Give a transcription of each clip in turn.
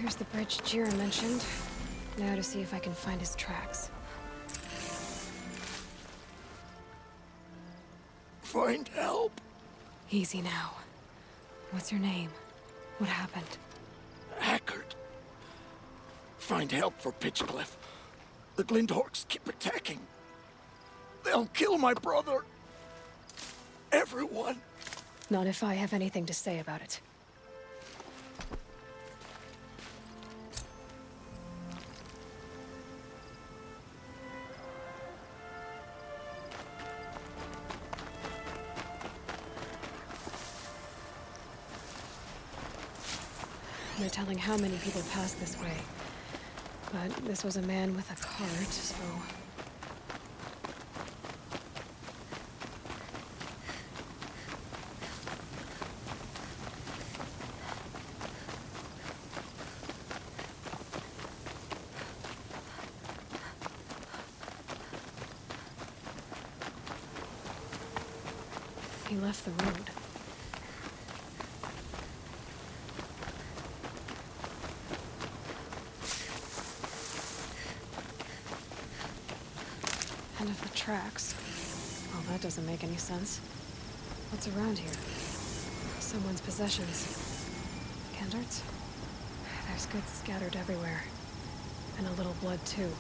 Here's the bridge Jira mentioned. Now to see if I can find his tracks. Find help. Easy now. What's your name? What happened? Hackard. Find help for Pitchcliff. The Glindorks keep attacking. They'll kill my brother. Everyone. Not if I have anything to say about it. No telling how many people pass this way. But this was a man with a cart, so... He left the road. End of the tracks. Well, that doesn't make any sense. What's around here? Someone's possessions. Kendarts? There's goods scattered everywhere. And a little blood, too.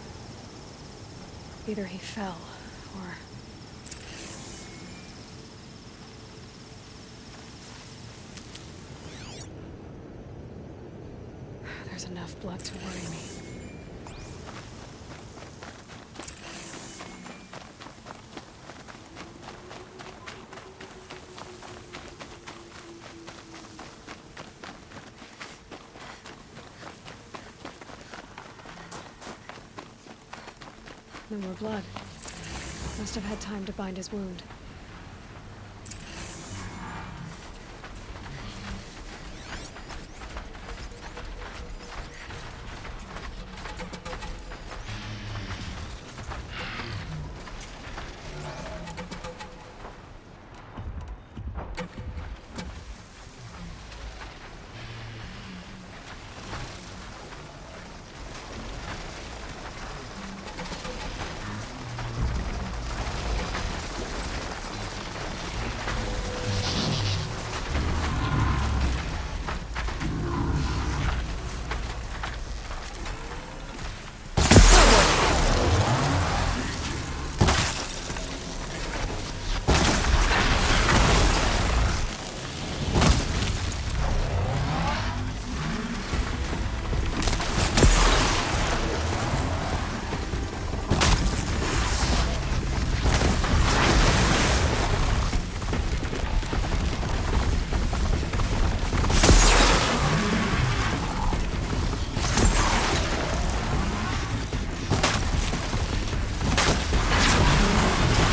Either he fell, or... There's enough blood to worry me. No more blood. Must have had time to bind his wound.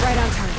Right on target.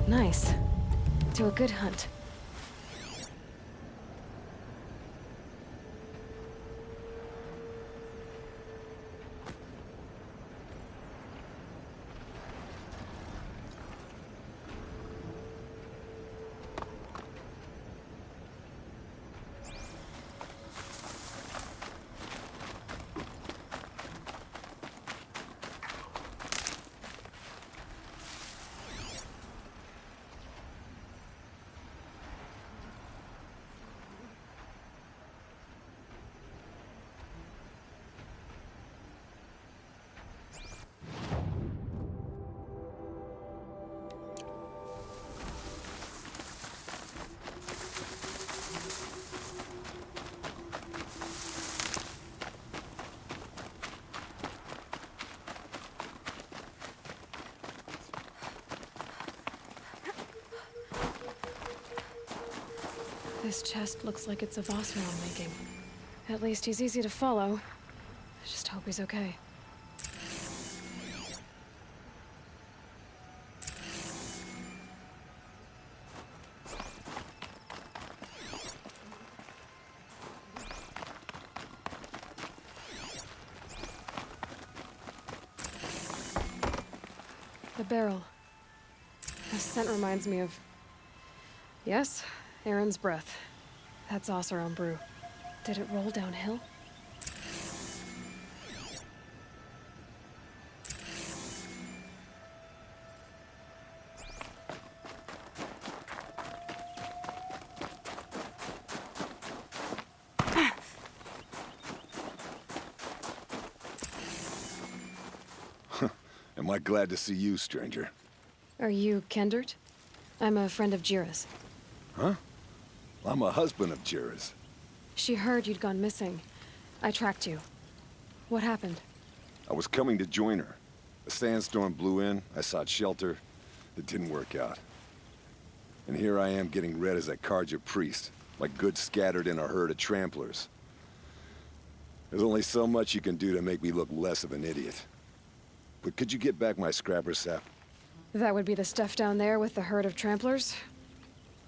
Nice. To a good hunt. This chest looks like it's of Oseram making. At least he's easy to follow. I just hope he's okay. The barrel. The scent reminds me of... Yes, Aaron's breath. That's Oseram brew. Did it roll downhill? Am I glad to see you, stranger? Are you Kendert? I'm a friend of Jira's. Huh? I'm a husband of Jira's. She heard you'd gone missing. I tracked you. What happened? I was coming to join her. A sandstorm blew in, I sought shelter. It didn't work out. And here I am getting read as a Karja priest, like goods scattered in a herd of tramplers. There's only so much you can do to make me look less of an idiot. But could you get back my scrapper sap? That would be the stuff down there with the herd of tramplers?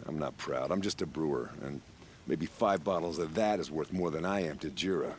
I'm not proud, I'm just a brewer, and maybe 5 bottles of that is worth more than I am to Jira.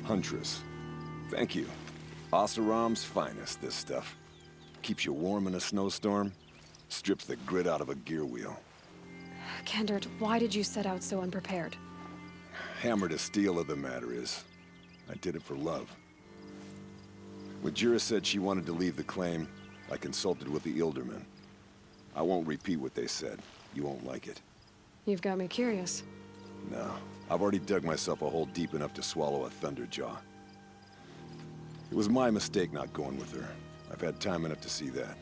Huntress. Thank you. Oseram's finest, this stuff. Keeps you warm in a snowstorm, strips the grit out of a gear wheel. Kendert, why did you set out so unprepared? Hammer to steel of the matter is, I did it for love. When Jira said she wanted to leave the claim, I consulted with the Ilderman. I won't repeat what they said. You won't like it. You've got me curious. No, I've already dug myself a hole deep enough to swallow a Thunderjaw. It was my mistake not going with her. I've had time enough to see that.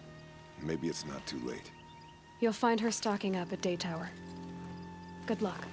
Maybe it's not too late. You'll find her stocking up at Day Tower. Good luck.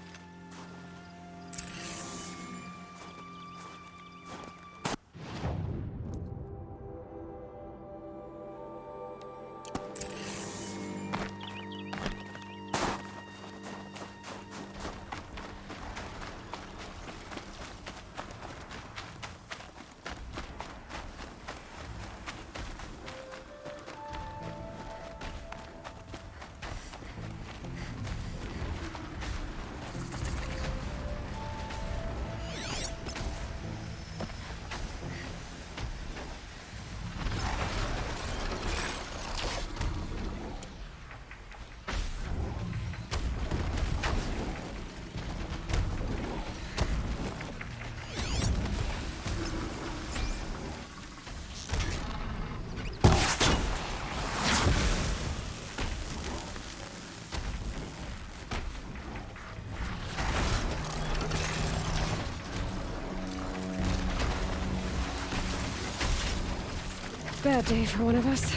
Bad day for one of us.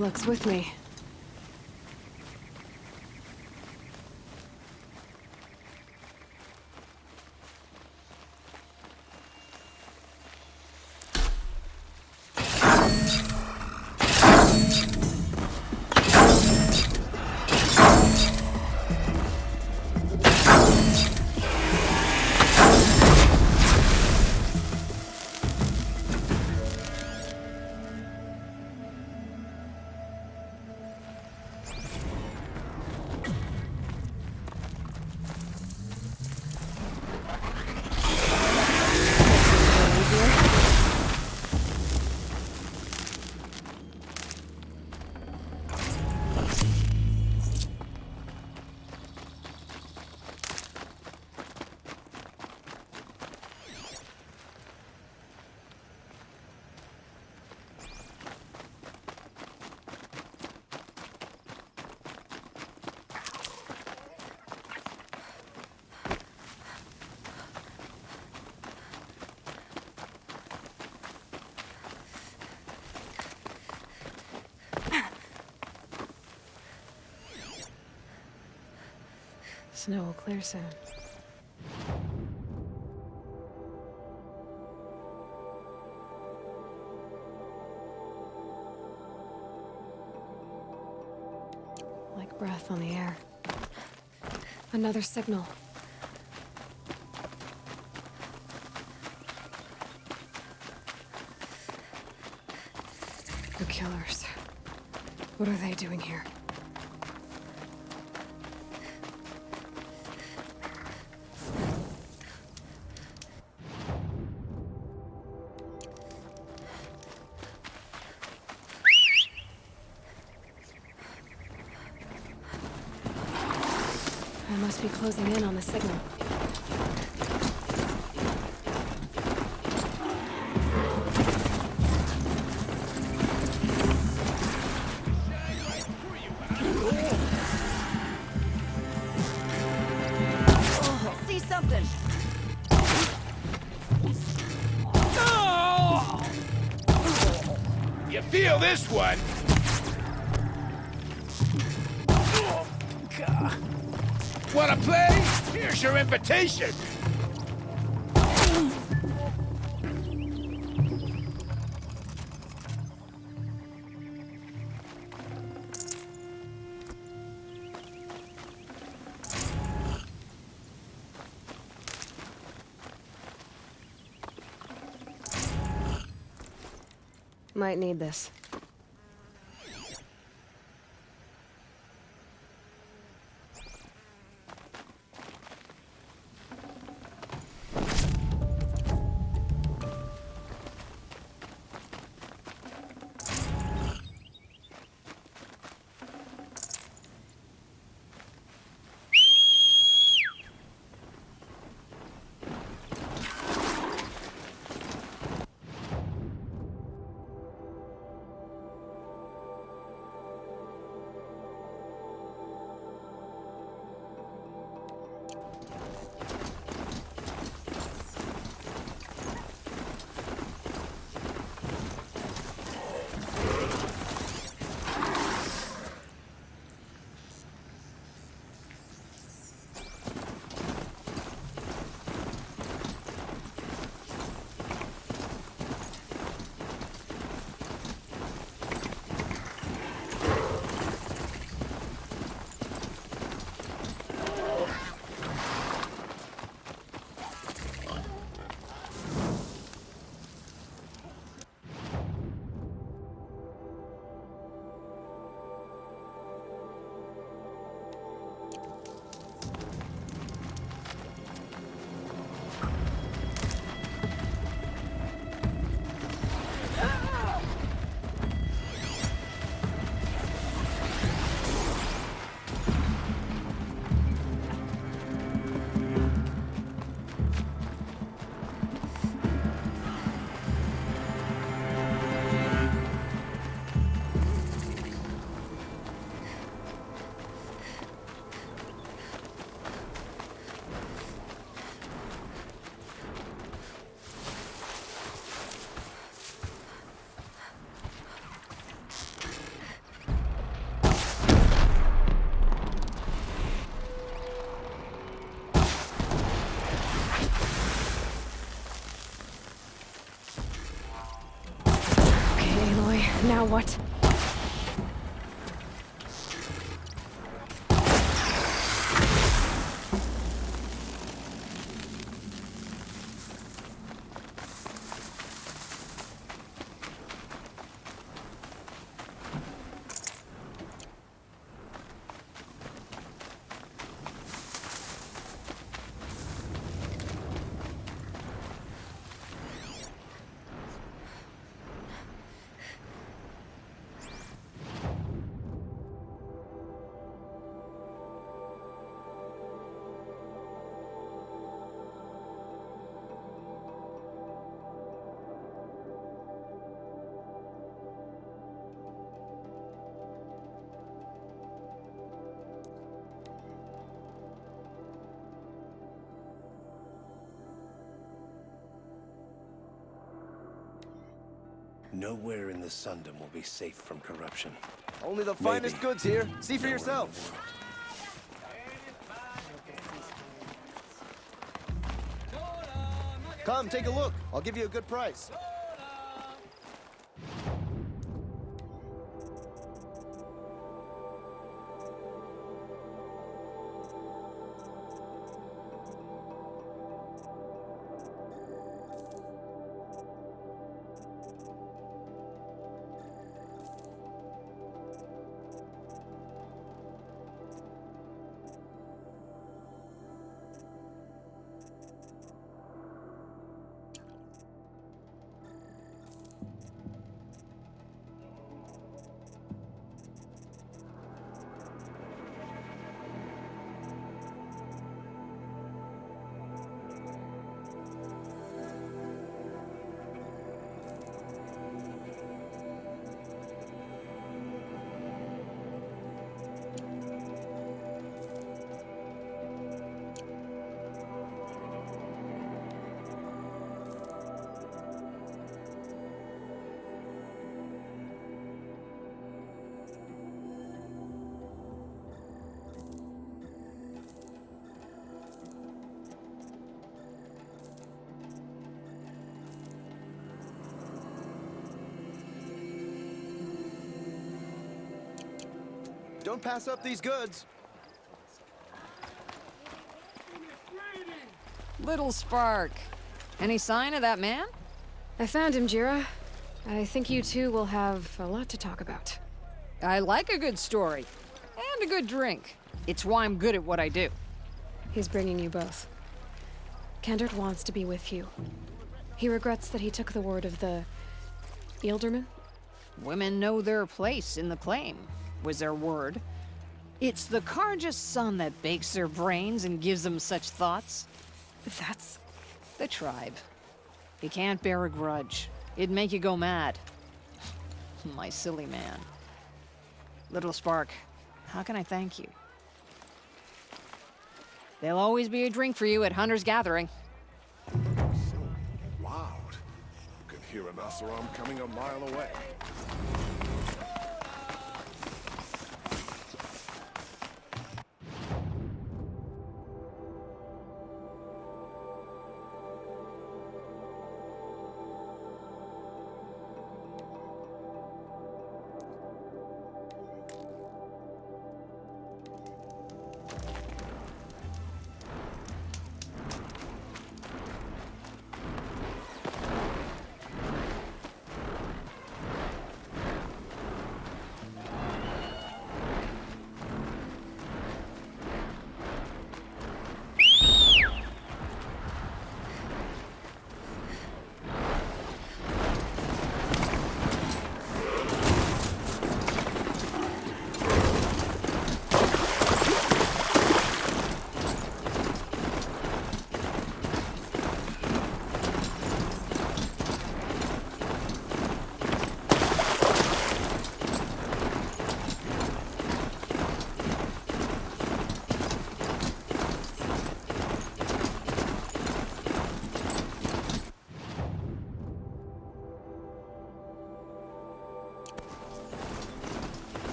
Luck's with me. Snow will clear soon. Like breath on the air. Another signal. The killers. What are they doing here? I must be closing in on the signal. Oh, see something. You feel this one? Wanna play? Here's your invitation. Might need this. Now what? Nowhere in the Sundom will be safe from corruption. Only the finest Maybe. goods here. See for Nowhere in yourself. Come, take a look. I'll give you a good price. Don't pass up these goods. Little Spark. Any sign of that man? I found him, Jira. I think you two will have a lot to talk about. I like a good story. And a good drink. It's why I'm good at what I do. He's bringing you both. Kendrick wants to be with you. He regrets that he took the word of the... Ealderman? Women know their place in the claim, was their word. It's the Carja's son that bakes their brains and gives them such thoughts. That's... The tribe. You can't bear a grudge. It'd make you go mad. My silly man. Little Spark, how can I thank you? There'll always be a drink for you at Hunter's Gathering. Loud. You can hear an Oseram coming a mile away.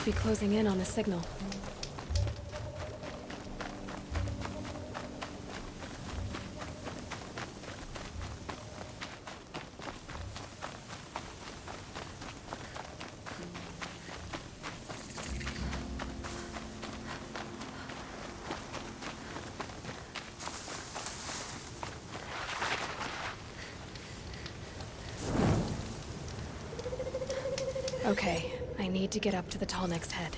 be closing in on the signal. Okay, I need to get up to the Tallneck's head.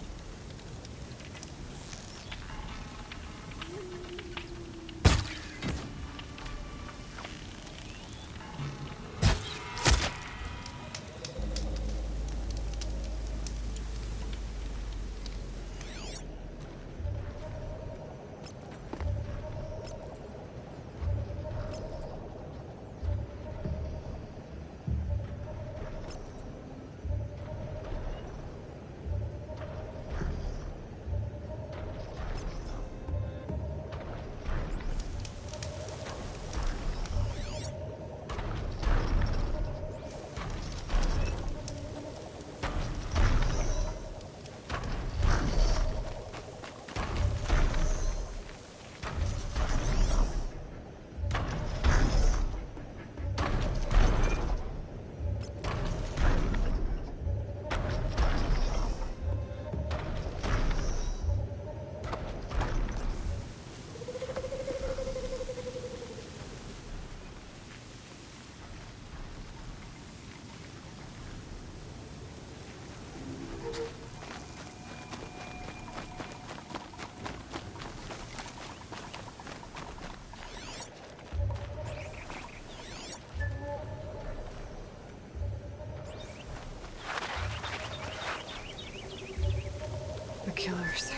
The killers.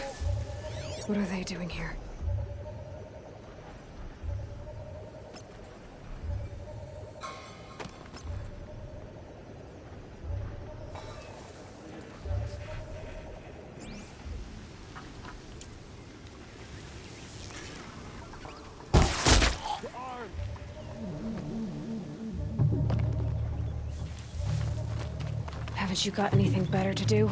What are they doing here? Haven't you got anything better to do?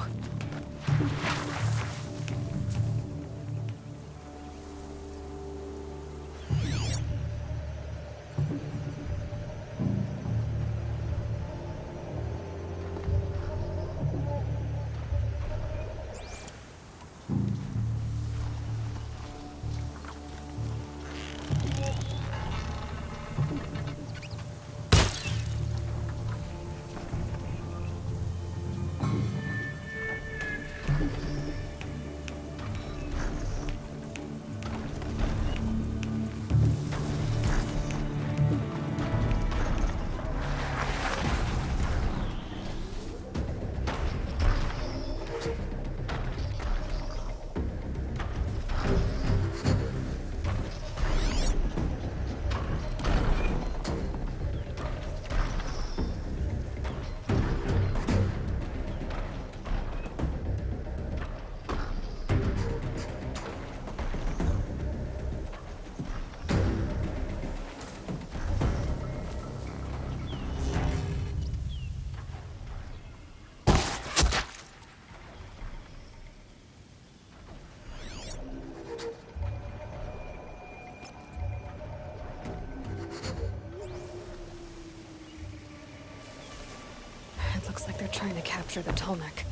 It looks like they're trying to capture the Tallneck.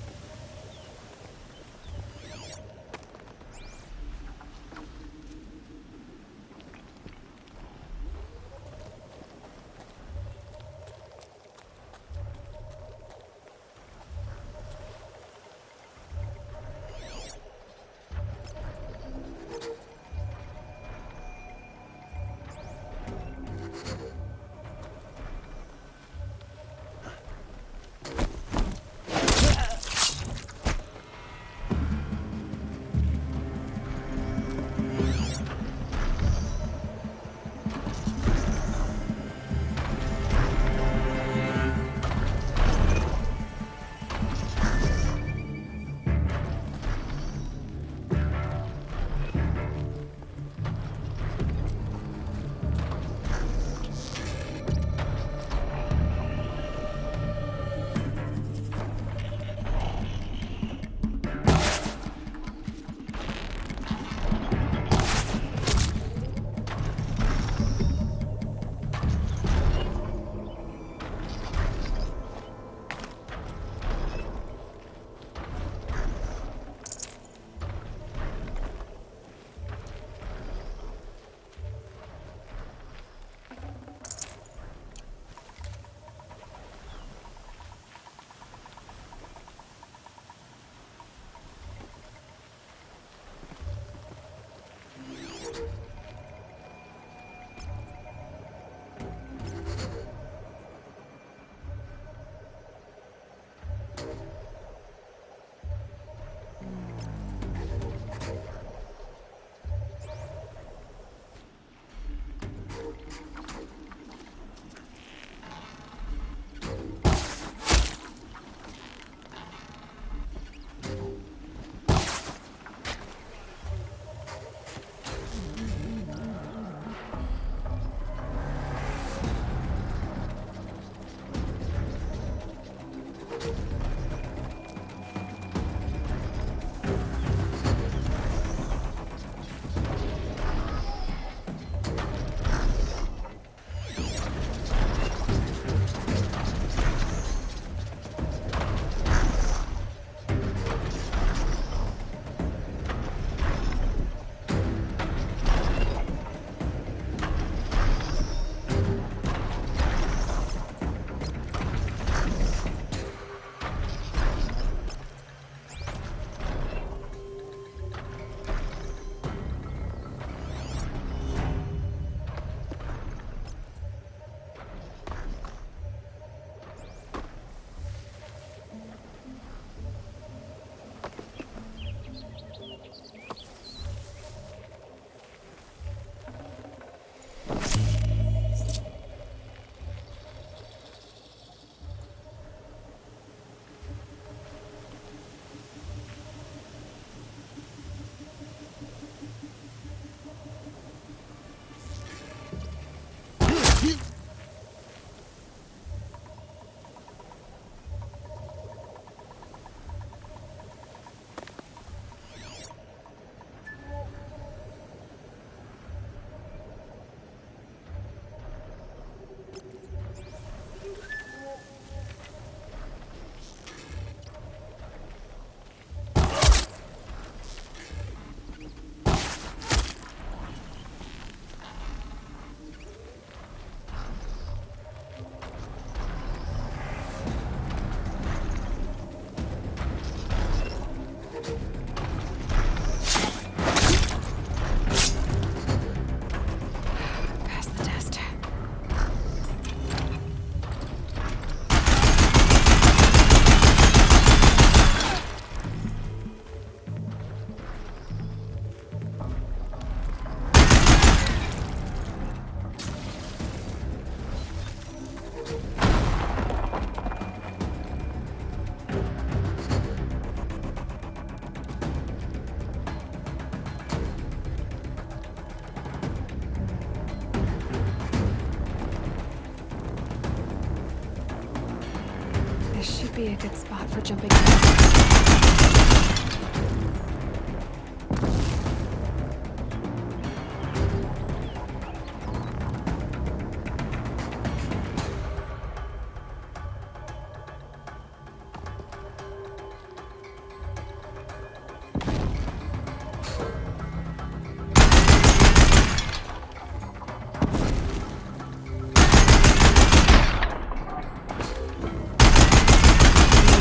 be a good spot for jumping in.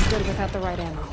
Good without the right ammo.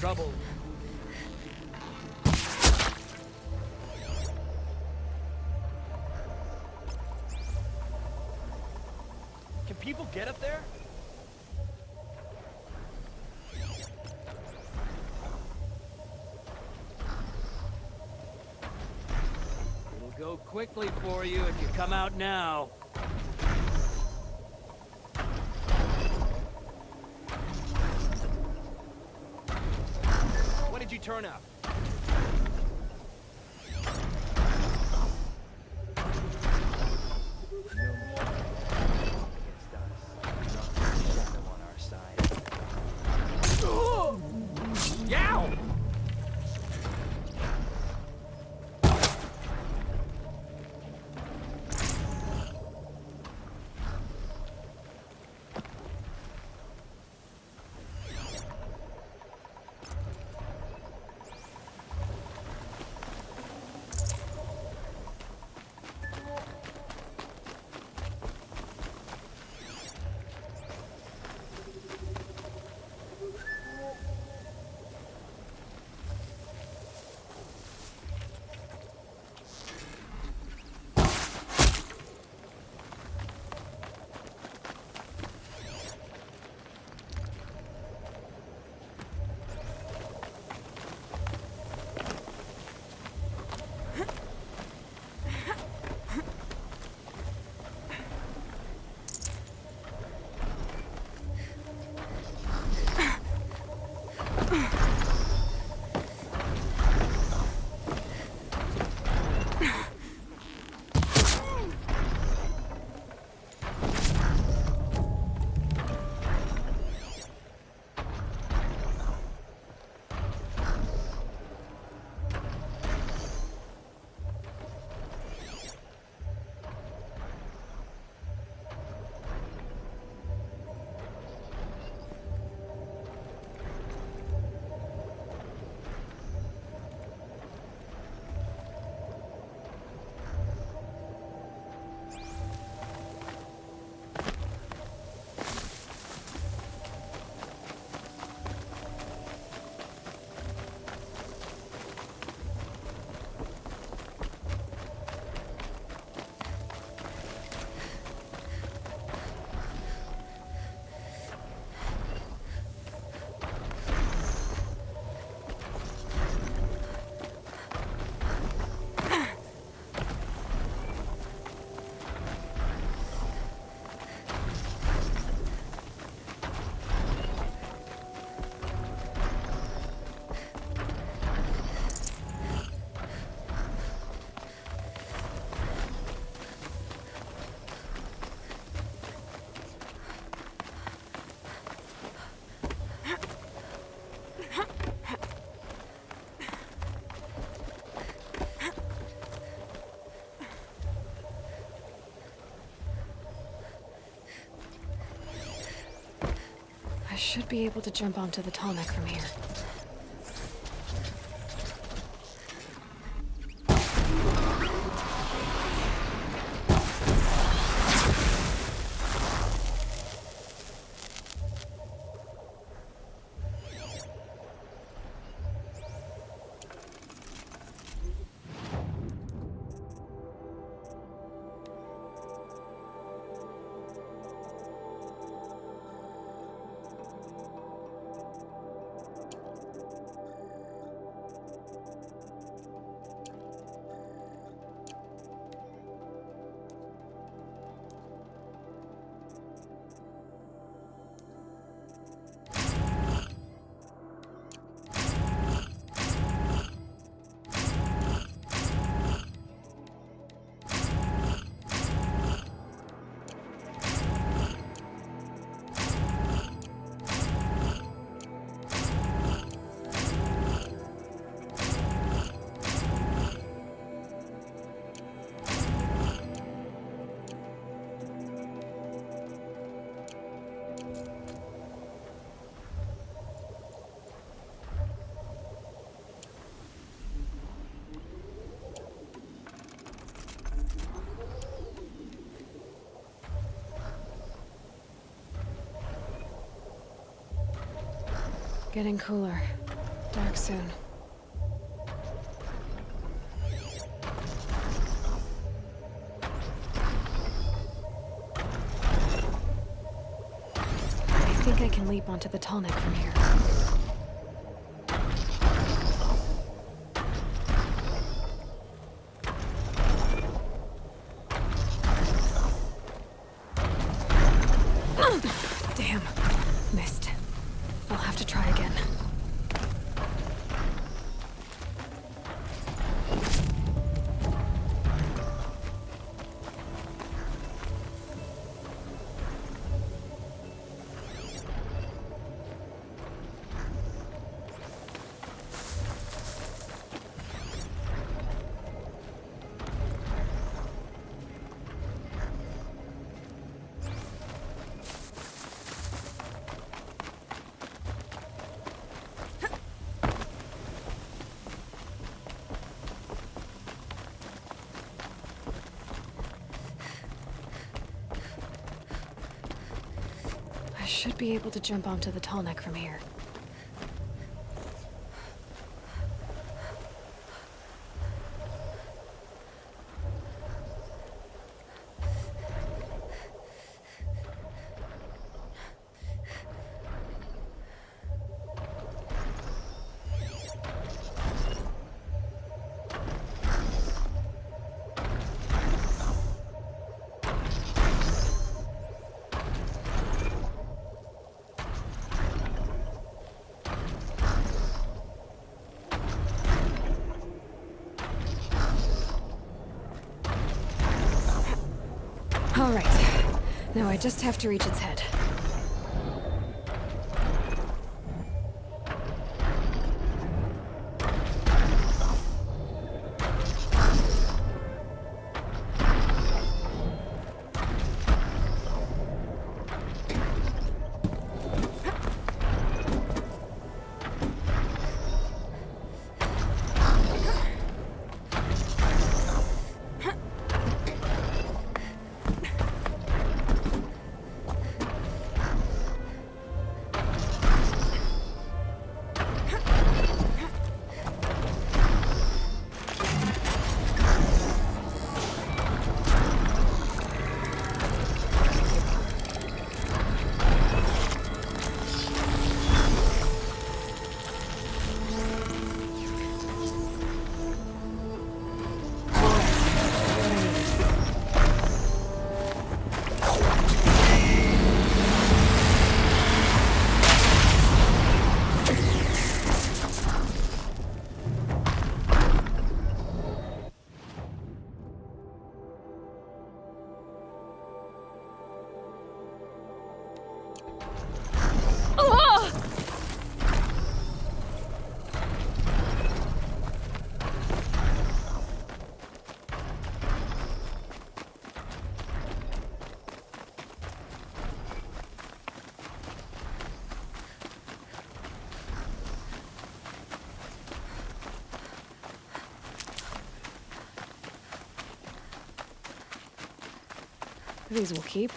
Trouble. Can people get up there? It'll go quickly for you if you come out now. When did you turn up? Yow! should be able to jump onto the tall neck from here. Getting cooler. Dark soon. I think I can leap onto the tall neck from here. Damn. Missed. I'll have to try again. I should be able to jump onto the tall neck from here. All right. Now I just have to reach its head. These will keep.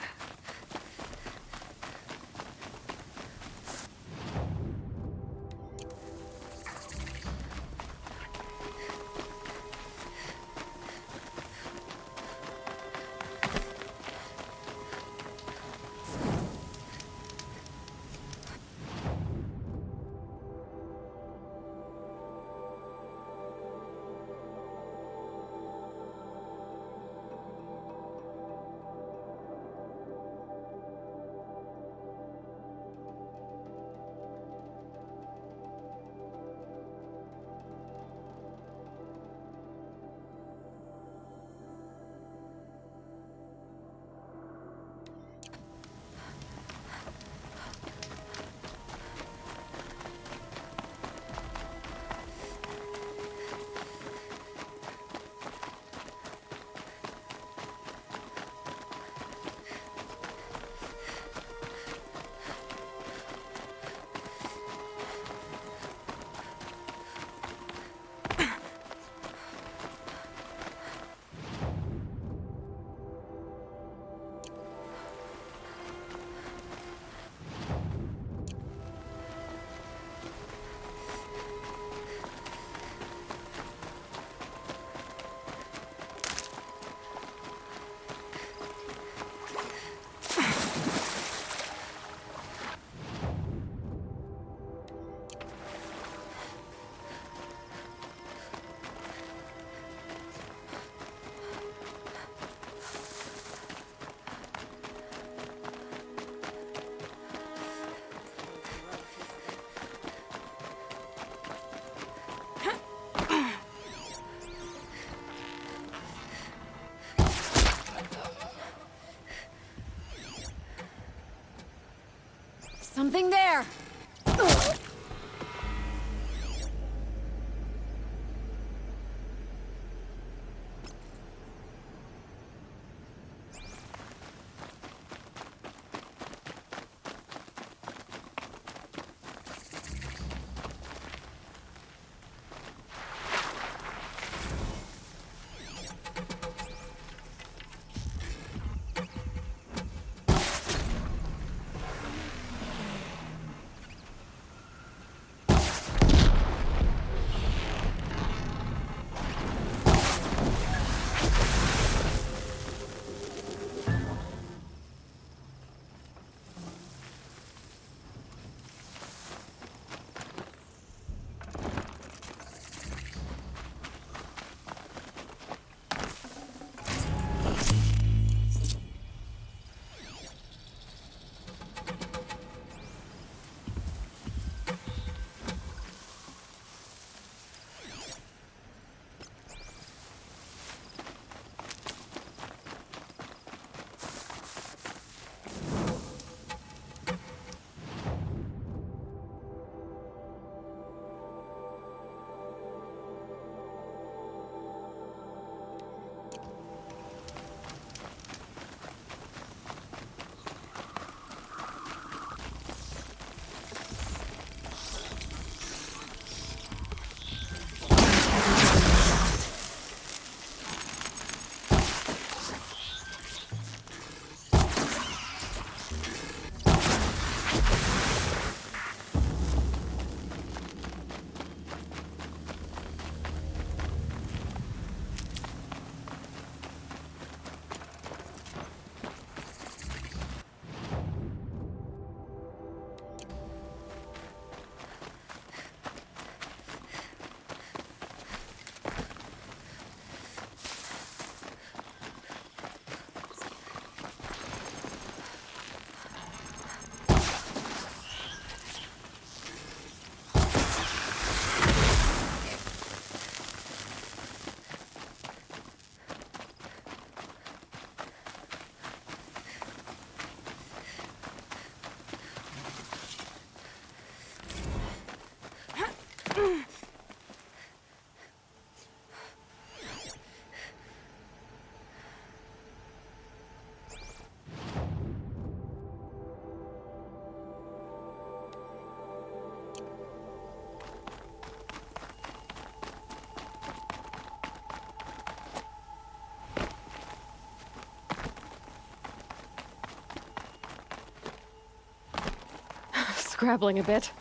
Something there! scrabbling a bit.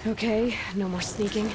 Okay, no more sneaking.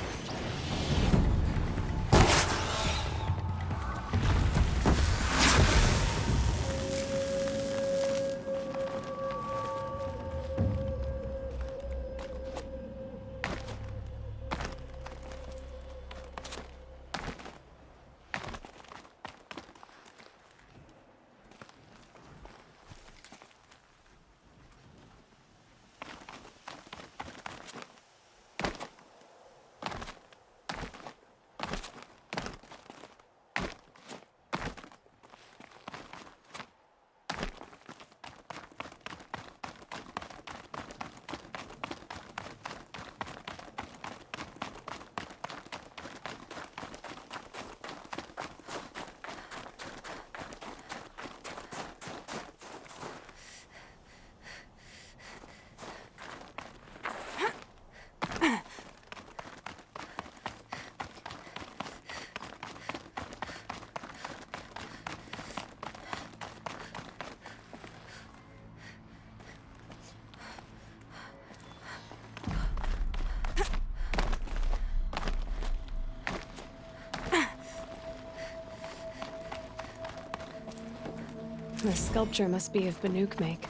The sculpture must be of Banuk make.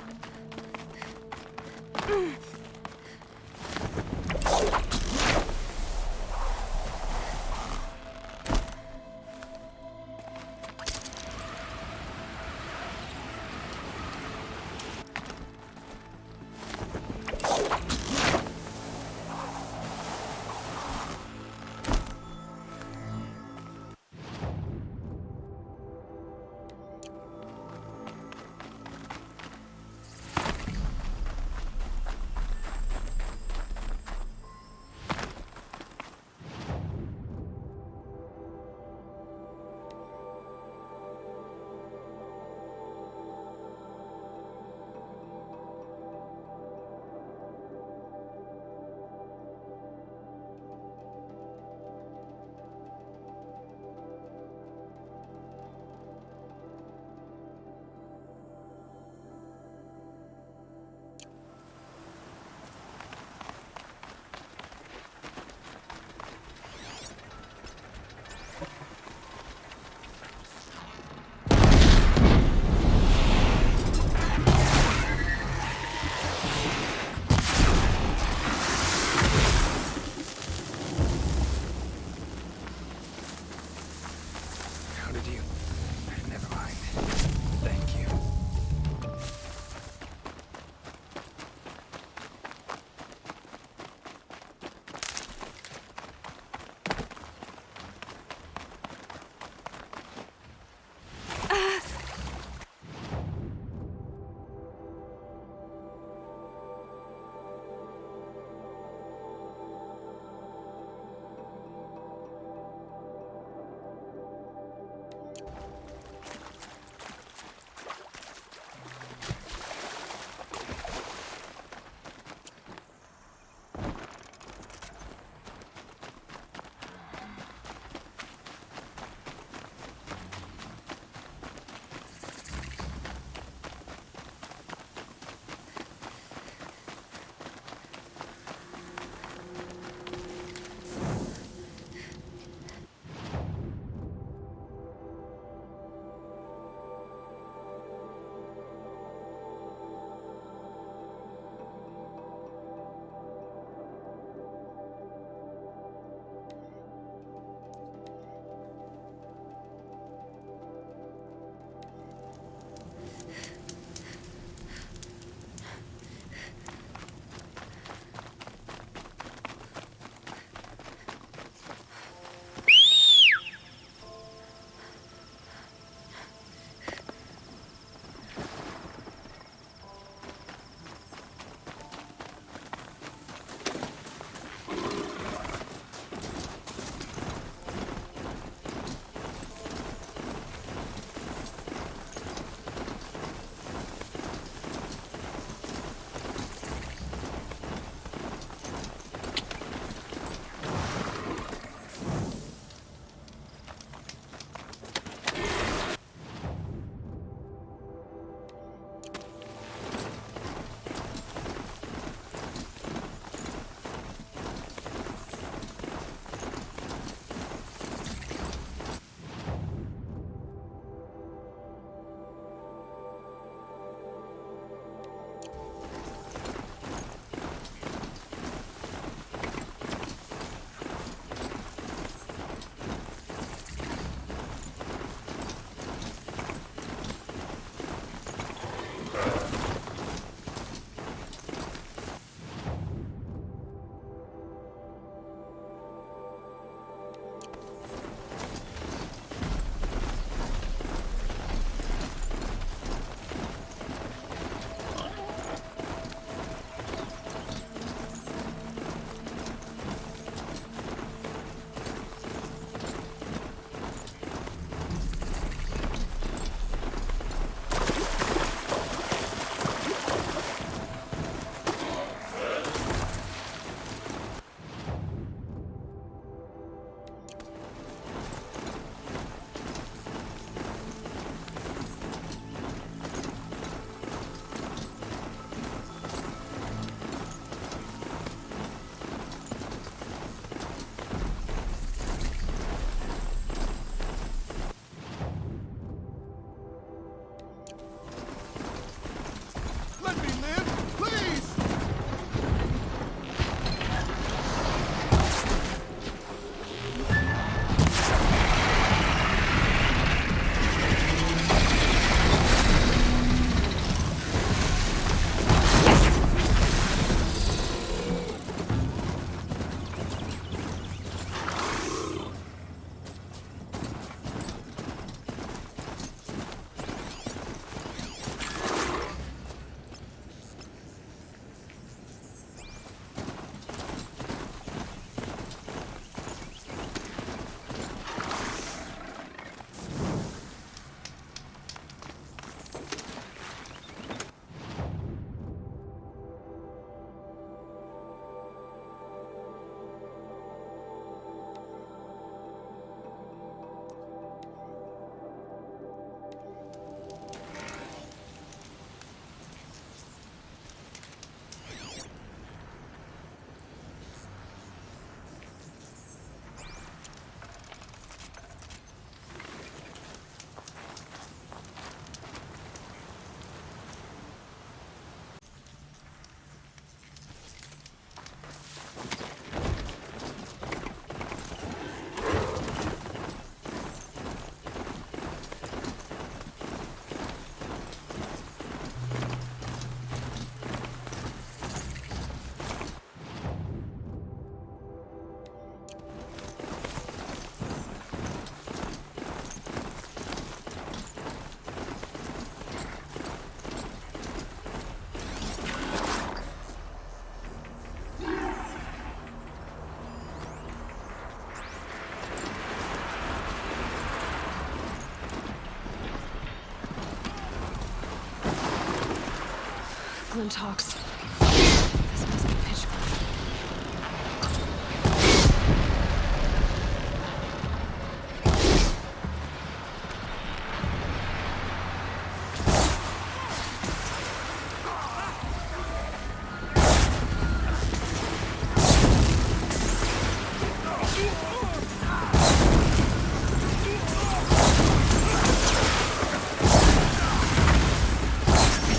Glinthawks. This must be Pitchcliff.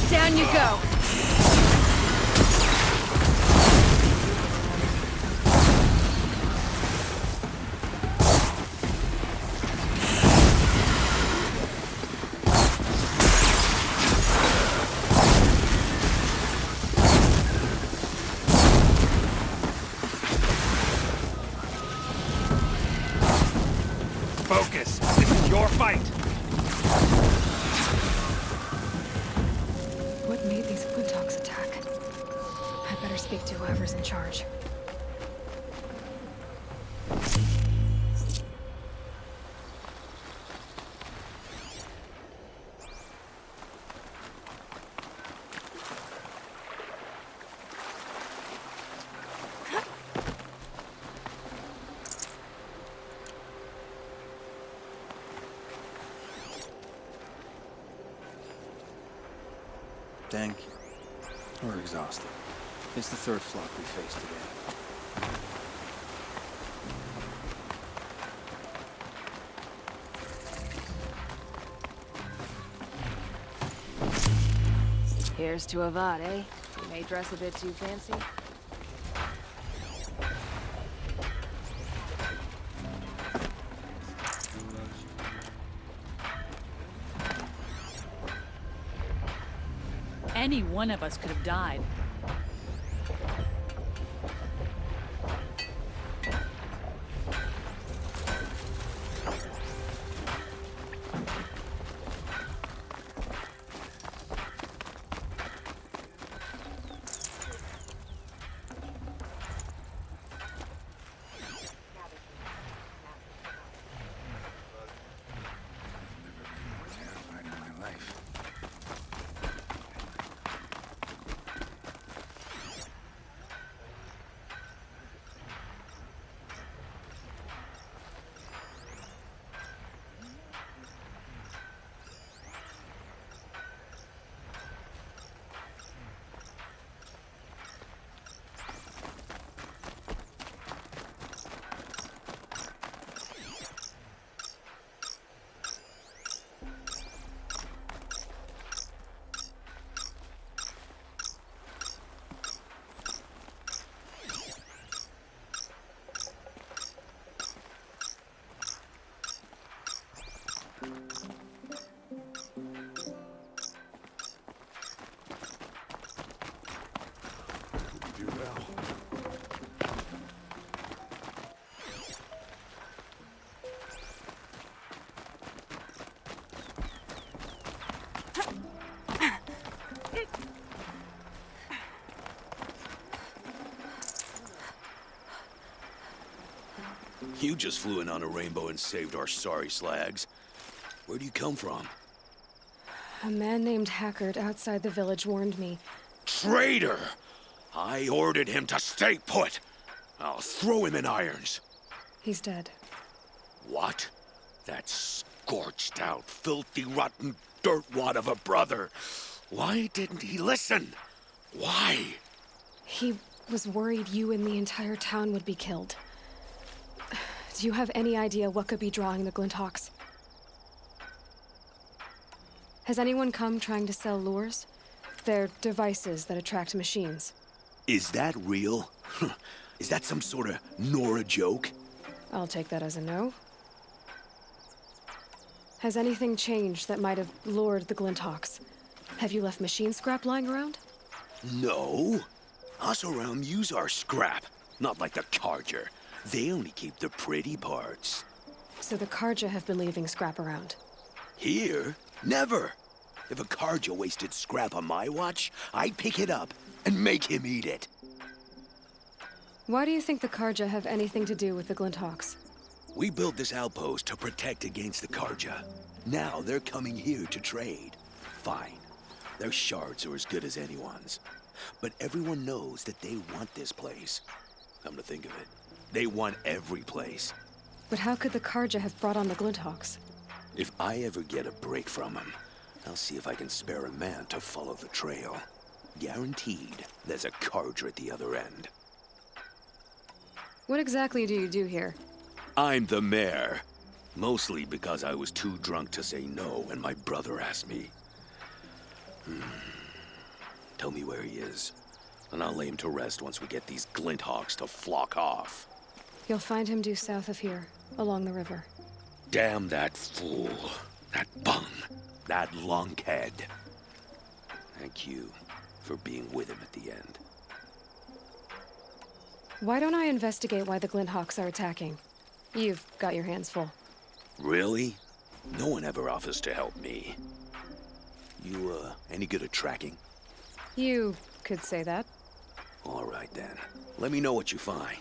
Down you go! Focus! This is your fight! What made these Glinthawks attack? I better speak to whoever's in charge. Dank. We're exhausted. It's the third flock we faced today. Here's to Avad, eh? You may dress a bit too fancy. Any one of us could have died. Do well. You just flew in on a rainbow and saved our sorry slags. Where do you come from? A man named Hackard outside the village warned me. Traitor! I ordered him to stay put. I'll throw him in irons. He's dead. What? That scorched out, filthy, rotten dirtwad of a brother. Why didn't he listen? Why? He was worried you and the entire town would be killed. Do you have any idea what could be drawing the Glinthawks? Has anyone come trying to sell lures? They're devices that attract machines. Is that real? Is that some sort of Nora joke? I'll take that as a no. Has anything changed that might have lured the Glinthawks? Have you left machine scrap lying around? No. Us around use our scrap. Not like the Carja. They only keep the pretty parts. So the Carja have been leaving scrap around. Here? Never. If a Carja wasted scrap on my watch, I'd pick it up and make him eat it. Why do you think the Carja have anything to do with the Glinthawks? We built this outpost to protect against the Carja. Now they're coming here to trade. Fine. Their shards are as good as anyone's. But everyone knows that they want this place. Come to think of it, they want every place. But how could the Karja have brought on the Glinthawks? If I ever get a break from them, I'll see if I can spare a man to follow the trail. Guaranteed, there's a Karja at the other end. What exactly do you do here? I'm the mayor. Mostly because I was too drunk to say no when my brother asked me. Tell me where he is, and I'll lay him to rest once we get these Glinthawks to flock off. You'll find him due south of here, along the river. Damn that fool. That bung. That lunkhead. Thank you for being with him at the end. Why don't I investigate why the Glinthawks are attacking? You've got your hands full. Really? No one ever offers to help me. You, any good at tracking? You could say that. All right, then. Let me know what you find.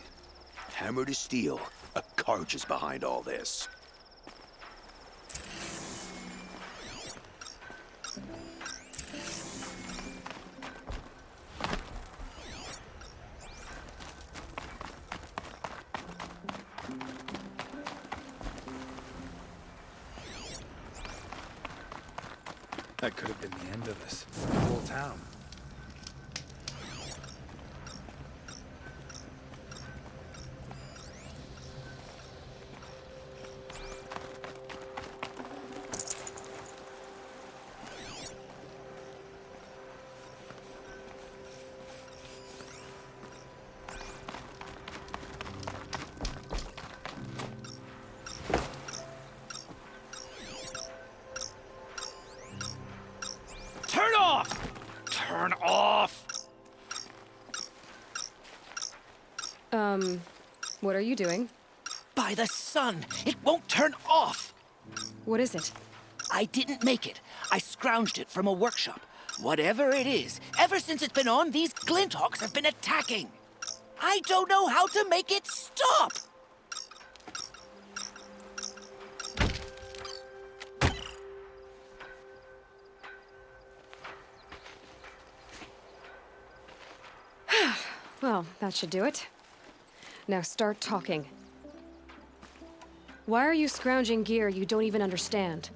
Hammer to steel, a Karja's behind all this. That could have been the end of us. The whole town. Turn off! Turn off! What are you doing? By the sun! It won't turn off! What is it? I didn't make it. I scrounged it from a workshop. Whatever it is, ever since it's been on, these Glinthawks have been attacking. I don't know how to make it stop! Well, that should do it. Now start talking. Why are you scrounging gear you don't even understand?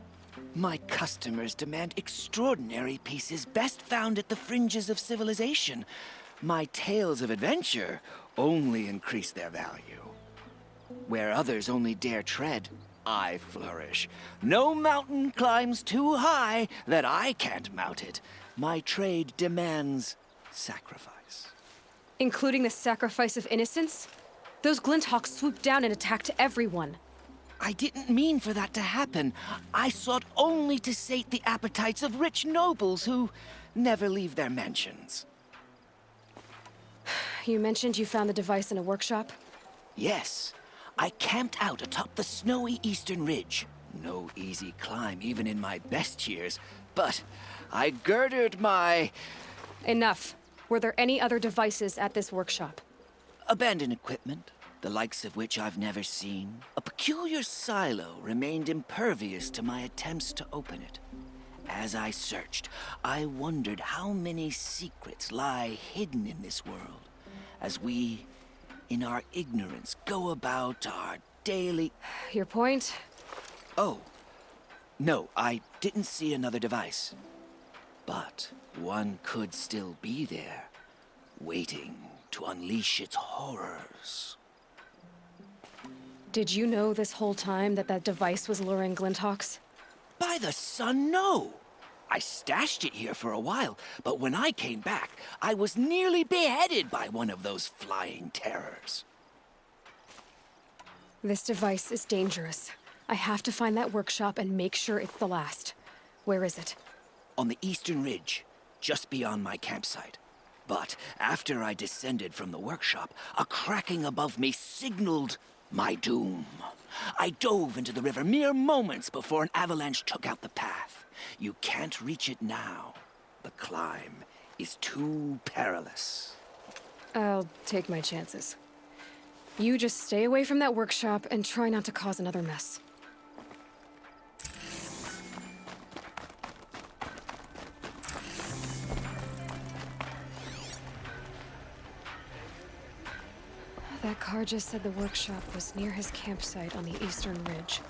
My customers demand extraordinary pieces best found at the fringes of civilization. My tales of adventure only increase their value. Where others only dare tread, I flourish. No mountain climbs too high that I can't mount it. My trade demands sacrifice. Including the sacrifice of innocence? Those Glinthawks swooped down and attacked everyone. I didn't mean for that to happen. I sought only to sate the appetites of rich nobles who never leave their mansions. You mentioned you found the device in a workshop? Yes. I camped out atop the snowy eastern ridge. No easy climb, even in my best years. But I girded my... Enough. Were there any other devices at this workshop? abandoned equipment, the likes of which I've never seen. A peculiar silo remained impervious to my attempts to open it. As I searched, I wondered how many secrets lie hidden in this world, as we, in our ignorance, go about our daily... Your point? Oh, no, I didn't see another device. But one could still be there, waiting to unleash its horrors. Did you know this whole time that that device was luring Glinthawks? By the sun, no! I stashed it here for a while, but when I came back, I was nearly beheaded by one of those flying terrors. This device is dangerous. I have to find that workshop and make sure it's the last. Where is it? On the eastern ridge, just beyond my campsite. But after I descended from the workshop, a cracking above me signaled my doom. I dove into the river mere moments before an avalanche took out the path. You can't reach it now. The climb is too perilous. I'll take my chances. You just stay away from that workshop and try not to cause another mess. That car just said the workshop was near his campsite on the eastern ridge.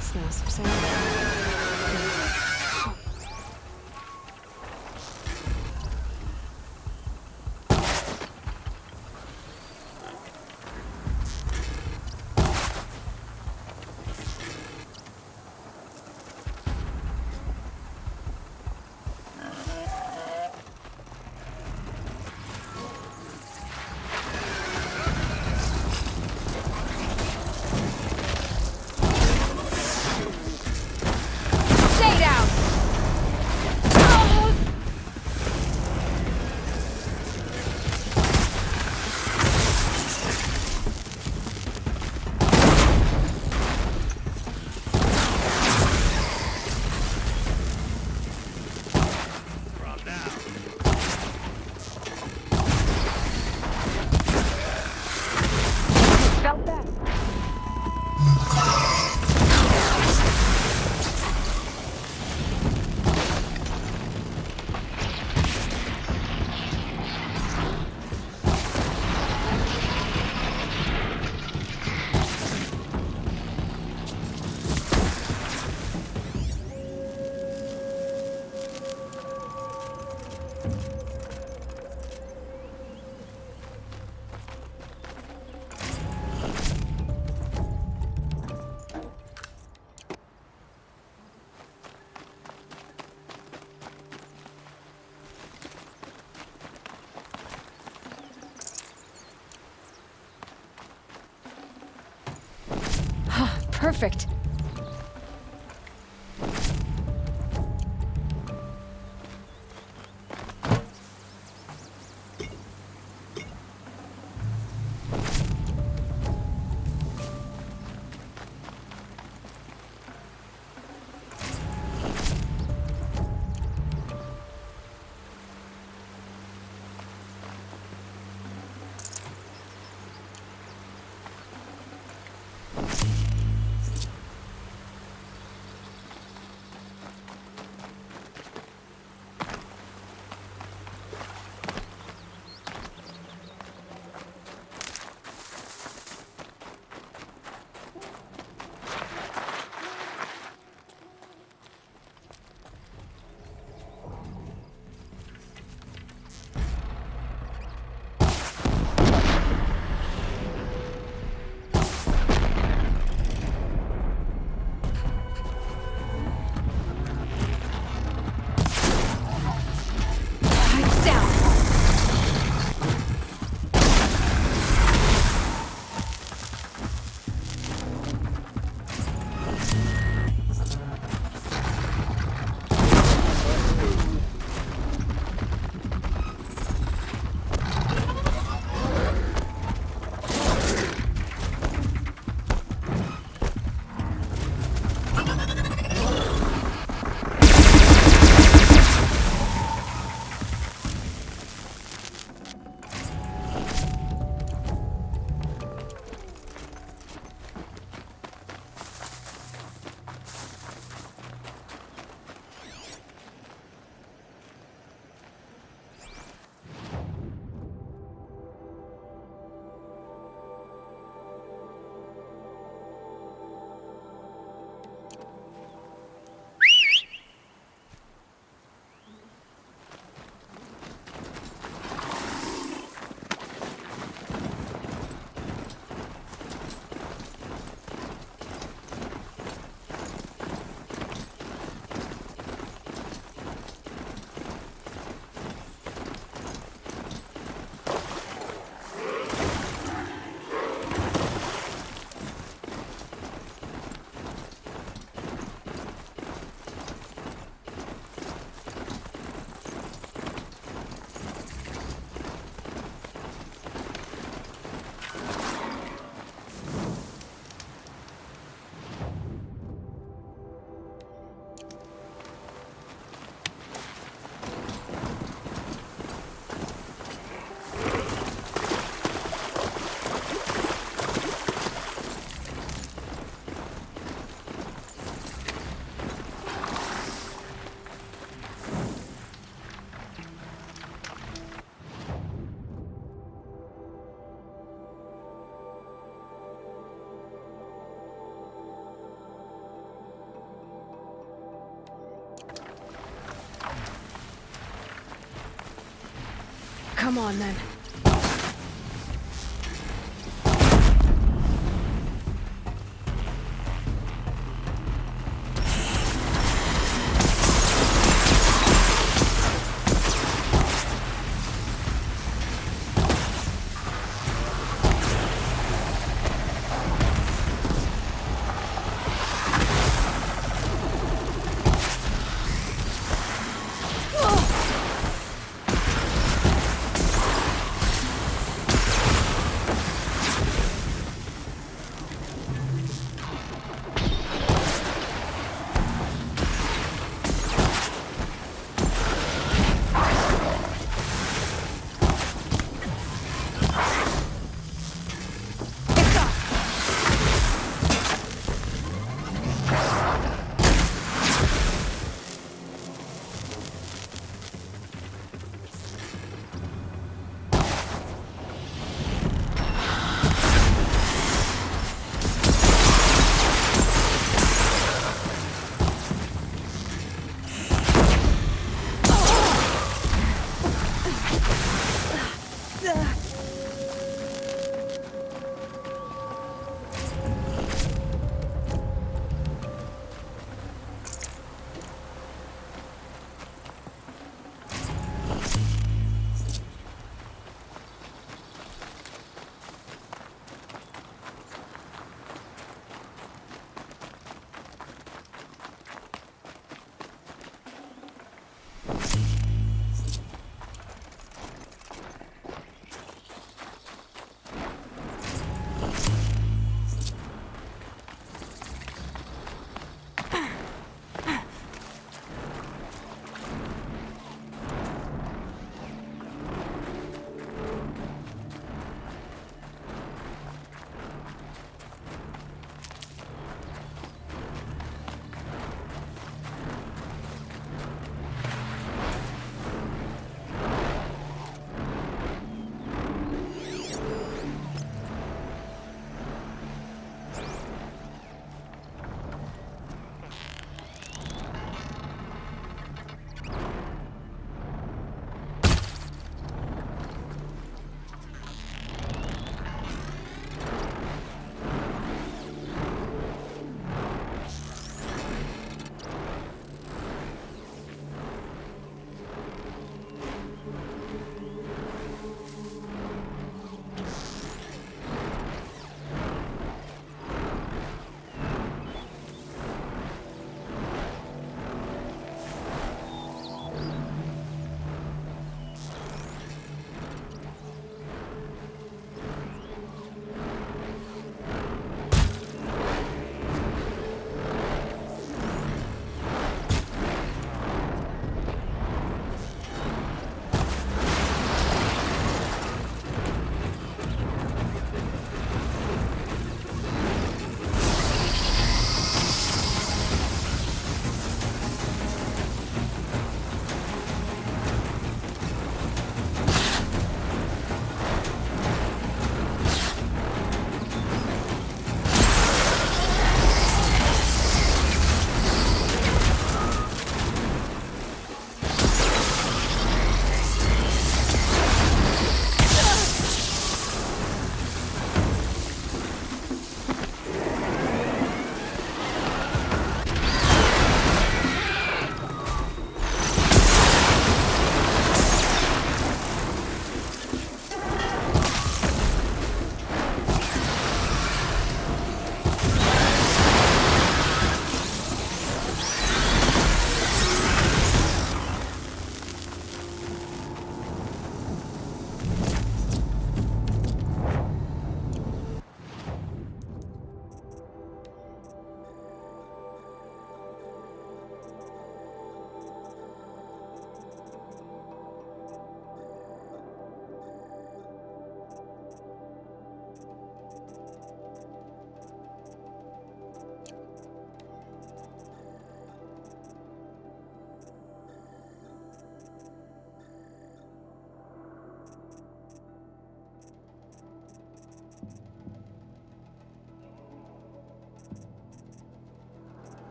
Smell some sand. Perfect. Come on, then.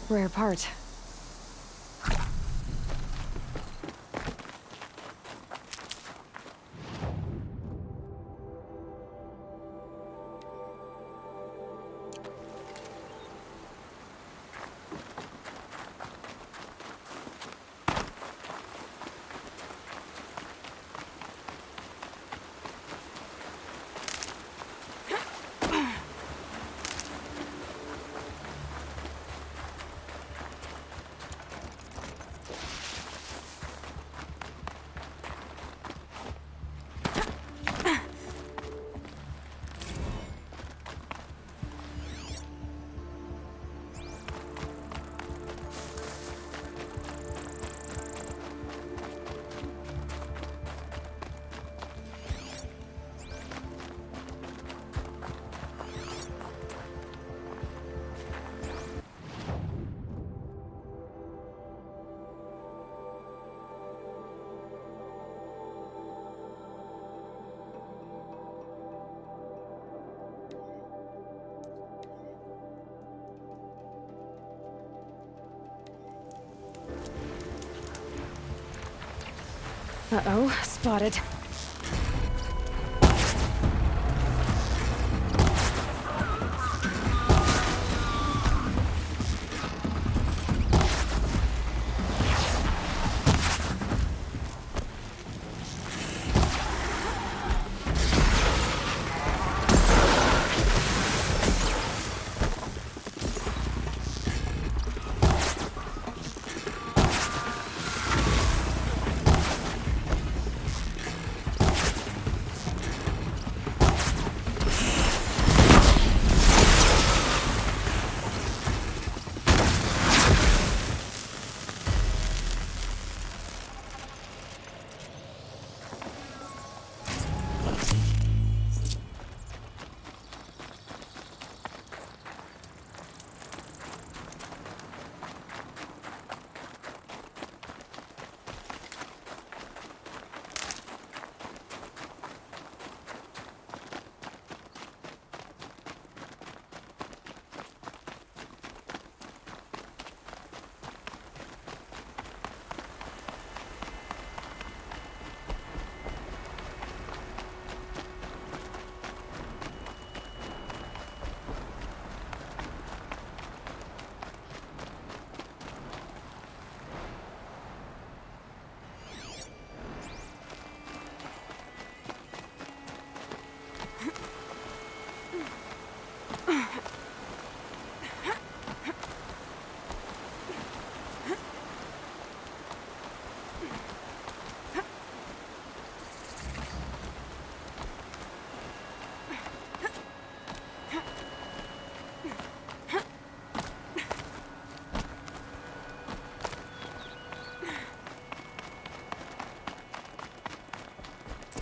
Rare part. Uh-oh, spotted.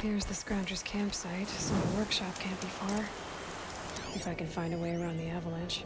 Here's the Scrounger's campsite, so the workshop can't be far. If I can find a way around the avalanche.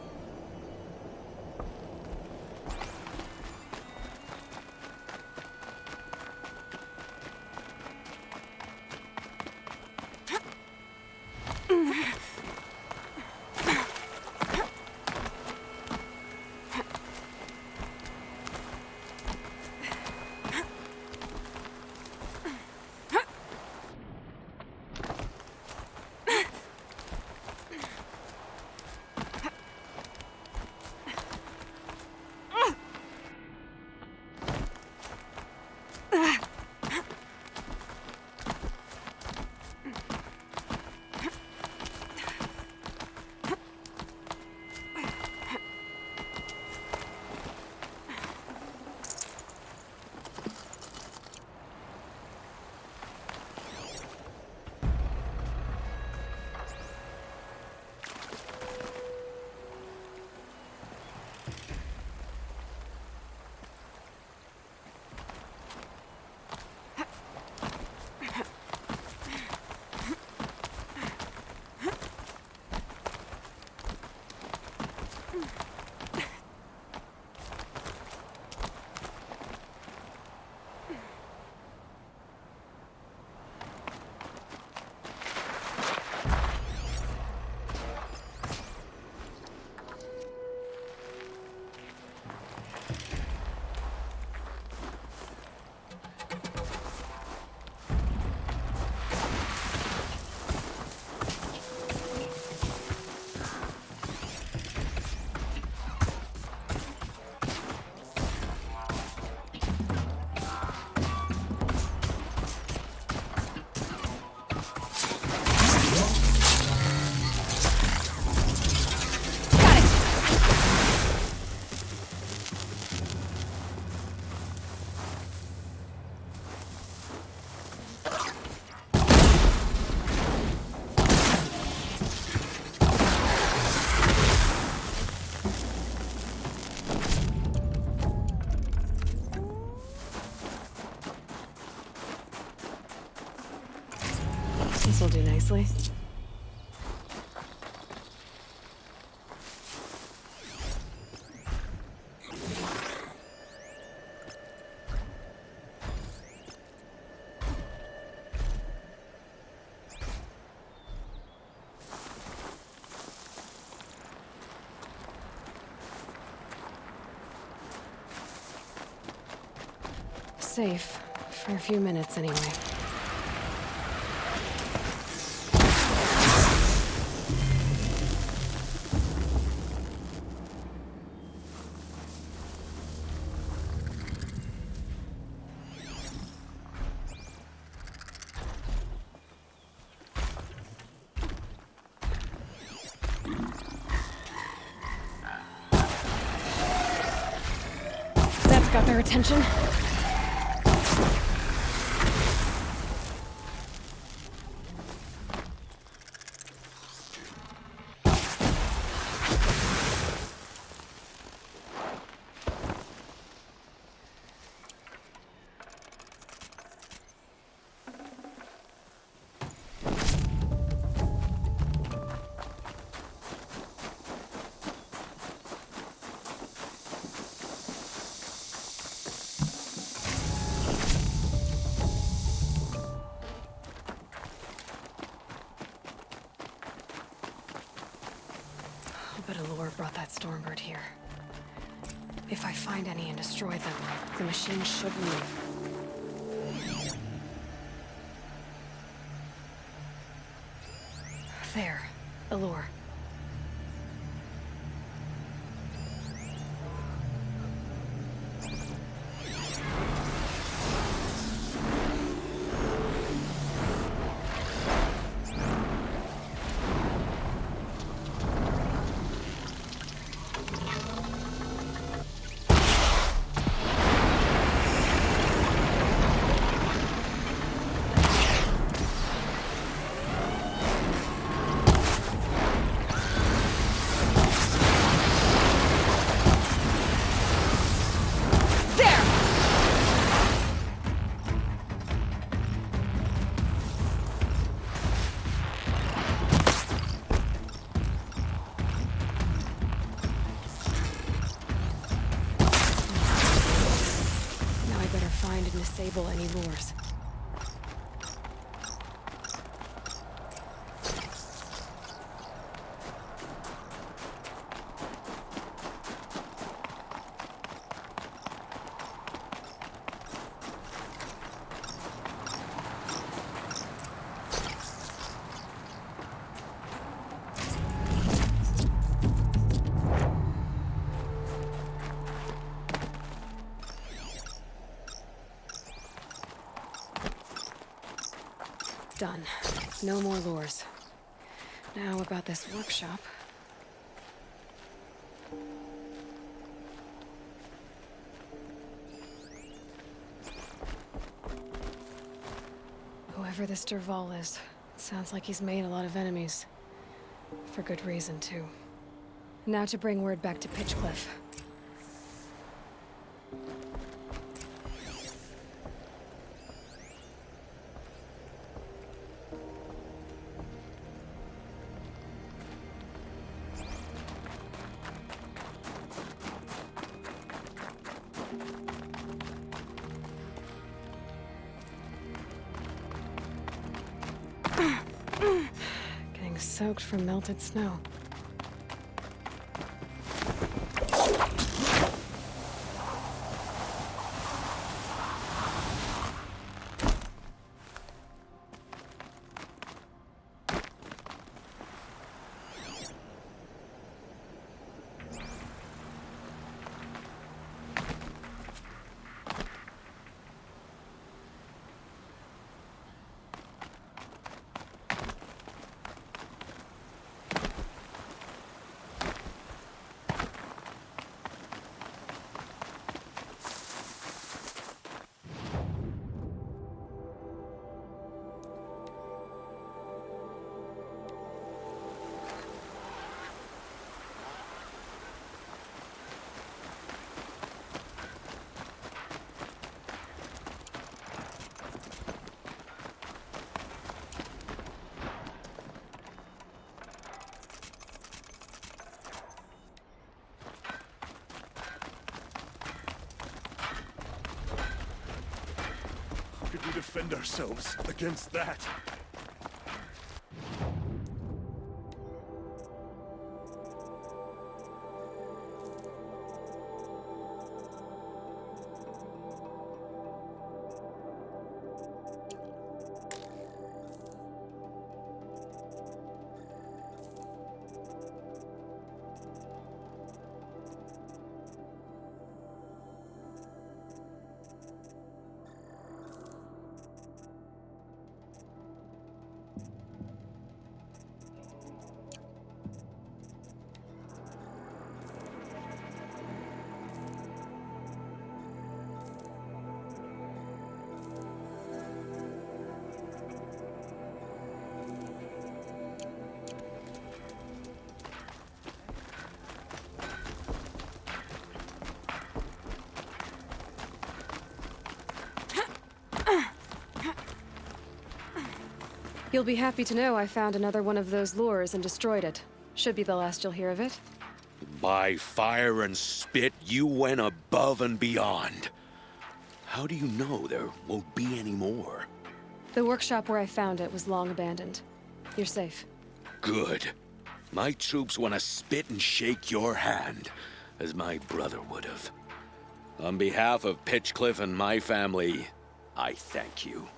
nicely. Safe. For a few minutes, anyway. That's got their attention. But Aloy brought that Stormbird here. If I find any and destroy them, the machine should leave. There. Aloy. Find and disable any lures. Done. No more lures. Now about this workshop. Whoever this Derval is, it sounds like he's made a lot of enemies. For good reason, too. Now to bring word back to Pitchcliff. Getting soaked from melted snow. to defend ourselves against that. You'll be happy to know I found another one of those lures and destroyed it. Should be the last you'll hear of it. By fire and spit, you went above and beyond. How do you know there won't be any more? The workshop where I found it was long abandoned. You're safe. Good. My troops want to spit and shake your hand, as my brother would have. On behalf of Pitchcliff and my family, I thank you.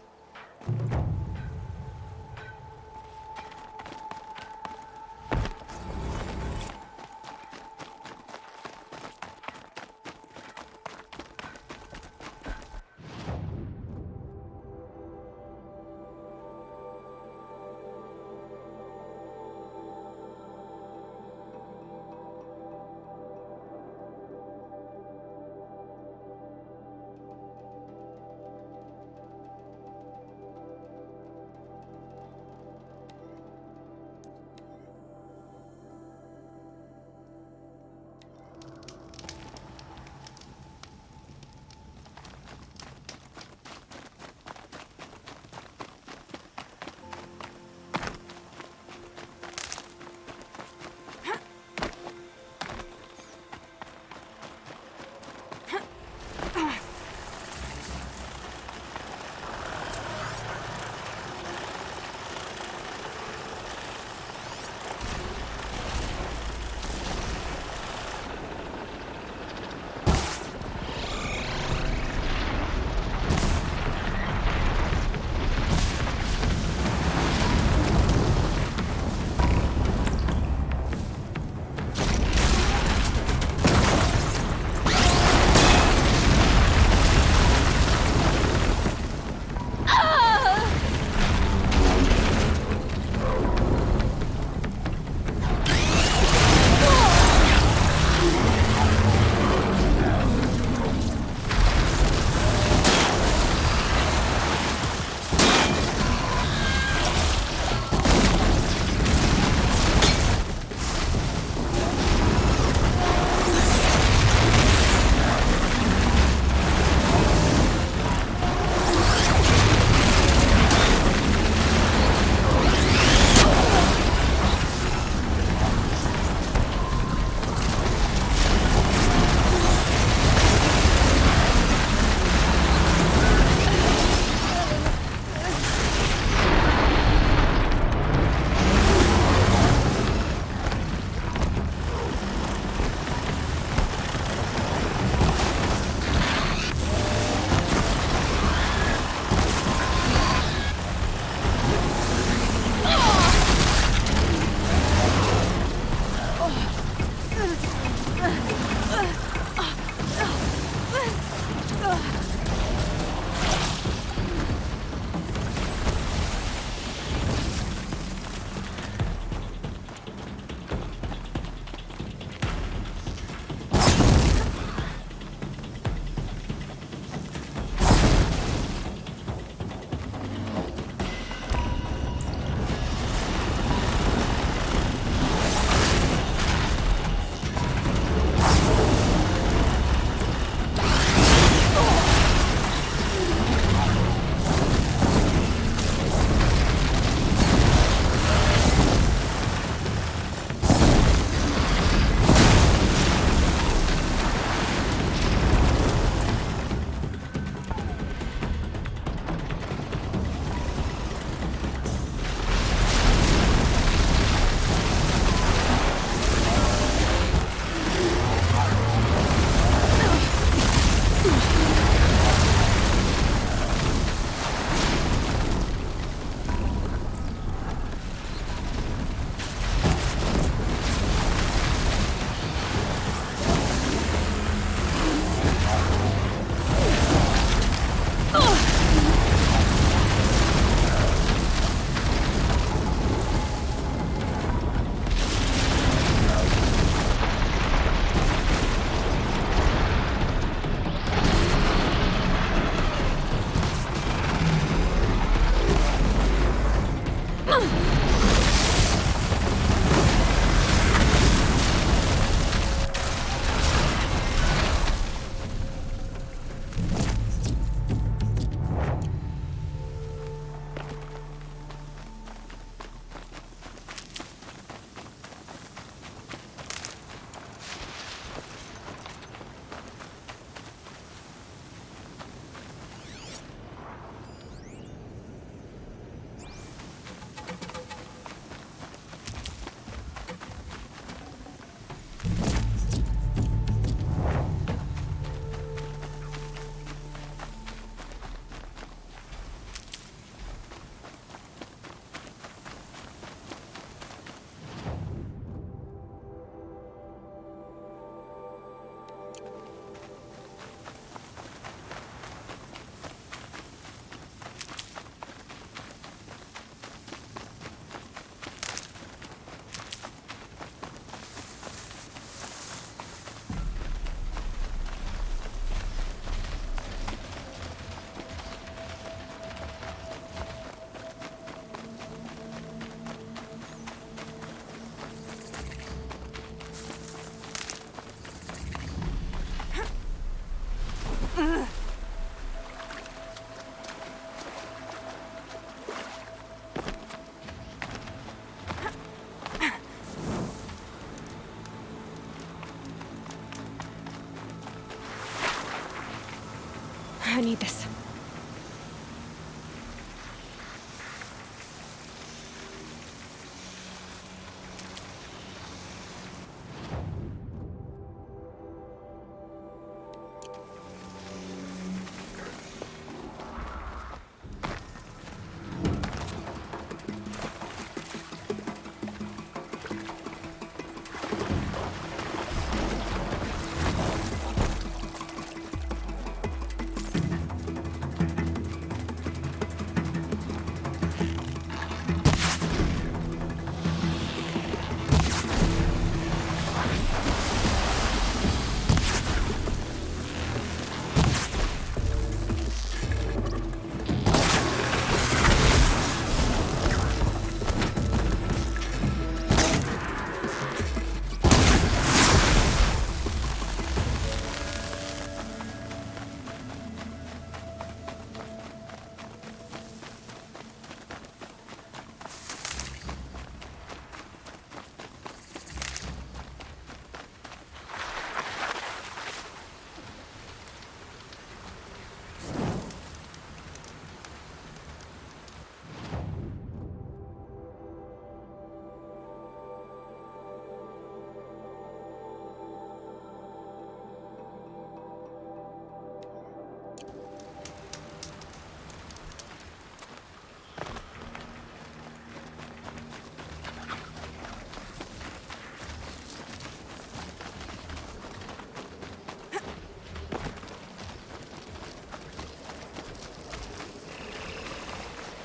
I need this.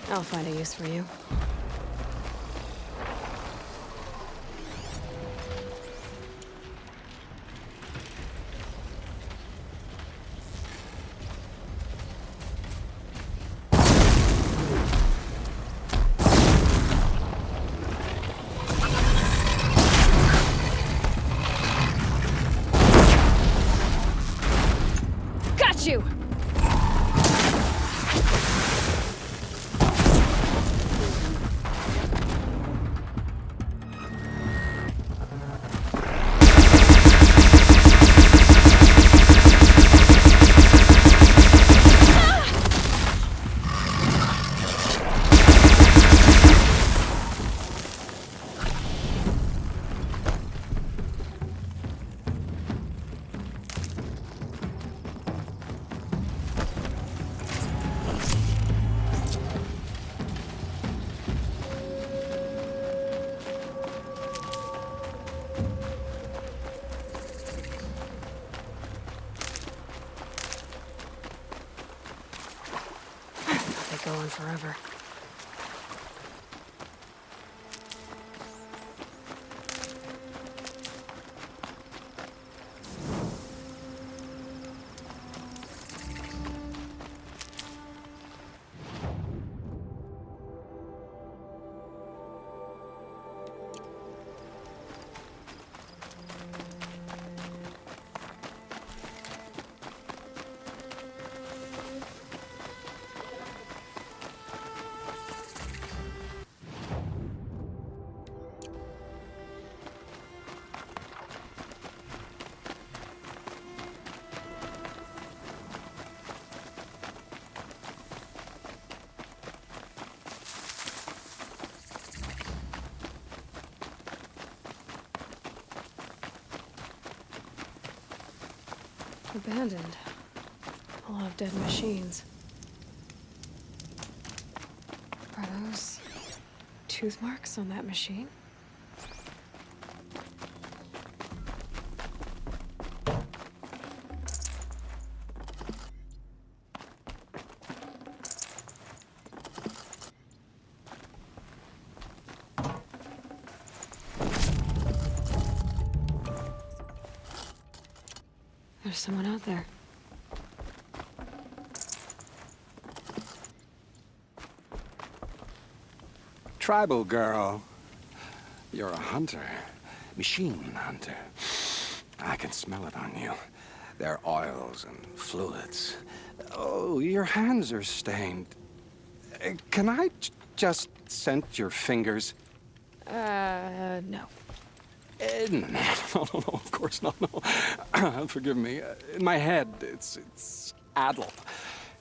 I'll find a use for you. Got you! Going forever. Abandoned. A lot of dead machines. Are those tooth marks on that machine? There's someone out there. Tribal girl. You're a hunter. Machine hunter. I can smell it on you. Their oils and fluids. Oh, your hands are stained. Can I just scent your fingers? No. No, of course not, no. Forgive me. In my head, it's addled.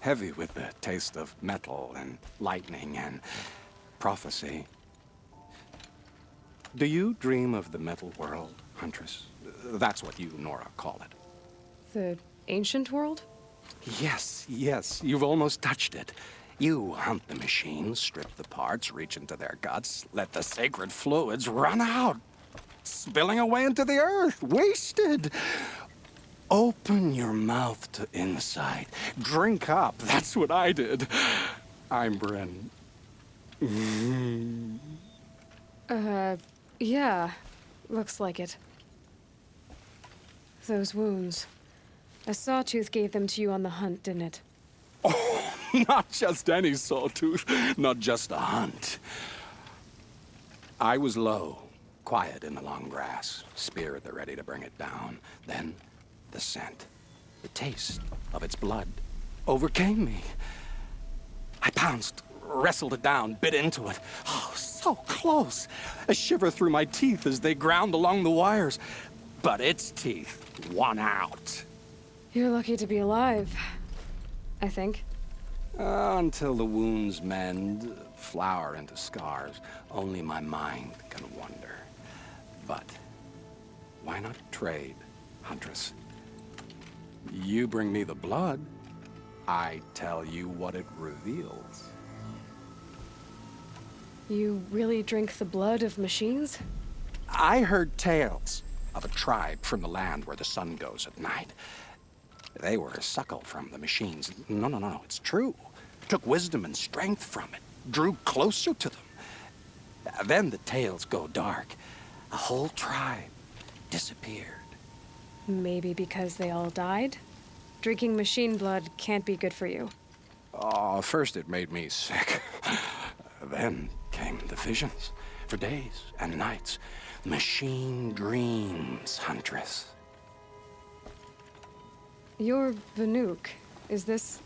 heavy with the taste of metal and lightning and prophecy. Do you dream of the metal world, Huntress? That's what you, Nora, call it. The ancient world? Yes, yes, you've almost touched it. You hunt the machines, strip the parts, reach into their guts, let the sacred fluids run out, spilling away into the earth, wasted. Open your mouth to insight. Drink up. That's what I did. I'm Bren. Yeah. Looks like it. Those wounds. A sawtooth gave them to you on the hunt, didn't it? Oh, not just any sawtooth. Not just a hunt. I was low, quiet in the long grass, spear at the ready to bring it down. Then the scent, the taste of its blood overcame me. I pounced, wrestled it down, bit into it. Oh, so close. A shiver through my teeth as they ground along the wires. But its teeth won out. You're lucky to be alive, I think. Until the wounds mend, flower into scars, only my mind can wonder. But why not trade, Huntress? You bring me the blood, I tell you what it reveals. You really drink the blood of machines? I heard tales of a tribe from the land where the sun goes at night. They were a suckle from the machines. No, it's true. Took wisdom and strength from it, drew closer to them. Then the tales go dark. A whole tribe disappeared. Maybe because they all died? Drinking machine blood can't be good for you. Oh, first it made me sick. Then came the visions. For days and nights. Machine dreams, Huntress. You're Banuk. Is this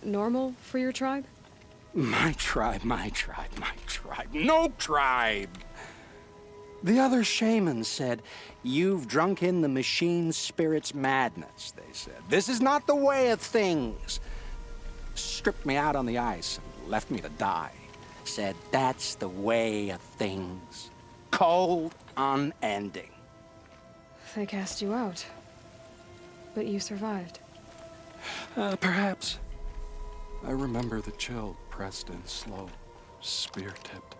normal for your tribe? My tribe. No tribe! The other shamans said, "You've drunk in the machine spirit's madness," they said. "This is not the way of things." Stripped me out on the ice and left me to die. Said, "That's the way of things. Cold, unending." They cast you out. But you survived. Perhaps. I remember the chill pressed in slow, spear-tipped.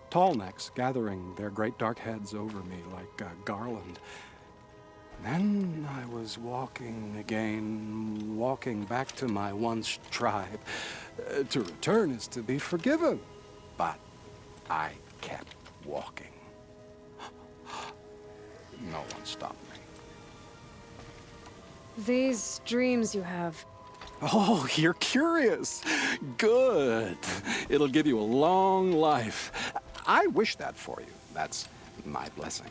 Tall necks gathering their great dark heads over me like a garland. Then I was walking again, walking back to my once tribe. To return is to be forgiven. But I kept walking. No one stopped me. These dreams you have. Oh, you're curious. Good. It'll give you a long life. I wish that for you. That's my blessing.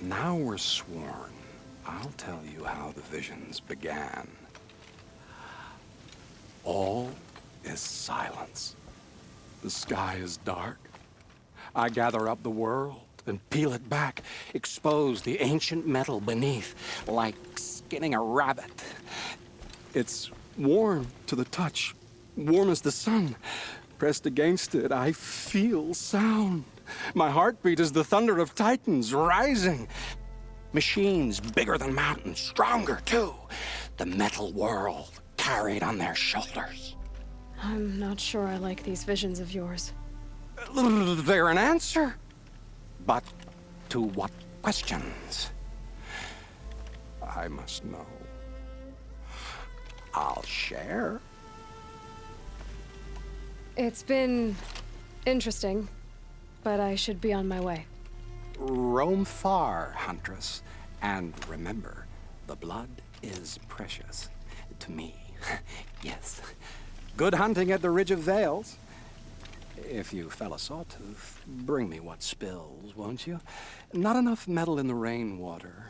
Now we're sworn. I'll tell you how the visions began. All is silence. The sky is dark. I gather up the world and peel it back, expose the ancient metal beneath, like skinning a rabbit. It's warm to the touch, warm as the sun. Pressed against it, I feel sound. My heartbeat is the thunder of titans rising. Machines bigger than mountains, stronger too. The metal world carried on their shoulders. I'm not sure I like these visions of yours. They're an answer. But to what questions? I must know. I'll share. It's been interesting, but I should be on my way. Roam far, Huntress, and remember, the blood is precious to me. Yes. Good hunting at the Ridge of Vales. If you fell a sawtooth, bring me what spills, won't you? Not enough metal in the rainwater.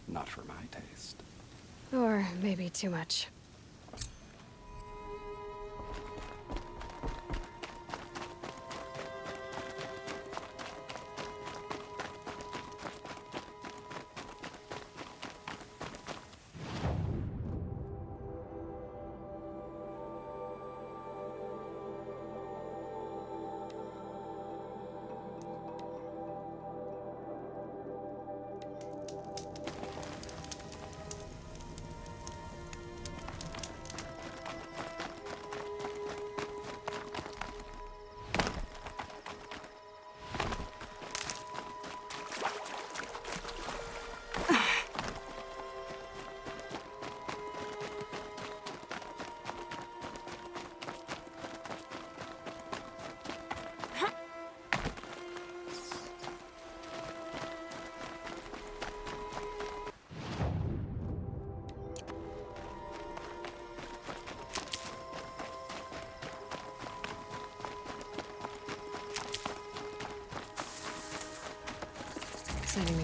Not for my taste. Or maybe too much.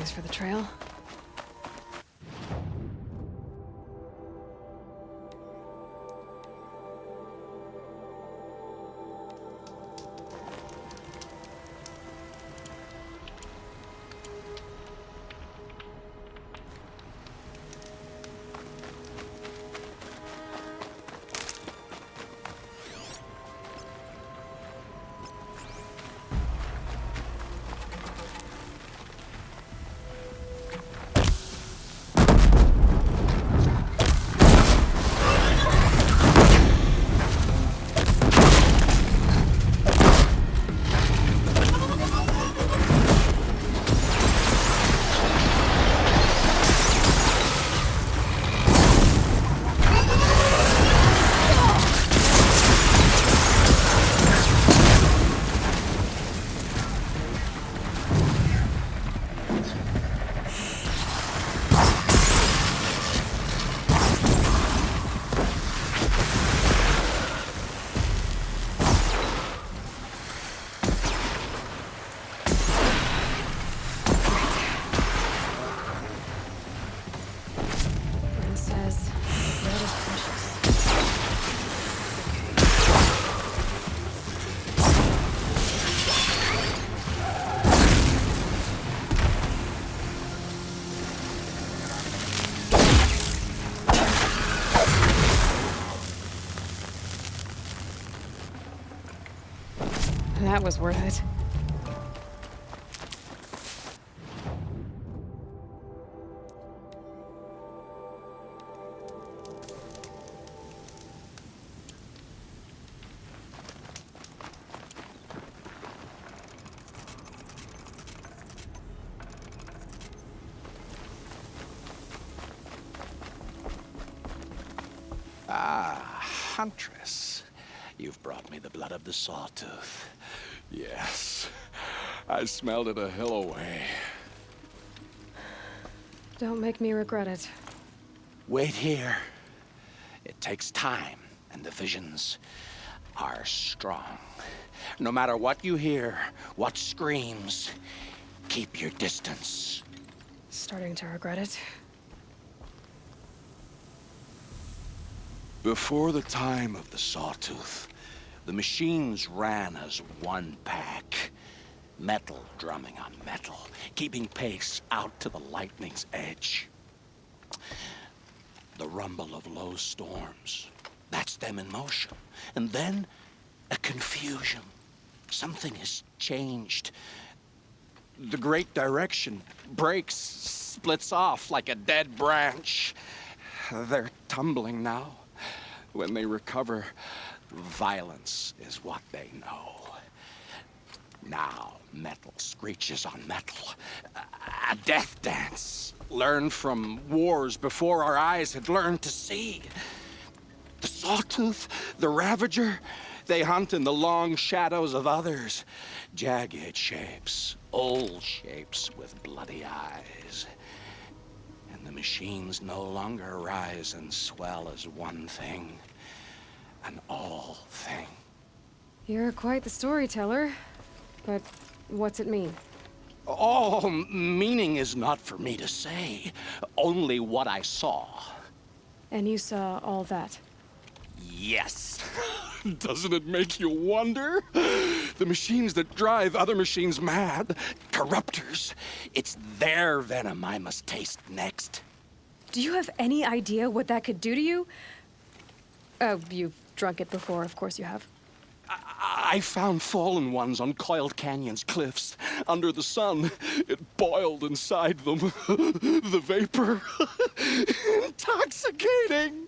guys for the trail? That was worth it. Ah, Huntress. You've brought me the blood of the Sawtooth. Yes. I smelled it a hill away. Don't make me regret it. Wait here. It takes time, and the visions are strong. No matter what you hear, what screams, keep your distance. Starting to regret it. Before the time of the Sawtooth, the machines ran as one pack. Metal drumming on metal, keeping pace out to the lightning's edge. The rumble of low storms, that's them in motion. And then, a confusion. Something has changed. The great direction breaks, splits off like a dead branch. They're tumbling now. When they recover, violence is what they know. Now, metal screeches on metal. A death dance, learned from wars before our eyes had learned to see. The Sawtooth, the Ravager, they hunt in the long shadows of others. Jagged shapes, old shapes with bloody eyes. And the machines no longer rise and swell as one thing, an all thing. You're quite the storyteller. But what's it mean? Oh, meaning is not for me to say. Only what I saw. And you saw all that? Yes. Doesn't it make you wonder? The machines that drive other machines mad. Corruptors. It's their venom I must taste next. Do you have any idea what that could do to you? Oh, you've drunk it before, of course you have. I found fallen ones on Coiled Canyon's cliffs. Under the sun, it boiled inside them. The vapor. Intoxicating.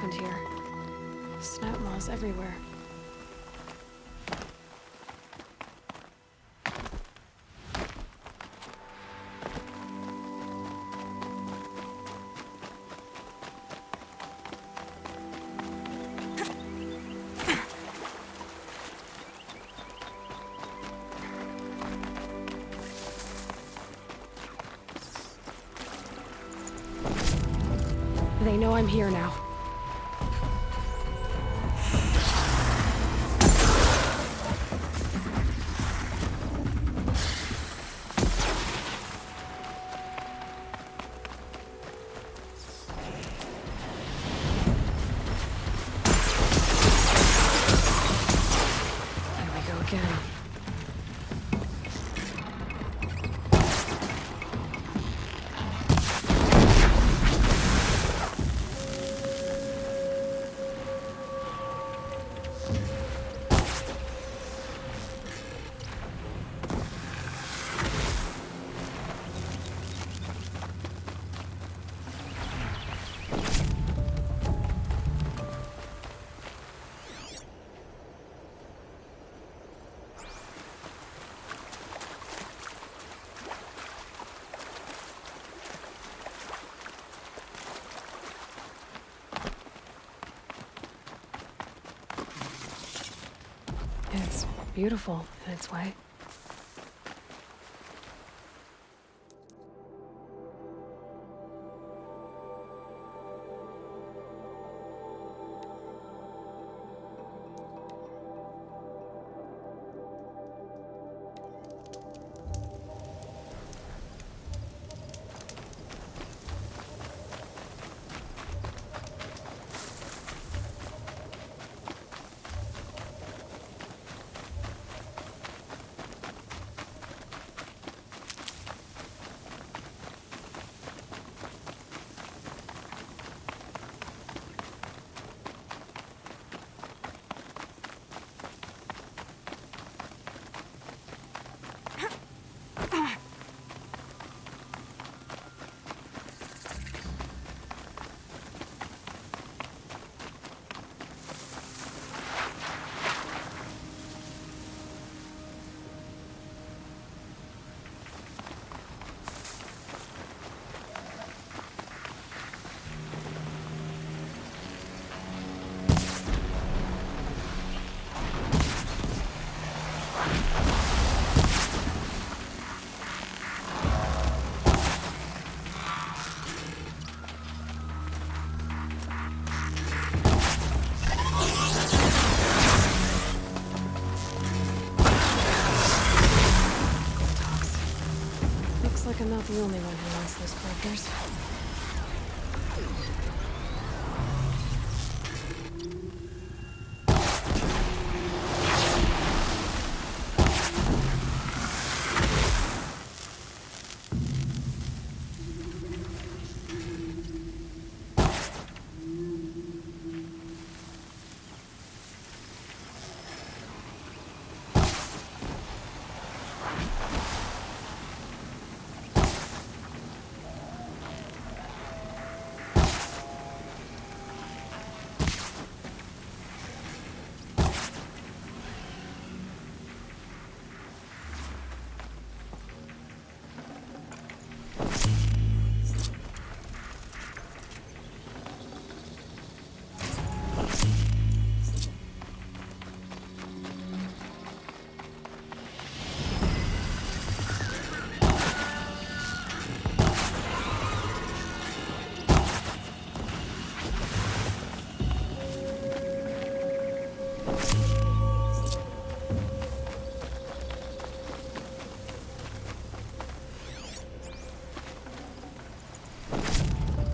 happened here? Snap moss everywhere. They know I'm here now. Here we go again. It's beautiful in its way. Looks like I'm not the only one who wants those corruptors.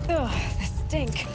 Ugh, the stink.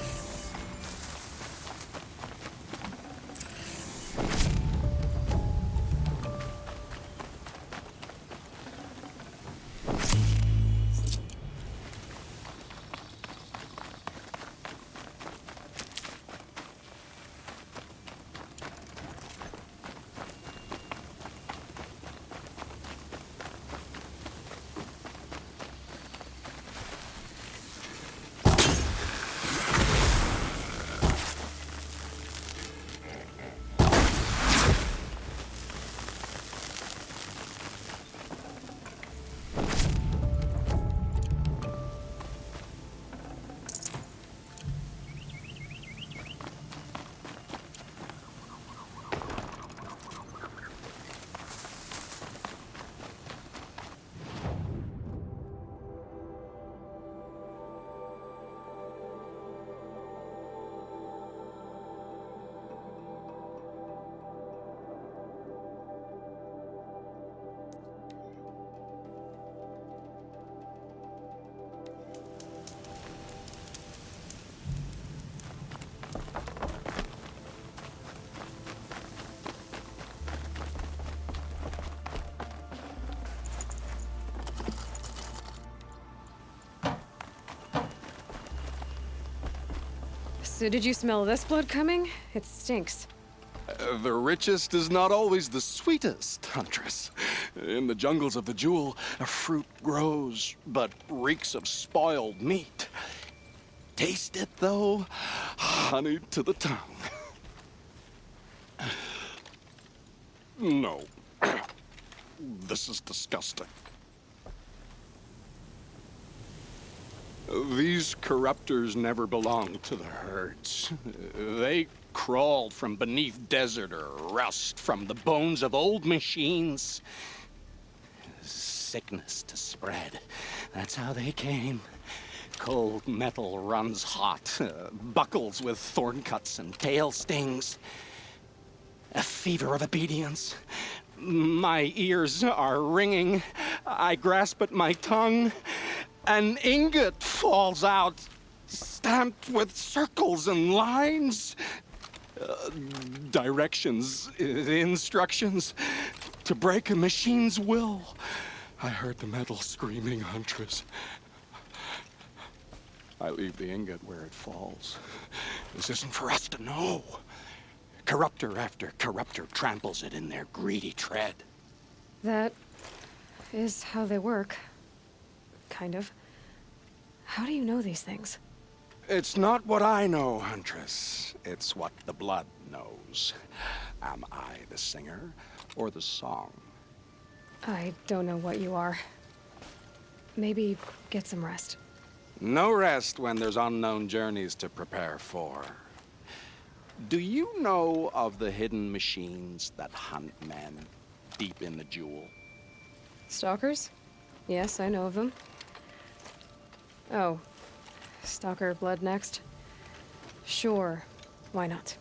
So did you smell this blood coming? It stinks. The richest is not always the sweetest, Huntress. In the jungles of the Jewel, a fruit grows, but reeks of spoiled meat. Taste it, though, honey to the tongue. No. This is disgusting. These corruptors never belonged to the herds. They crawled from beneath desert or rust, from the bones of old machines. Sickness to spread. That's how they came. Cold metal runs hot, buckles with thorn cuts and tail stings. A fever of obedience. My ears are ringing. I grasp at my tongue. An ingot falls out, stamped with circles and lines. Directions, instructions to break a machine's will. I heard the metal screaming, Huntress. I leave the ingot where it falls. This isn't for us to know. Corruptor after corruptor tramples it in their greedy tread. That is how they work. Kind of. How do you know these things? It's not what I know, Huntress. It's what the blood knows. Am I the singer or the song? I don't know what you are. Maybe get some rest. No rest when there's unknown journeys to prepare for. Do you know of the hidden machines that hunt men deep in the Jewel? Stalkers? Yes, I know of them. Oh, Stalker blood next? Sure, why not?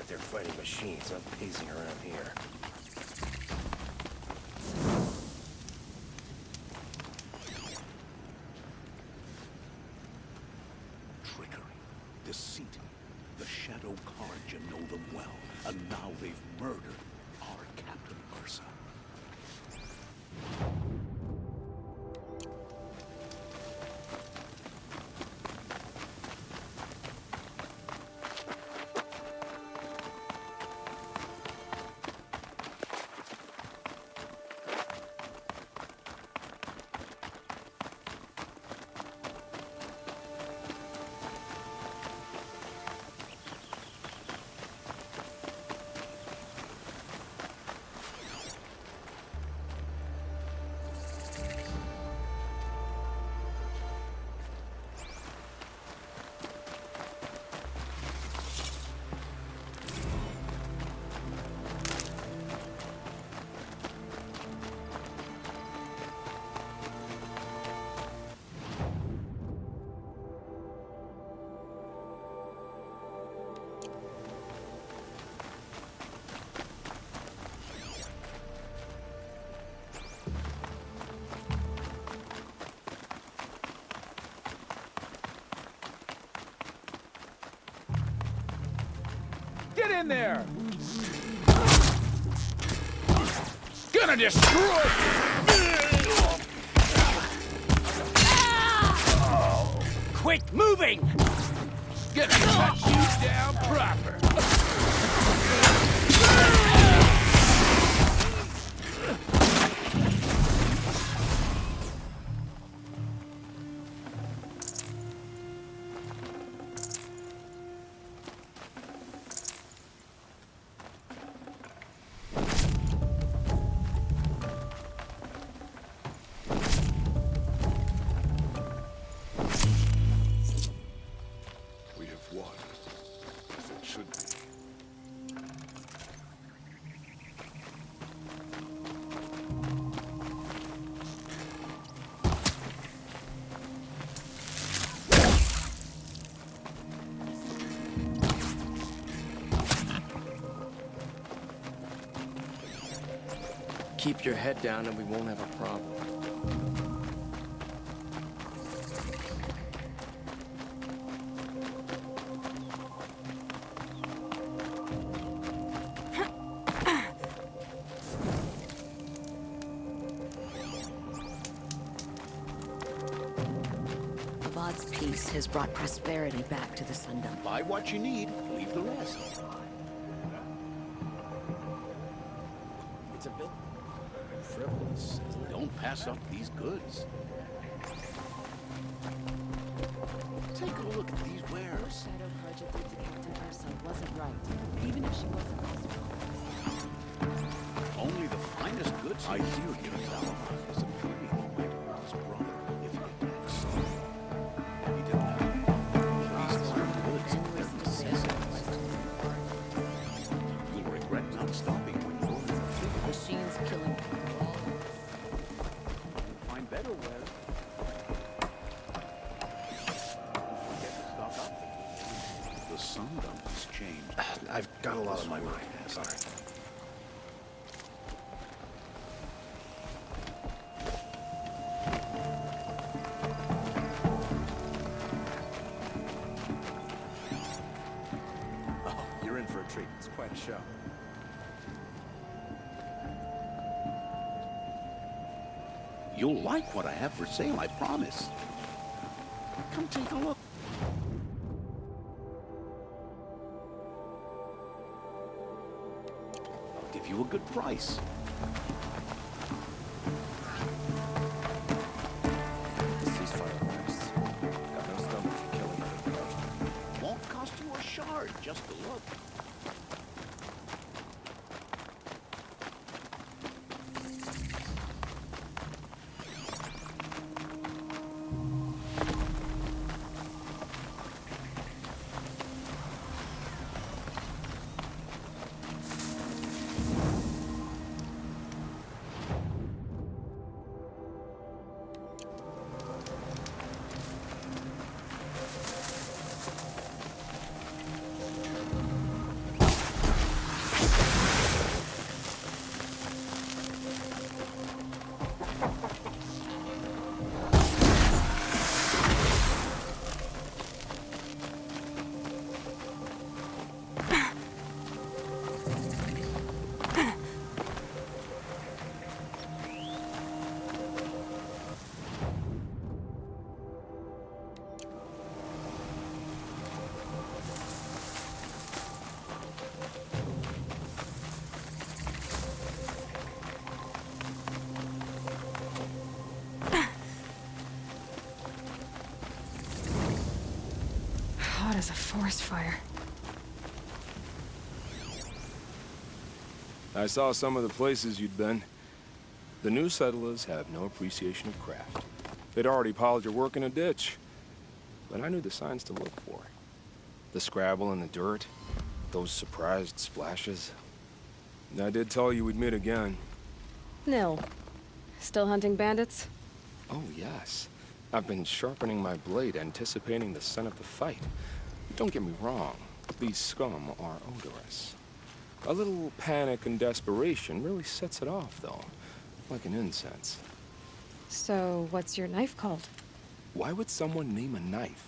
out there fighting machines, not pacing around here. Trickery, deceit. The Shadow Carja know them well, and now they've murdered our Captain Ursa. Get in there! Gonna destroy Quit moving! Gonna cut you down proper. We have won, as it should be. Keep your head down and we won't have a problem. God's peace has brought prosperity back to the Sundom. Buy what you need, leave the rest. It's a bit frivolous. Don't pass up these goods. Take a look at these wares. Shadow Carja did to Captain Ursa wasn't right, even if she wasn't Only the finest goods I hear you Aloy is a free might hurt his brother if he attacks. He didn't have these are goods and necessities. You'll regret not stopping when you're in the machines killing people. find better wares. Don't forget to stock up. The Sundom has changed. I've got a lot on my mind. Sorry. Oh, you're in for a treat. It's quite a show. You'll like what I have for sale, I promise. Come take a look. I'll give you a good price. Ceasefire works. Got no stomach for killing other. Won't cost you a shard just to look. was a forest fire. I saw some of the places you'd been. The new settlers have no appreciation of craft. They'd already piled your work in a ditch. But I knew the signs to look for. The scrabble in the dirt, those surprised splashes. I did tell you we'd meet again. Nil. Still hunting bandits? Oh, yes. I've been sharpening my blade, anticipating the scent of the fight. Don't get me wrong, these scum are odorous. A little panic and desperation really sets it off, though, like an incense. So, what's your knife called? Why would someone name a knife?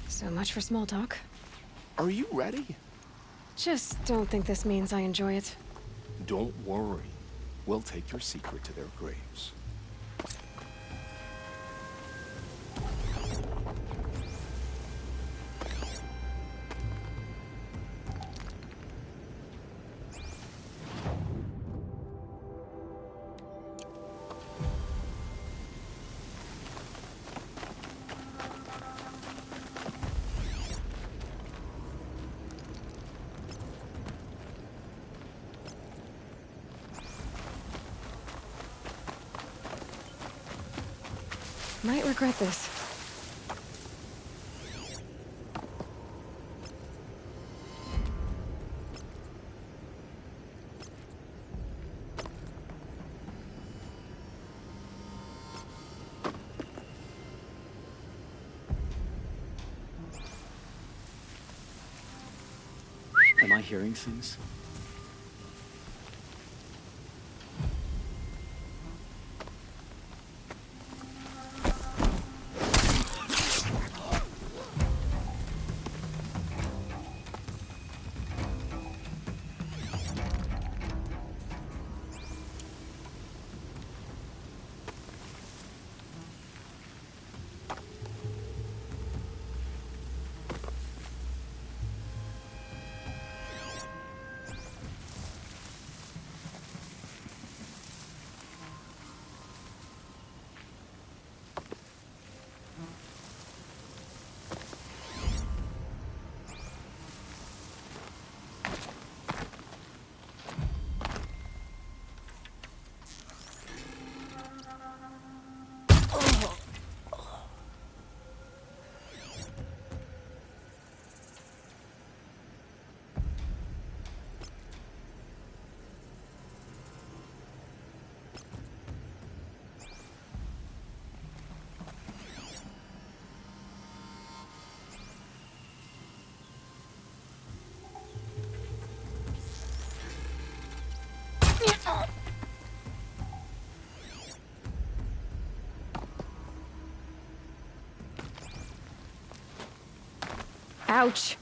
So much for small talk. Are you ready? Just don't think this means I enjoy it. Don't worry. We'll take your secret to their graves. Might regret this. Am I hearing things? Ouch.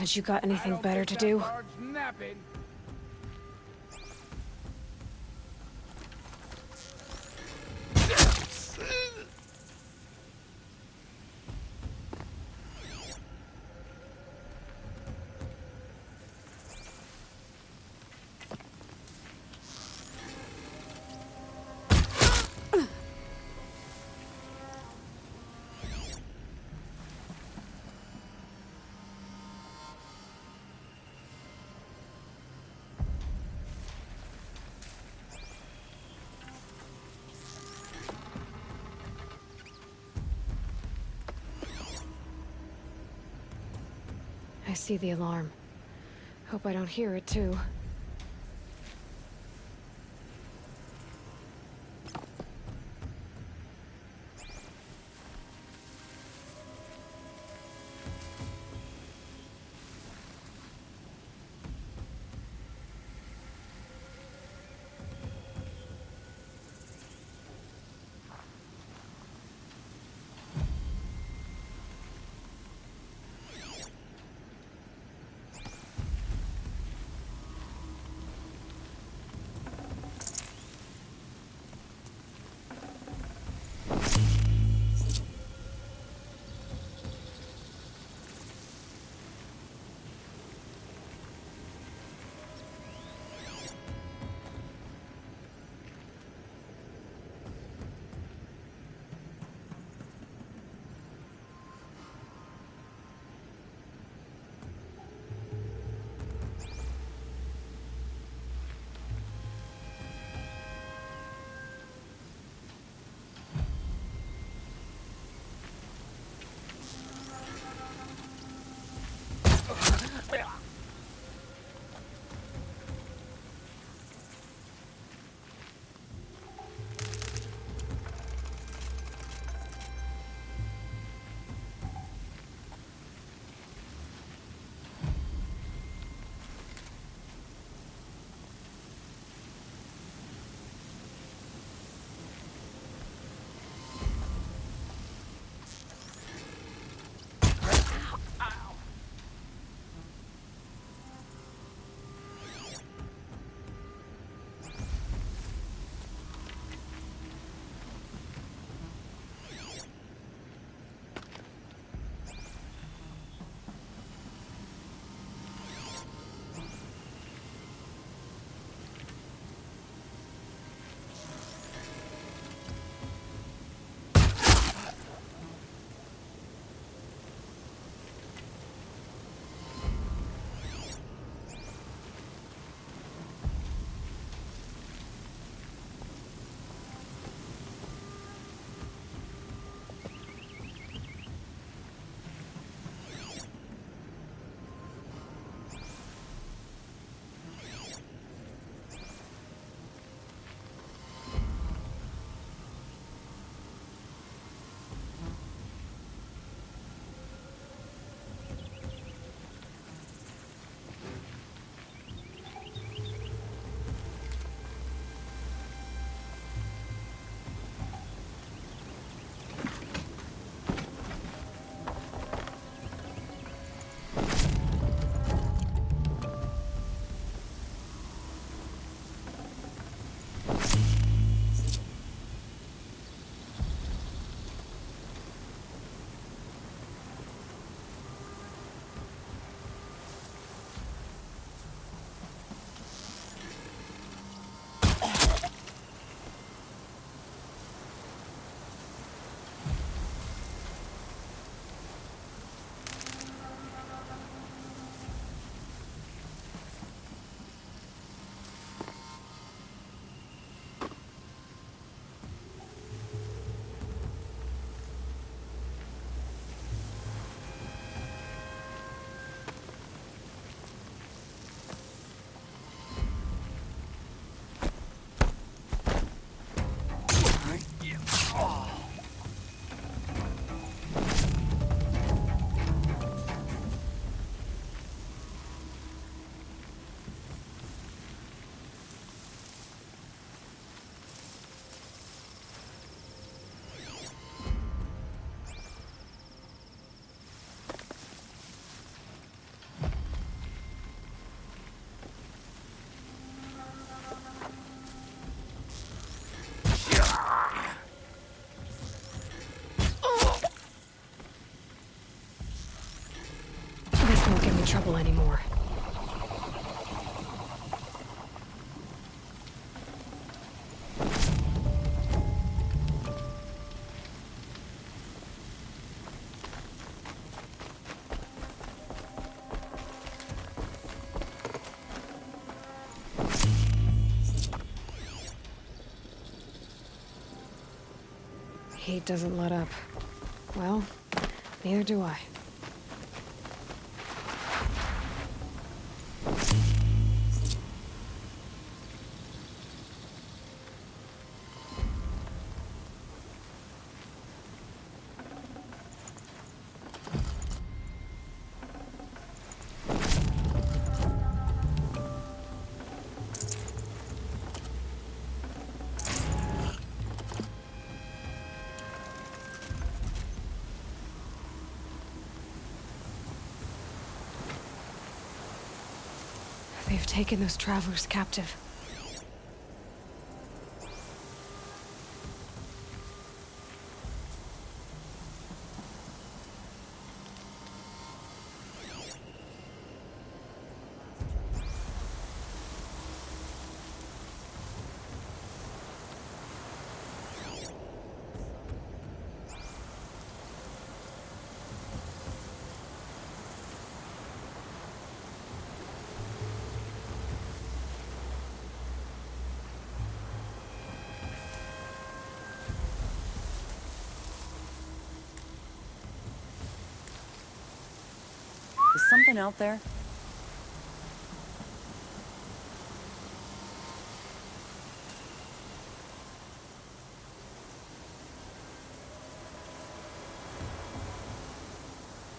Haven't you got anything better to do? I see the alarm. Hope I don't hear it, too. useful anymore. Heat doesn't let up. Well, neither do I. They've taken those travelers captive. Is something out there?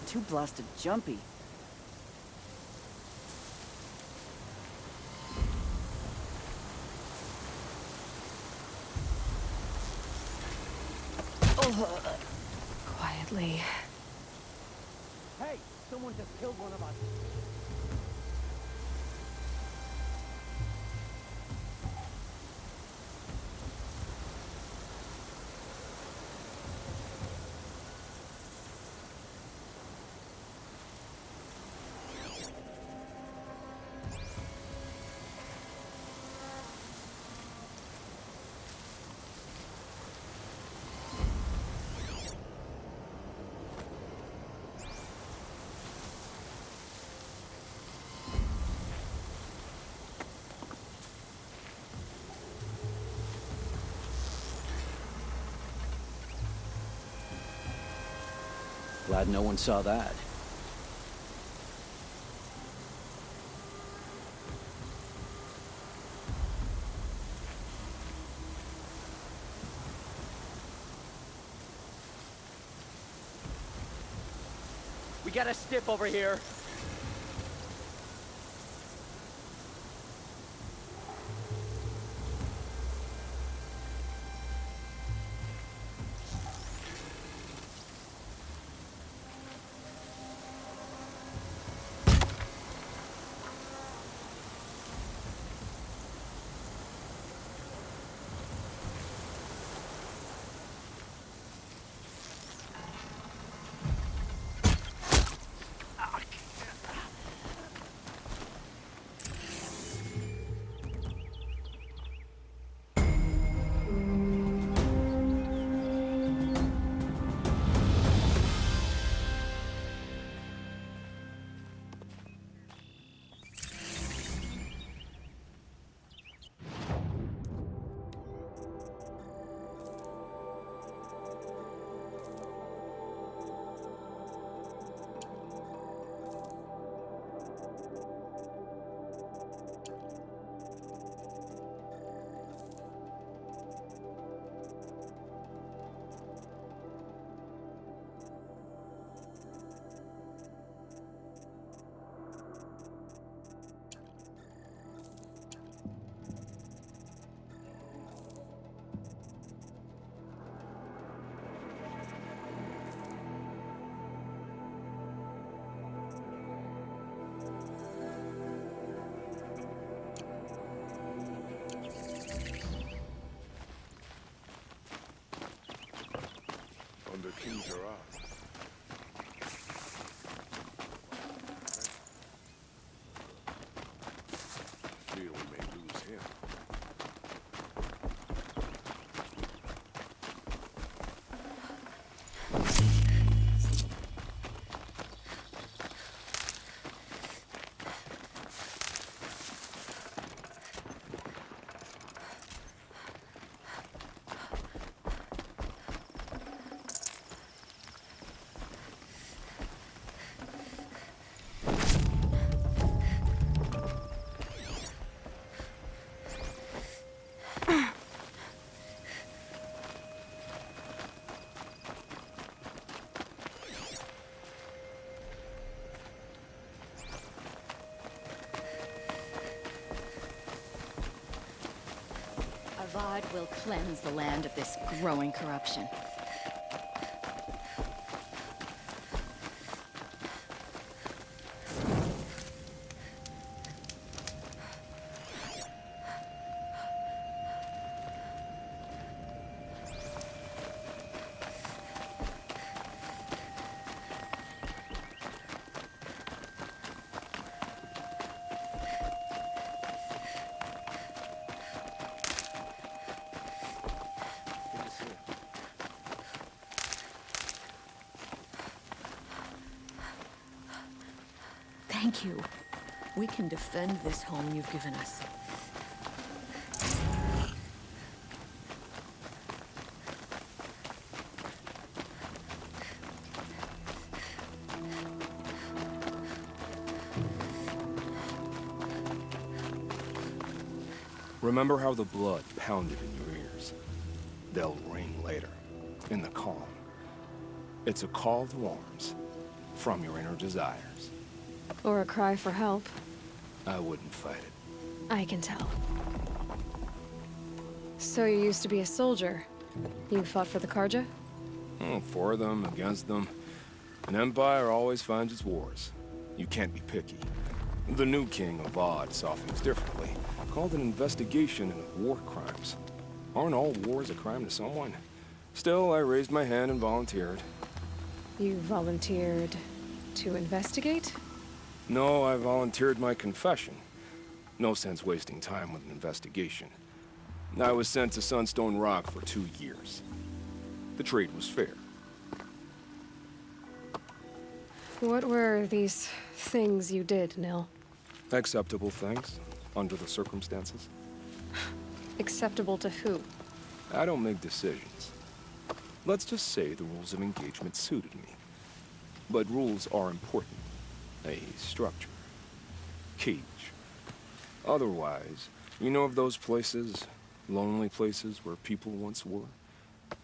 Too blasted jumpy. Quietly. Hey, someone just killed one of us. Glad no one saw that. We got a stiff over here. Vard will cleanse the land of this growing corruption. Good to see you. Thank you. We can defend this home you've given us. Remember how the blood pounded in your ears? They'll ring later, in the calm. It's a call to arms, from your inner desires. Or a cry for help. I wouldn't fight it. I can tell. So you used to be a soldier. You fought for the Karja? Oh, for them, against them. An empire always finds its wars. You can't be picky. The new king of Odd saw things differently. Called an investigation into war crimes. Aren't all wars a crime to someone? Still, I raised my hand and volunteered. You volunteered to investigate? No, I volunteered my confession. No sense wasting time with an investigation. I was sent to Sunstone Rock for 2 years. The trade was fair. What were these things you did, Nil? Acceptable things, under the circumstances. Acceptable to who? I don't make decisions. Let's just say the rules of engagement suited me. But rules are important. A structure. Cage. Otherwise, you know of those places, lonely places where people once were?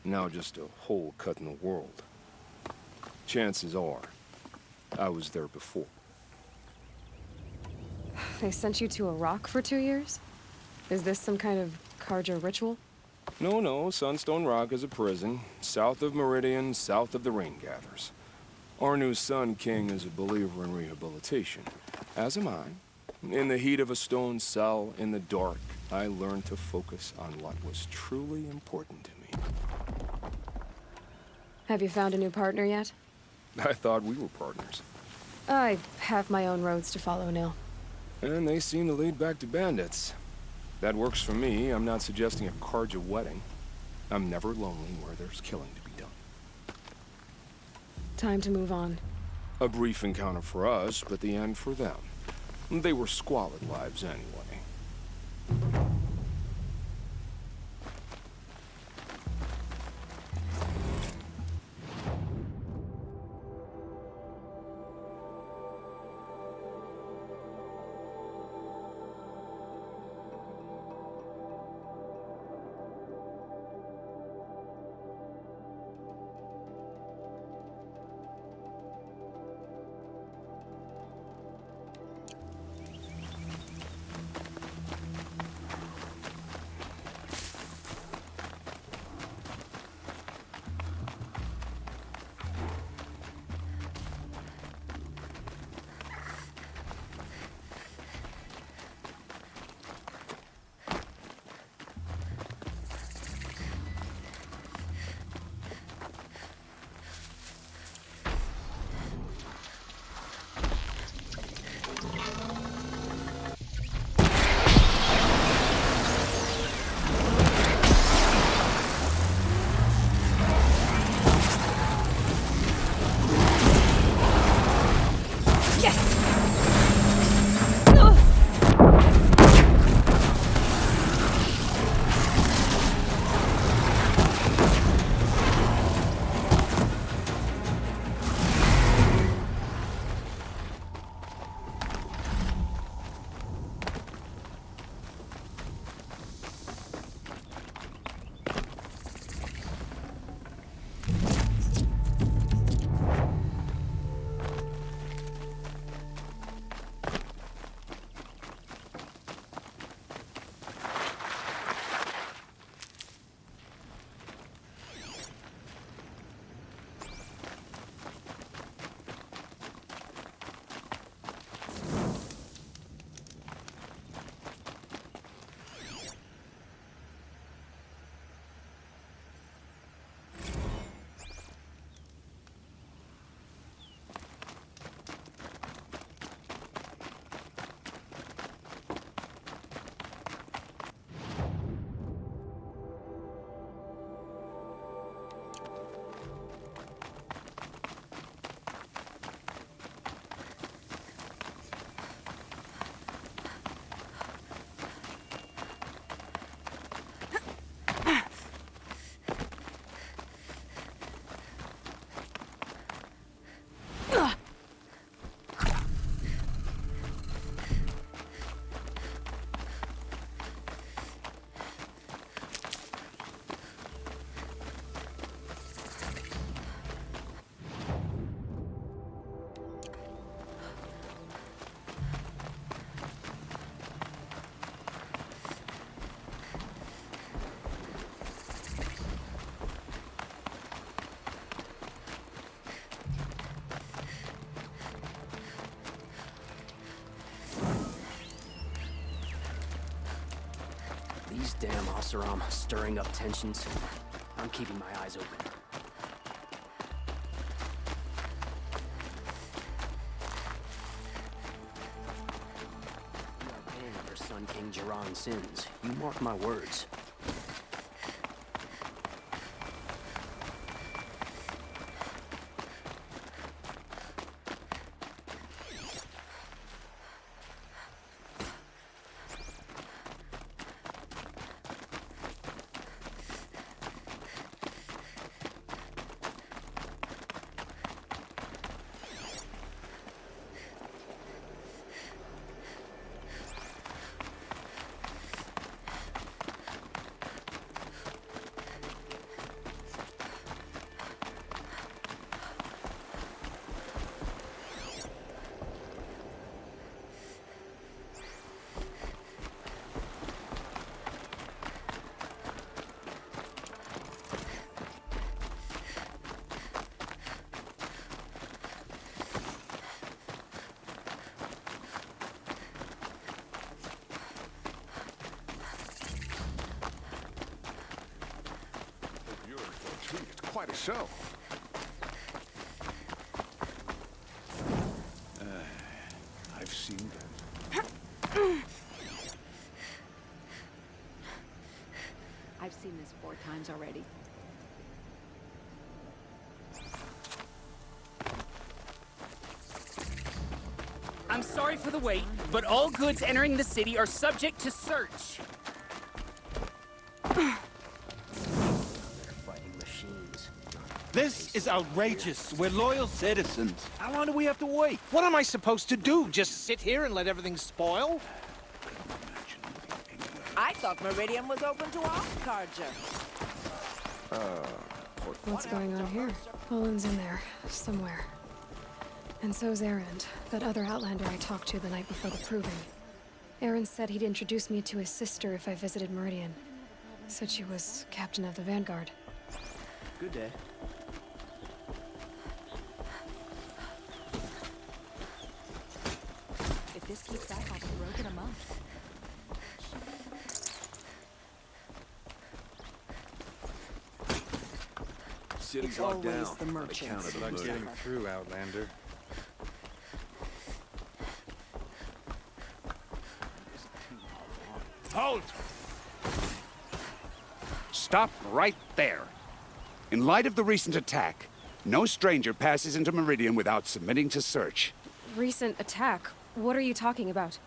Now just a hole cut in the world. Chances are, I was there before. They sent you to a rock for 2 years? Is this some kind of Karja ritual? No, Sunstone Rock is a prison, south of Meridian, south of the Rain Gathers. Our new Sun King is a believer in rehabilitation, as am I. In the heat of a stone cell, in the dark, I learned to focus on what was truly important to me. Have you found a new partner yet? I thought we were partners. I have my own roads to follow, Nil. And they seem to lead back to bandits. That works for me. I'm not suggesting a Karja wedding. I'm never lonely where there's killing to be done. Time to move on. A brief encounter for us, but the end for them. They were squalid lives anyway. These damn Oseram stirring up tensions. I'm keeping my eyes open. You are paying for Sun King Jiran's sins. You mark my words. It's quite a show. I've seen them. I've seen this 4 times already. I'm sorry for the wait, but all goods entering the city are subject to search. This is outrageous. We're loyal citizens. How long do we have to wait? What am I supposed to do? Just sit here and let everything spoil? I thought Meridian was open to all, Carja. What's going on here? Olin's in there, somewhere. And so's Erend, that other Outlander I talked to the night before the proving. Erend said he'd introduce me to his sister if I visited Meridian. Said she was captain of the Vanguard. Good day. If this keeps up, I'll be broken them up. City's It's locked always down. the on merchants. account of the Luck murder. getting through, Outlander. Halt! Stop right there. In light of the recent attack, no stranger passes into Meridian without submitting to search. Recent attack? What are you talking about?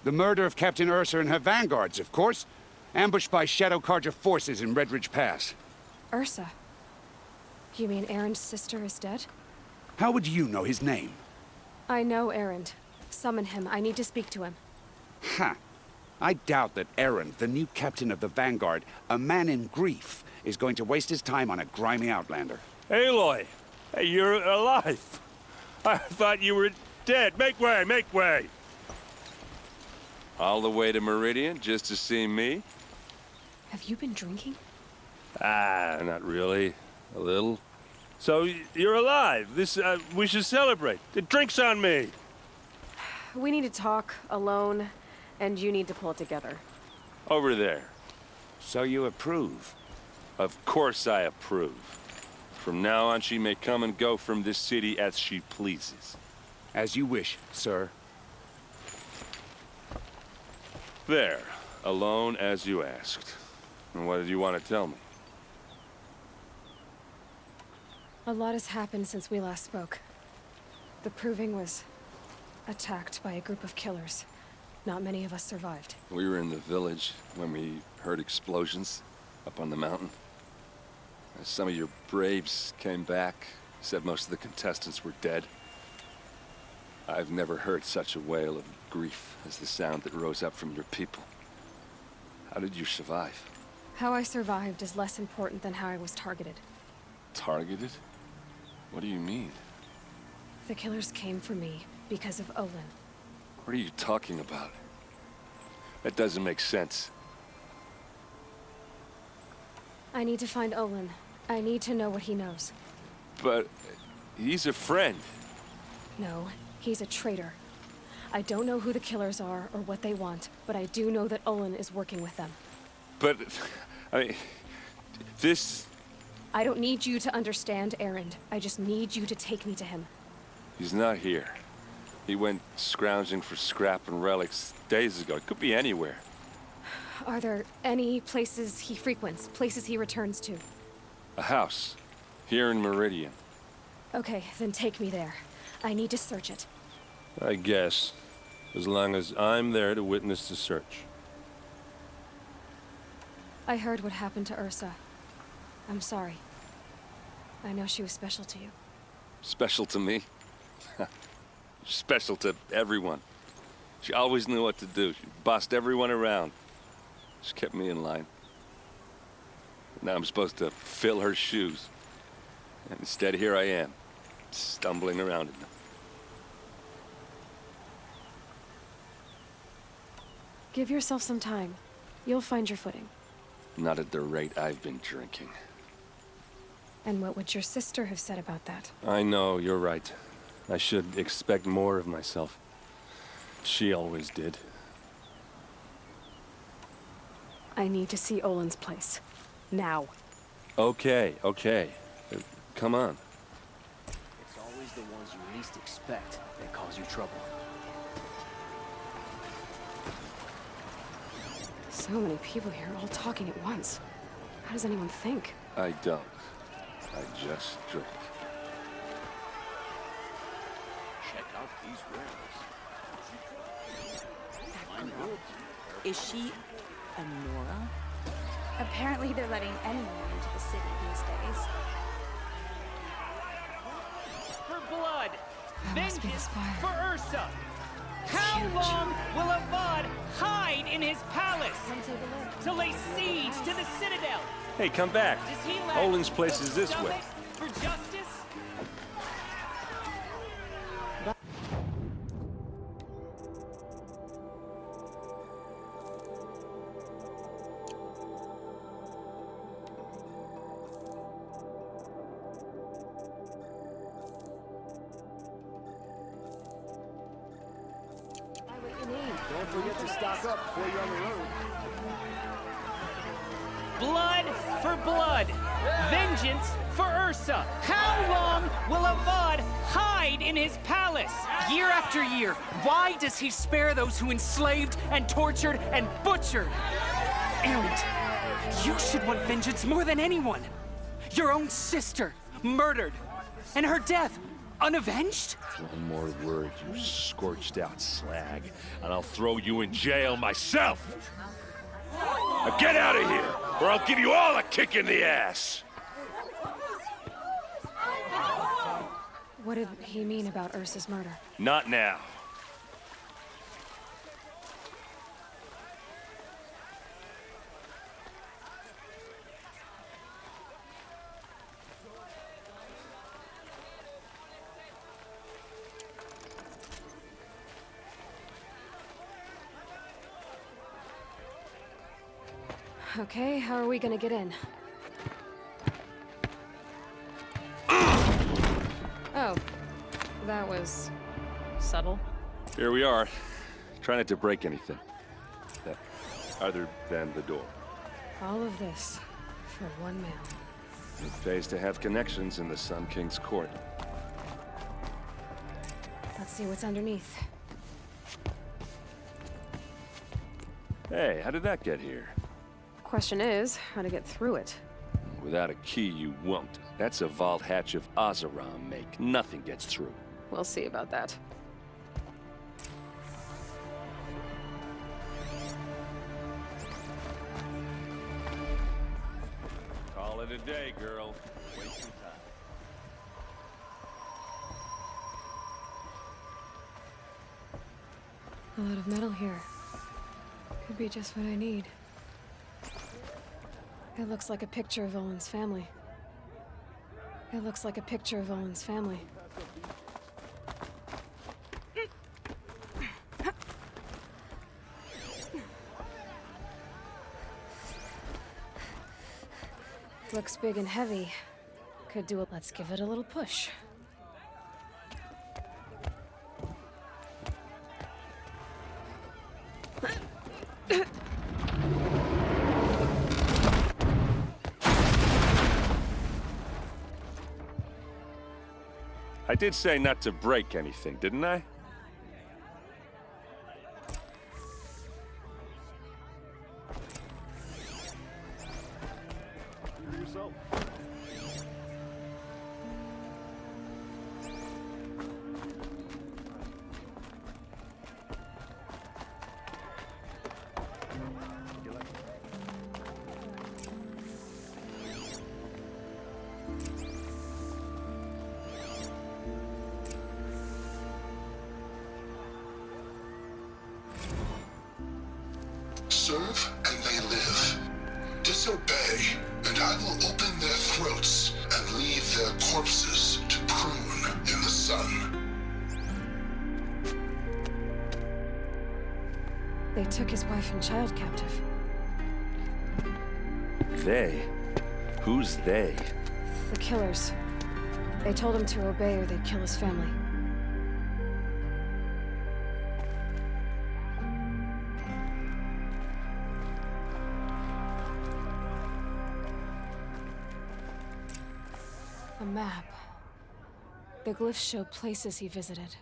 The murder of Captain Ursa and her vanguards, of course. Ambushed by Shadow Carja forces in Redridge Pass. Ursa? You mean Erend's sister is dead? How would you know his name? I know Erend. Summon him. I need to speak to him. Ha! I doubt that Erend, the new captain of the Vanguard, a man in grief, is going to waste his time on a grimy Outlander. Aloy! Hey, you're alive! I thought you were dead. Make way, make way! All the way to Meridian just to see me? Have you been drinking? Ah, not really. A little. So, you're alive. We should celebrate. The drink's on me. We need to talk, alone, and you need to pull it together. Over there. So you approve? Of course I approve. From now on, she may come and go from this city as she pleases. As you wish, sir. There. Alone as you asked. And what did you want to tell me? A lot has happened since we last spoke. The Proving was attacked by a group of killers. Not many of us survived. We were in the village when we heard explosions up on the mountain. Some of your braves came back, said most of the contestants were dead. I've never heard such a wail of grief as the sound that rose up from your people. How did you survive? How I survived is less important than how I was targeted. Targeted? What do you mean? The killers came for me because of Olin. What are you talking about? That doesn't make sense. I need to find Olin. I need to know what he knows. But he's a friend. No, he's a traitor. I don't know who the killers are or what they want, but I do know that Olin is working with them. But, I mean, this... I don't need you to understand Erend. I just need you to take me to him. He's not here. He went scrounging for scrap and relics days ago. It could be anywhere. Are there any places he frequents, places he returns to? A house. Here in Meridian. Okay, then take me there. I need to search it. I guess. As long as I'm there to witness the search. I heard what happened to Ursa. I'm sorry. I know she was special to you. Special to me? Special to everyone. She always knew what to do. She bossed everyone around. She kept me in line. Now I'm supposed to fill her shoes. And instead, here I am, stumbling around in them. Give yourself some time. You'll find your footing. Not at the rate I've been drinking. And what would your sister have said about that? I know, you're right. I should expect more of myself. She always did. I need to see Olin's place. Now. Okay. Come on. It's always the ones you least expect that cause you trouble. So many people here, all talking at once. How does anyone think? I don't. I just drink. Check out these rails. Is she a Nora? Apparently they're letting anyone into the city these days. For blood! That must be the spire. For Ursa! It's How huge. long will Avad hide in his palace? To lay siege to the citadel? Hey, come back. Does he lack Olin's place is this stomach way. for justice? Don't forget to stock up before you're on the road. Blood for blood. Vengeance for Ursa. How long will Avad hide in his palace? Year after year, why does he spare those who enslaved and tortured and butchered? Erend, you should want vengeance more than anyone. Your own sister, murdered. And her death, unavenged? One more word, you scorched out slag, and I'll throw you in jail myself! Now get out of here, or I'll give you all a kick in the ass! What did he mean about Ursa's murder? Not now. Okay, how are we gonna get in? Oh, that was subtle. Here we are. Try not to break anything. Other than the door. All of this for one man. It pays to have connections in the Sun King's court. Let's see what's underneath. Hey, how did that get here? Question is, how to get through it. Without a key, you won't. That's a vault hatch of Azeram make. Nothing gets through. We'll see about that. Call it a day, girl. Wasting time. A lot of metal here. Could be just what I need. It looks like a picture of Olin's family. It looks like a picture of Olin's family. Looks big and heavy. Could do it. Let's give it a little push. I did say not to break anything, didn't I? Yourself. Serve and they live. Disobey, and I will open their throats and leave their corpses to prune in the sun. They took his wife and child captive. They? Who's they? The killers. They told him to obey or they'd kill his family. A map. The glyphs show places he visited.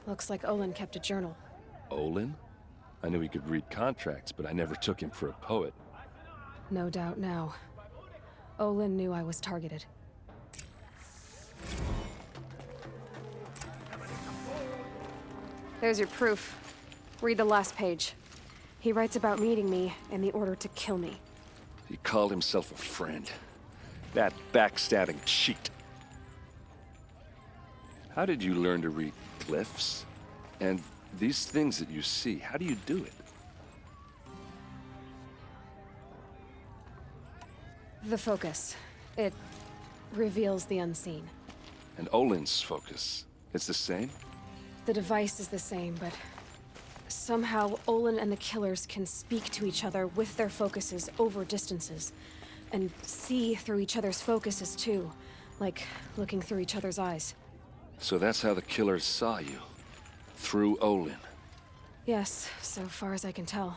Looks like Olin kept a journal. Olin? I knew he could read contracts, but I never took him for a poet. No doubt now. Olin knew I was targeted. There's your proof. Read the last page. He writes about meeting me and the order to kill me. He called himself a friend. That backstabbing cheat. How did you learn to read glyphs? And these things that you see, how do you do it? The focus. It reveals the unseen. And Olin's focus, it's the same? The device is the same, but somehow Olin and the killers can speak to each other with their focuses over distances. And see through each other's focuses too. Like looking through each other's eyes. So that's how the killers saw you? Through Olin? Yes, so far as I can tell.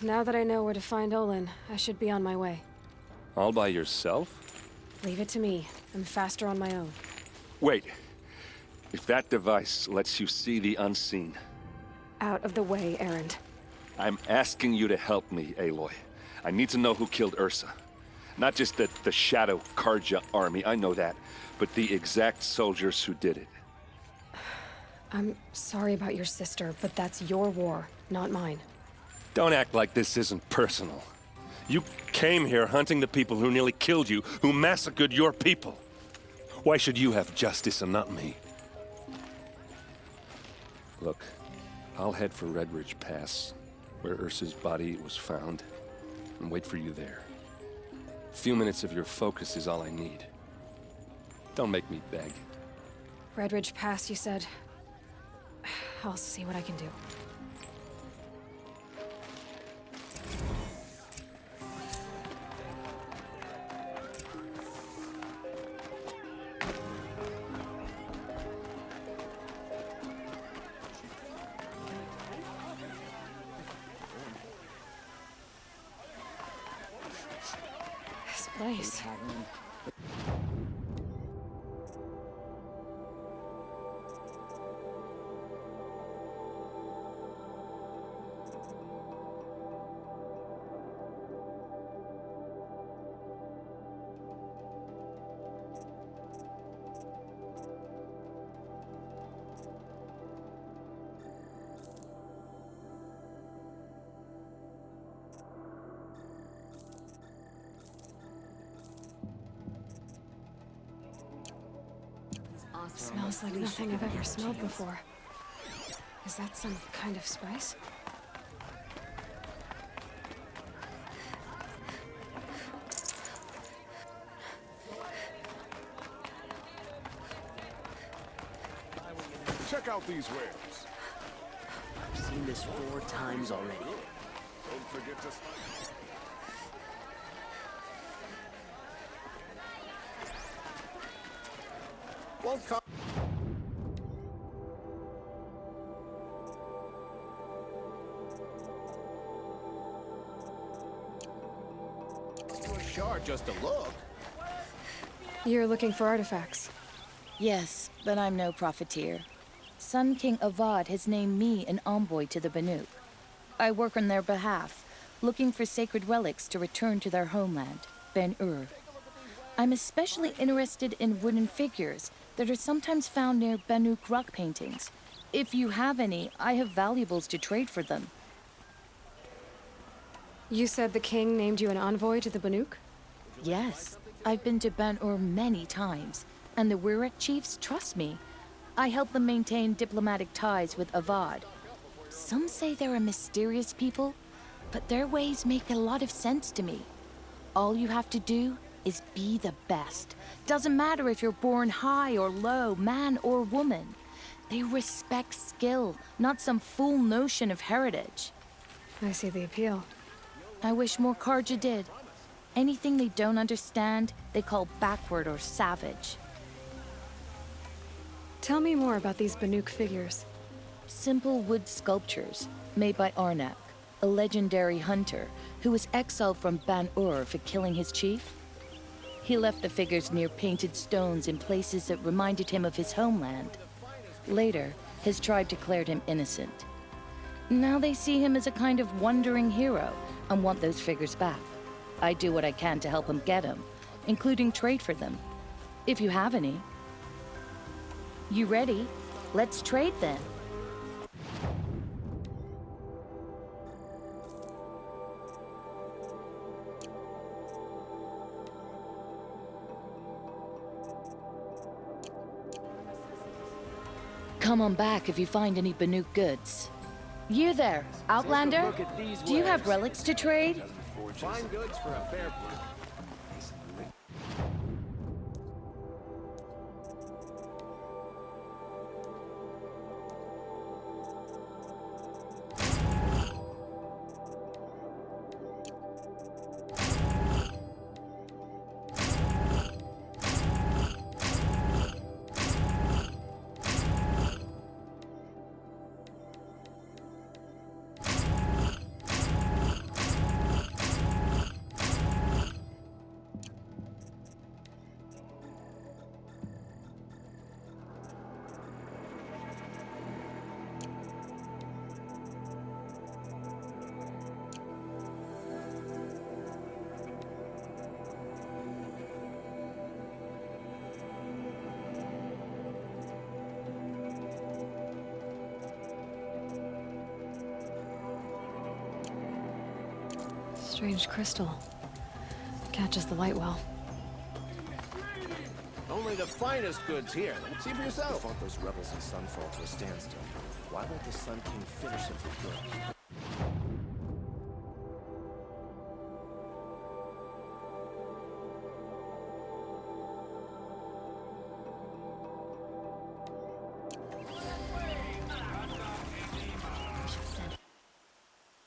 Now that I know where to find Olin, I should be on my way. All by yourself? Leave it to me. I'm faster on my own. Wait. If that device lets you see the unseen... Out of the way, Erend. I'm asking you to help me, Aloy. I need to know who killed Ursa. Not just the Shadow Karja army, I know that, but the exact soldiers who did it. I'm sorry about your sister, but that's your war, not mine. Don't act like this isn't personal. You came here hunting the people who nearly killed you, who massacred your people. Why should you have justice and not me? Look, I'll head for Red Ridge Pass, where Ursa's body was found, and wait for you there. A few minutes of your focus is all I need. Don't make me beg. Red Ridge Pass, you said? I'll see what I can do. This place. Smells like nothing I've ever smelled before. Is that some kind of spice? Check out these wares. I've seen this 4 times already. Don't forget to... Won't come. shard just to look. You're looking for artifacts. Yes, but I'm no profiteer. Sun King Avad has named me an envoy to the Banuk. I work on their behalf, looking for sacred relics to return to their homeland, Ben-Ur. I'm especially interested in wooden figures that are sometimes found near Banuk rock paintings. If you have any, I have valuables to trade for them. You said the king named you an envoy to the Banuk? Yes, I've been to Ben-Ur many times, and the Wirek chiefs trust me. I help them maintain diplomatic ties with Avad. Some say they're a mysterious people, but their ways make a lot of sense to me. All you have to do is be the best. Doesn't matter if you're born high or low, man or woman. They respect skill, not some fool notion of heritage. I see the appeal. I wish more Karja did. Anything they don't understand, they call backward or savage. Tell me more about these Banuk figures. Simple wood sculptures made by Arnak, a legendary hunter who was exiled from Ban-Ur for killing his chief. He left the figures near painted stones in places that reminded him of his homeland. Later, his tribe declared him innocent. Now they see him as a kind of wandering hero and want those figures back. I do what I can to help him get them, including trade for them. If you have any. You ready? Let's trade then. Come on back if you find any Banuk goods. You there, Outlander? Do you have relics to trade? Fine goods for a fair price. Strange crystal. Catches the light well. Only the finest goods here. See for yourself. Fought those rebels in Sunfall to a standstill. Why won't the Sun King finish it for good?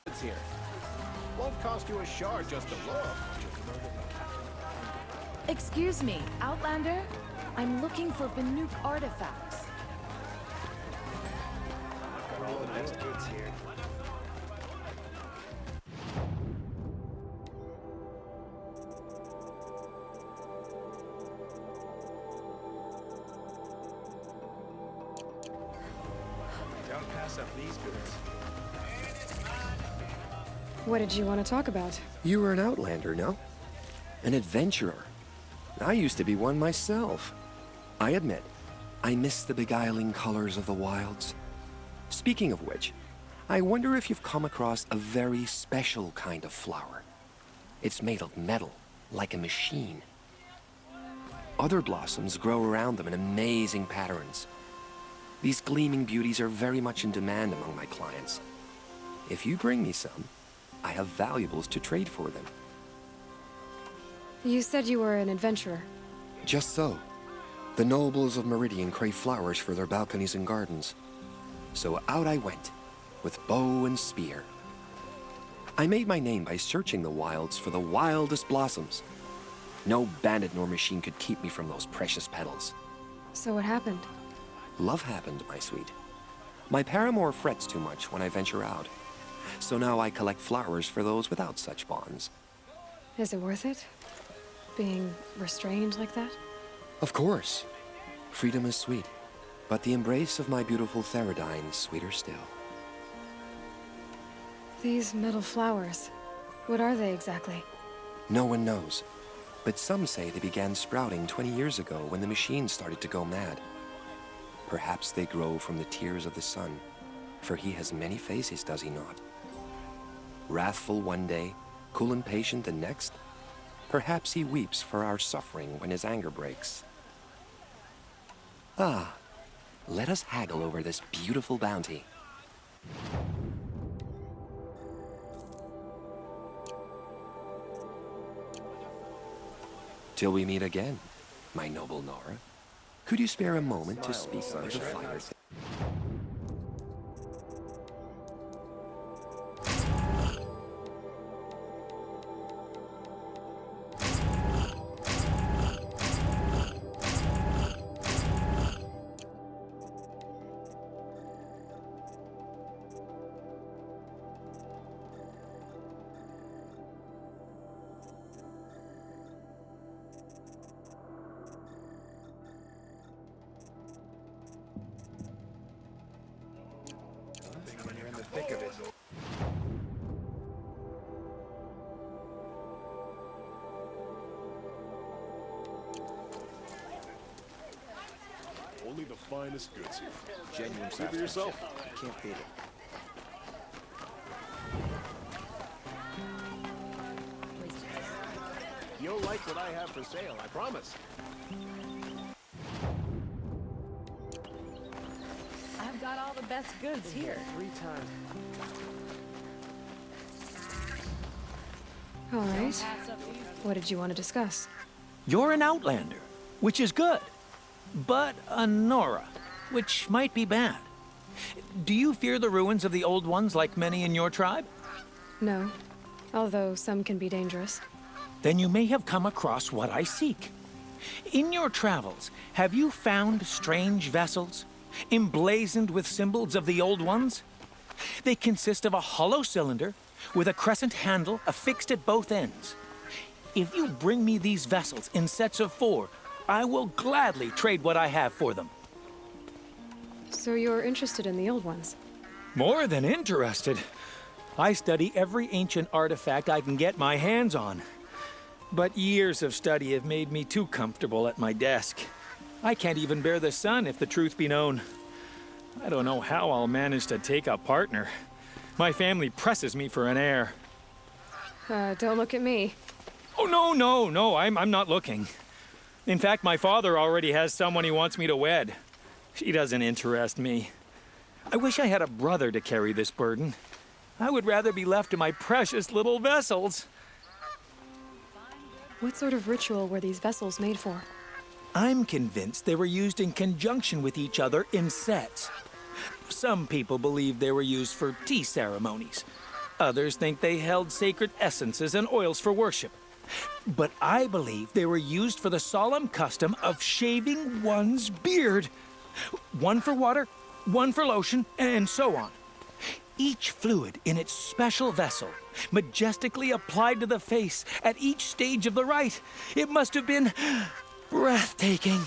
It's here. Won't cost you a shard just to look. Excuse me, Outlander? I'm looking for Banuk artifacts. I've got all the best goods here. Don't pass up these goods. What did you want to talk about? You were an outlander, no? An adventurer. I used to be one myself. I admit, I miss the beguiling colors of the wilds. Speaking of which, I wonder if you've come across a very special kind of flower. It's made of metal, like a machine. Other blossoms grow around them in amazing patterns. These gleaming beauties are very much in demand among my clients. If you bring me some, I have valuables to trade for them. You said you were an adventurer. Just so. The nobles of Meridian crave flowers for their balconies and gardens. So out I went, with bow and spear. I made my name by searching the wilds for the wildest blossoms. No bandit nor machine could keep me from those precious petals. So what happened? Love happened, my sweet. My paramour frets too much when I venture out. So now I collect flowers for those without such bonds. Is it worth it? Being restrained like that? Of course. Freedom is sweet, but the embrace of my beautiful Theradine is sweeter still. These metal flowers, what are they exactly? No one knows, but some say they began sprouting 20 years ago when the machine started to go mad. Perhaps they grow from the tears of the sun, for he has many faces, does he not? Wrathful one day, cool and patient the next. Perhaps he weeps for our suffering when his anger breaks. Ah, let us haggle over this beautiful bounty. Till we meet again, my noble Nora. Could you spare a moment to speak of the finer things? When you're in the thick of it. Only the finest goods here. Genuine See for yourself. Can't beat it. You'll like what I have for sale, I promise. I've got all the best goods here. 3 times. All right. What did you want to discuss? You're an Outlander, which is good. But a Nora, which might be bad. Do you fear the ruins of the Old Ones like many in your tribe? No, although some can be dangerous. Then you may have come across what I seek. In your travels, have you found strange vessels, emblazoned with symbols of the Old Ones? They consist of a hollow cylinder with a crescent handle affixed at both ends. If you bring me these vessels in sets of 4, I will gladly trade what I have for them. So you're interested in the old ones? More than interested. I study every ancient artifact I can get my hands on. But years of study have made me too comfortable at my desk. I can't even bear the sun, if the truth be known. I don't know how I'll manage to take a partner. My family presses me for an heir. Don't look at me. Oh, no, I'm not looking. In fact, my father already has someone he wants me to wed. She doesn't interest me. I wish I had a brother to carry this burden. I would rather be left to my precious little vessels. What sort of ritual were these vessels made for? I'm convinced they were used in conjunction with each other in sets. Some people believe they were used for tea ceremonies. Others think they held sacred essences and oils for worship. But I believe they were used for the solemn custom of shaving one's beard. One for water, one for lotion, and so on. Each fluid in its special vessel, majestically applied to the face at each stage of the rite. It must have been breathtaking.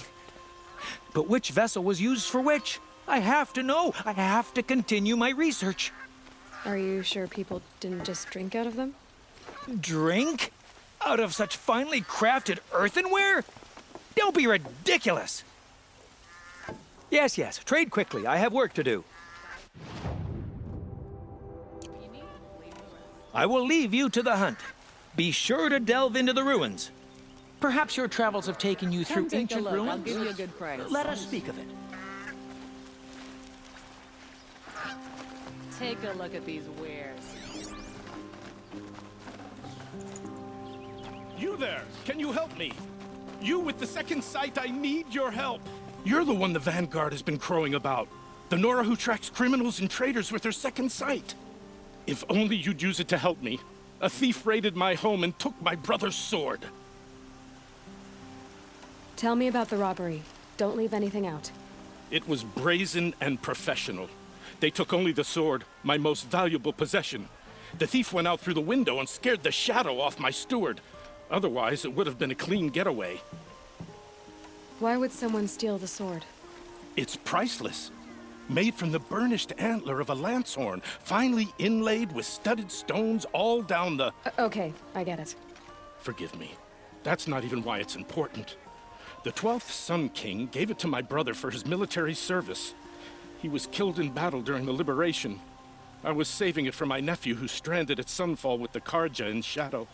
But which vessel was used for which? I have to know. I have to continue my research. Are you sure people didn't just drink out of them? Drink? Out of such finely crafted earthenware? Don't be ridiculous. Yes, trade quickly. I have work to do. I will leave you to the hunt. Be sure to delve into the ruins. Perhaps your travels have taken you through ancient ruins? I'll give you a good price. Let us speak of it. Take a look at these wares. You there! Can you help me? You with the second sight, I need your help! You're the one the Vanguard has been crowing about. The Nora who tracks criminals and traitors with her second sight. If only you'd use it to help me. A thief raided my home and took my brother's sword. Tell me about the robbery. Don't leave anything out. It was brazen and professional. They took only the sword, my most valuable possession. The thief went out through the window and scared the shadow off my steward. Otherwise, it would have been a clean getaway. Why would someone steal the sword? It's priceless. Made from the burnished antler of a lancehorn, finely inlaid with studded stones all down the... Okay, I get it. Forgive me. That's not even why it's important. The 12th Sun King gave it to my brother for his military service. He was killed in battle during the Liberation. I was saving it for my nephew who's stranded at Sunfall with the Karja in Shadow.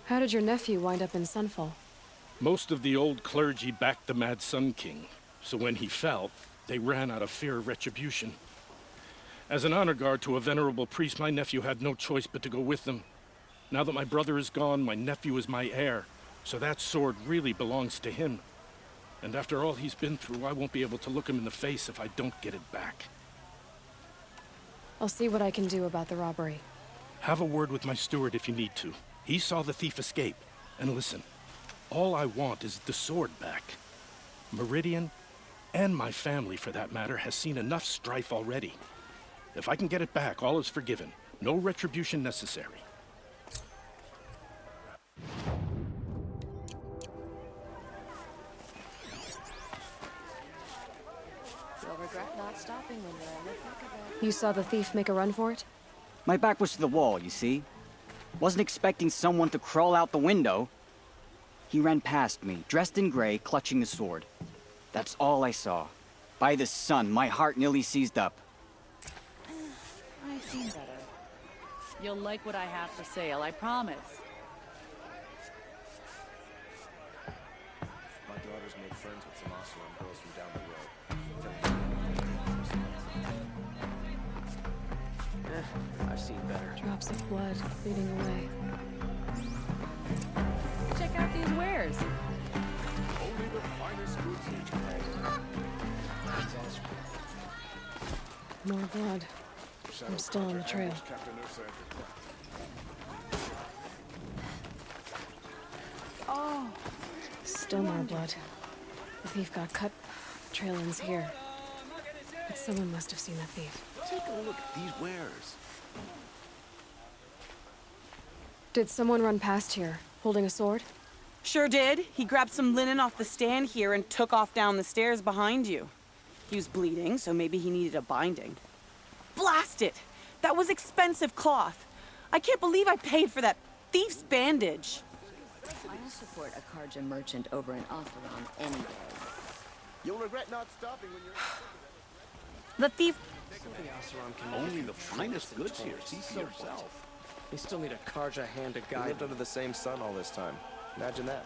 How did your nephew wind up in Sunfall? Most of the old clergy backed the Mad Sun King, so when he fell, they ran out of fear of retribution. As an honor guard to a venerable priest, my nephew had no choice but to go with them. Now that my brother is gone, my nephew is my heir, so that sword really belongs to him. And after all he's been through, I won't be able to look him in the face if I don't get it back. I'll see what I can do about the robbery. Have a word with my steward if you need to. He saw the thief escape. And listen, all I want is the sword back. Meridian, and my family for that matter, has seen enough strife already. If I can get it back, all is forgiven. No retribution necessary. You'll regret not stopping when you're in the thick of it. You saw the thief make a run for it? My back was to the wall, you see? Wasn't expecting someone to crawl out the window. He ran past me, dressed in gray, clutching the sword. That's all I saw. By the sun, my heart nearly seized up. I've seen better. You'll like what I have for sale, I promise. My daughter's made friends with some Oseram girls from down the road. I've seen better. Drops of blood bleeding away. Check out these wares. Only the finest goods each day. More blood. I'm still on the trail. Oh, Still more blood. The thief got cut. The trail ends here. But someone must have seen the thief. Take a look at these wares. Did someone run past here, holding a sword? Sure did. He grabbed some linen off the stand here and took off down the stairs behind you. He was bleeding, so maybe he needed a binding. Blast it! That was expensive cloth. I can't believe I paid for that thief's bandage. I'll support a Karja merchant over an Oseram any day. You'll regret not stopping when you're... The thief... Only the finest goods here. See for yourself. You still need a Karja hand to guide. Lived under the same sun all this time. Imagine that.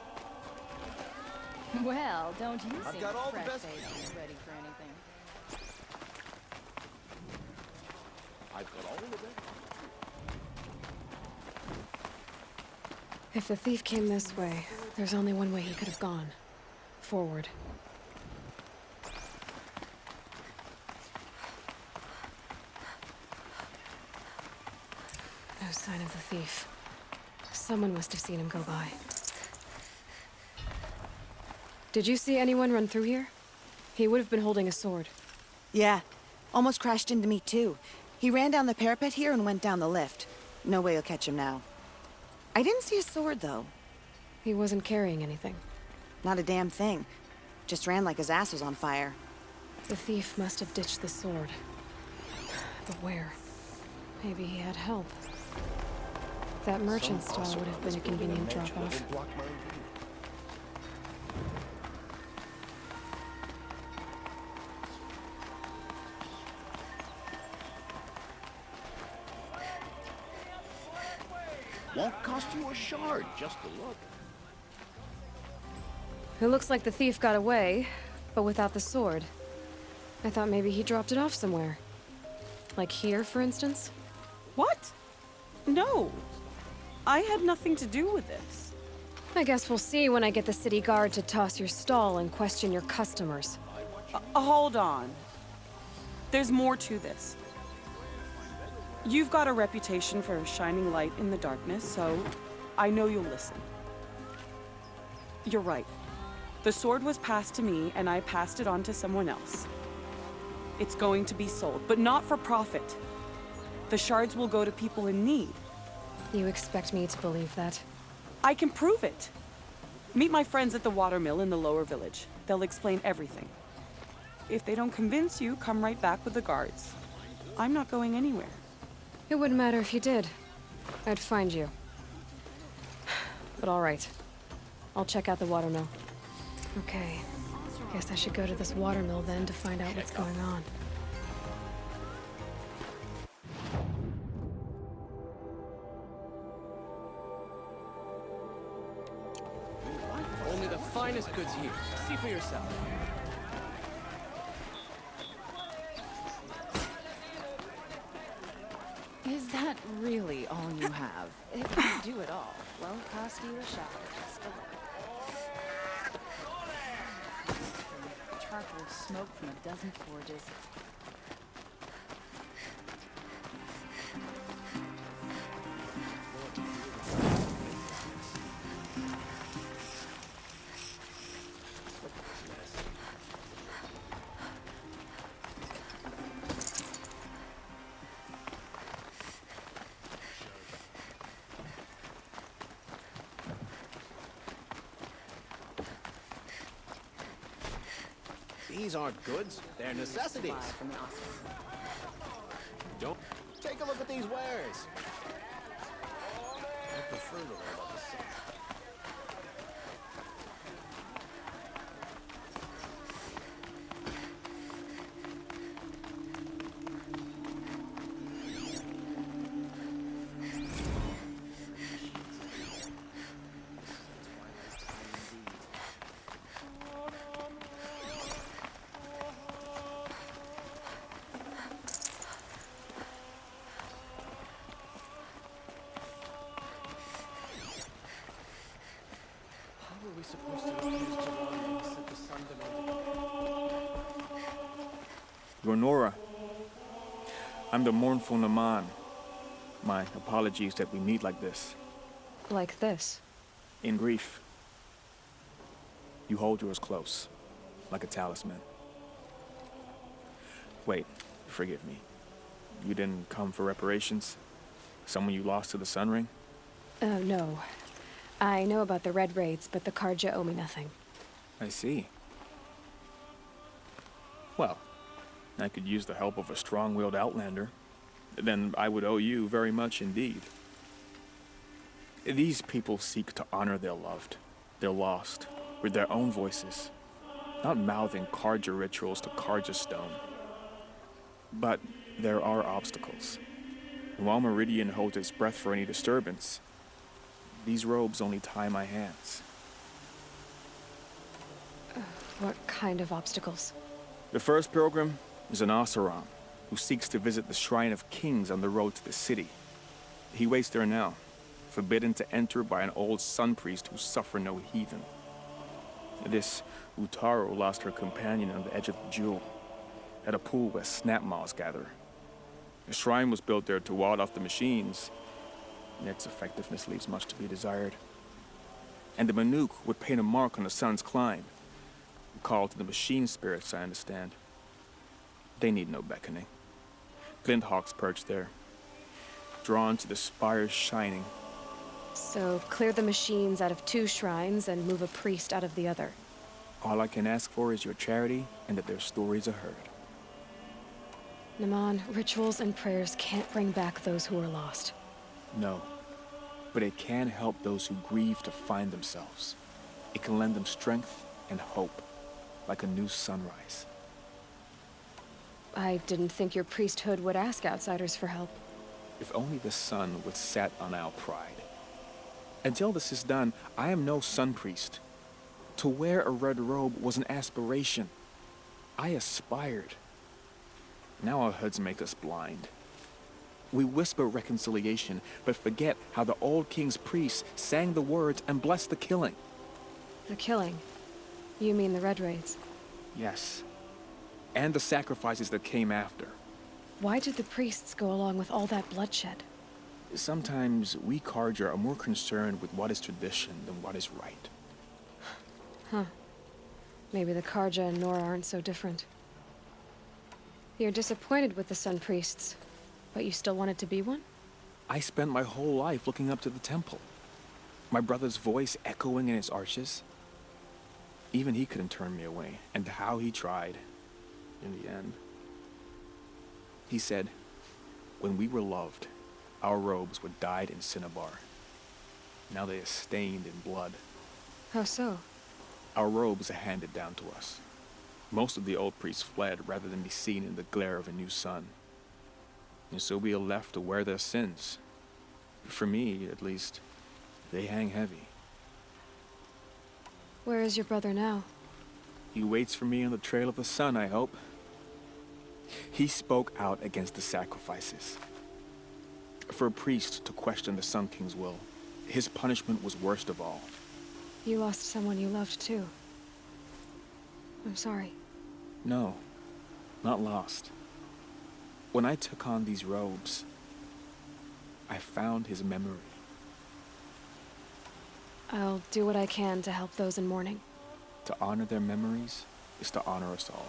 Well, don't you I've seem got all the fresh best- faced and ready for anything. I've got all the best. If the thief came this way, there's only one way he could have gone. Forward. No sign of the thief. Someone must have seen him go by. Did you see anyone run through here? He would have been holding a sword. Yeah. Almost crashed into me, too. He ran down the parapet here and went down the lift. No way you'll catch him now. I didn't see a sword, though. He wasn't carrying anything. Not a damn thing. Just ran like his ass was on fire. The thief must have ditched the sword. But where? Maybe he had help. That merchant stall would have been a convenient drop-off. Won't cost you a shard just to look. It looks like the thief got away, but without the sword. I thought maybe he dropped it off somewhere. Like here, for instance? What? No. I had nothing to do with this. I guess we'll see when I get the city guard to toss your stall and question your customers. Hold on. There's more to this. You've got a reputation for shining light in the darkness, so I know you'll listen. You're right. The sword was passed to me, and I passed it on to someone else. It's going to be sold, but not for profit. The shards will go to people in need. You expect me to believe that? I can prove it. Meet my friends at the watermill in the lower village. They'll explain everything. If they don't convince you, come right back with the guards. I'm not going anywhere. It wouldn't matter if you did. I'd find you. But all right. I'll check out the watermill. Okay. Guess I should go to this watermill then to find out what's going on. Only the finest goods here. See for yourself. Is that really all you have? It won't do it all. Won't cost you a shower, just a little. Charcoal smoke from a dozen forges. These aren't goods, they're necessities. Don't take a look at these wares. I prefer the way about the sun. Supposed to refuse Jiran and set the sun demanded. You're Nora. I'm the mournful Naman. My apologies that we meet like this. Like this? In grief. You hold yours close, like a talisman. Wait, forgive me. You didn't come for reparations? Someone you lost to the Sun Ring? No. I know about the Red Raids, but the Karja owe me nothing. I see. Well, I could use the help of a strong-willed outlander. Then I would owe you very much indeed. These people seek to honor their loved, their lost, with their own voices, not mouthing Karja rituals to Karja stone. But there are obstacles. And while Meridian holds its breath for any disturbance, these robes only tie my hands. What kind of obstacles? The first pilgrim is an Oseram who seeks to visit the Shrine of Kings on the road to the city. He waits there now, forbidden to enter by an old sun priest who suffer no heathen. This Utaro lost her companion on the edge of the jewel, at a pool where snap moths gather. The shrine was built there to ward off the machines, and its effectiveness leaves much to be desired. And the Manuk would paint a mark on the sun's climb, a call to the machine spirits, I understand. They need no beckoning. Glinthawks perch there, drawn to the spires shining. So, clear the machines out of 2 shrines and move a priest out of the other. All I can ask for is your charity and that their stories are heard. Naman, rituals and prayers can't bring back those who are lost. No, but it can help those who grieve to find themselves. It can lend them strength and hope, like a new sunrise. I didn't think your priesthood would ask outsiders for help. If only the sun would set on our pride. Until this is done, I am no sun priest. To wear a red robe was an aspiration. I aspired. Now our hoods make us blind. We whisper reconciliation, but forget how the old king's priests sang the words and blessed the killing. The killing? You mean the Red Raids? Yes. And the sacrifices that came after. Why did the priests go along with all that bloodshed? Sometimes we Karja are more concerned with what is tradition than what is right. Huh. Maybe the Karja and Nora aren't so different. You're disappointed with the Sun Priests, but you still wanted to be one? I spent my whole life looking up to the temple. My brother's voice echoing in its arches. Even he couldn't turn me away, and how he tried, in the end. He said, when we were loved, our robes were dyed in cinnabar. Now they are stained in blood. How so? Our robes are handed down to us. Most of the old priests fled rather than be seen in the glare of a new sun. And so we are left to wear their sins. For me, at least, they hang heavy. Where is your brother now? He waits for me on the trail of the sun, I hope. He spoke out against the sacrifices. For a priest to question the Sun King's will, his punishment was worst of all. You lost someone you loved too. I'm sorry. No, not lost. When I took on these robes, I found his memory. I'll do what I can to help those in mourning. To honor their memories is to honor us all.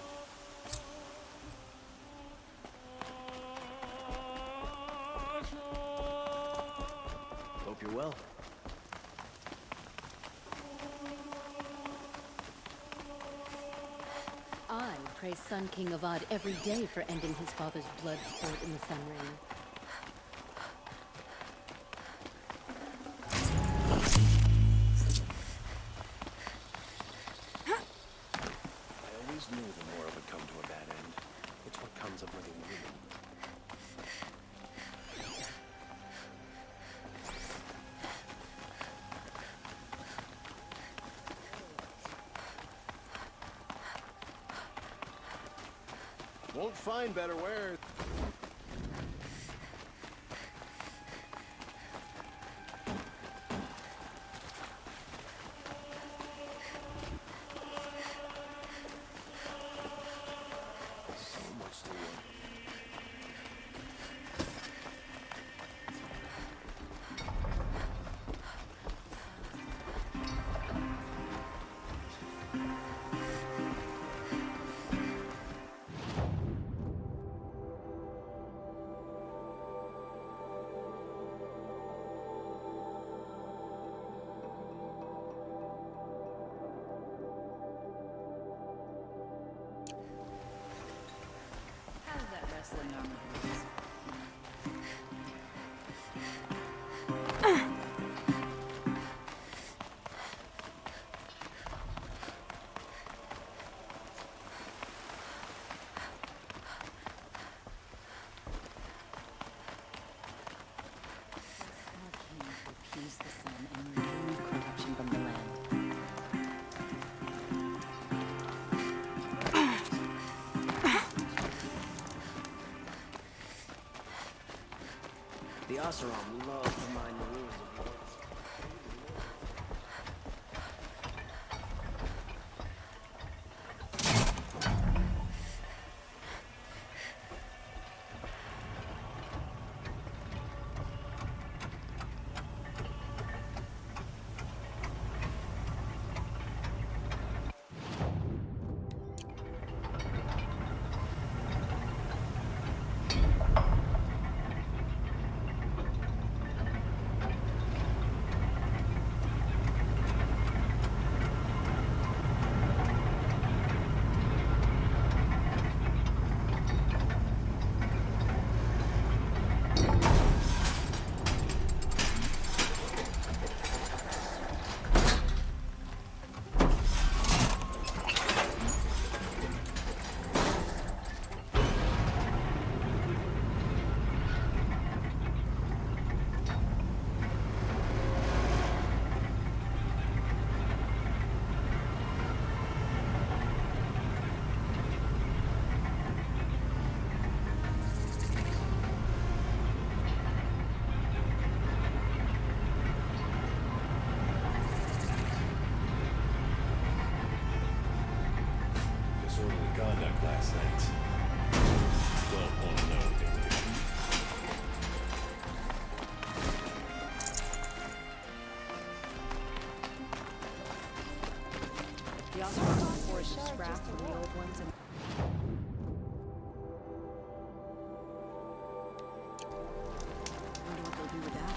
Hope you're well. I praise Sun King Avad every day for ending his father's blood sport in the Sun Ring. I always knew the Nora would come to a bad end. It's what comes of living women. Won't find better wares. So much to learn. How's that wrestling arm of yours? Appease the sun and remove corruption from the land. The Oseram love to mine the ruins of war. Disorderly conduct last night. Don't want to know what they were doing. The Oseram forged scrap from the old ones and Wonder what they'll with that?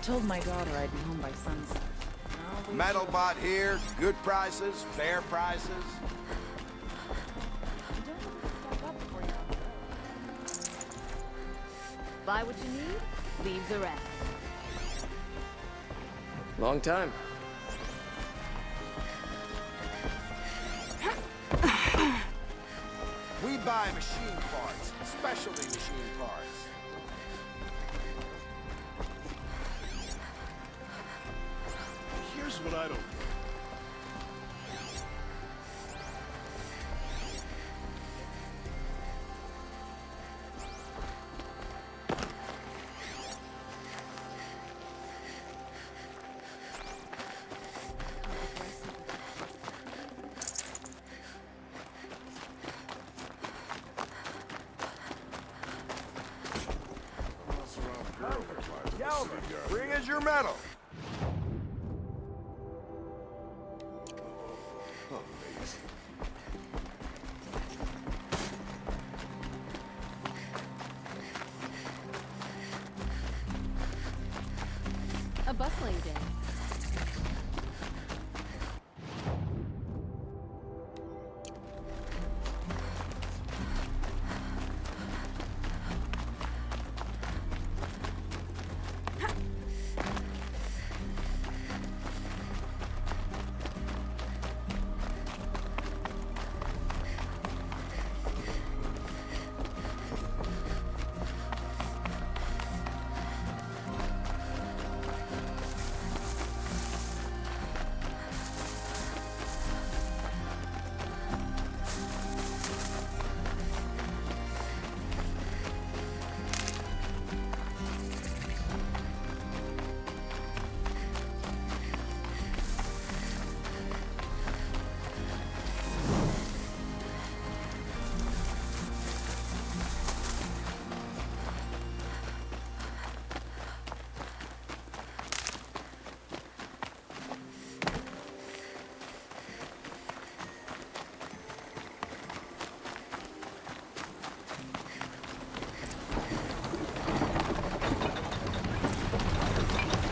Told my daughter I'd be home by sunset. Metalbot here, good prices, fair prices. Buy what you need, leave the rest. Long time. We buy machine parts, specialty machine parts. Here's what I don't get. Bring us your metal. A bustling day.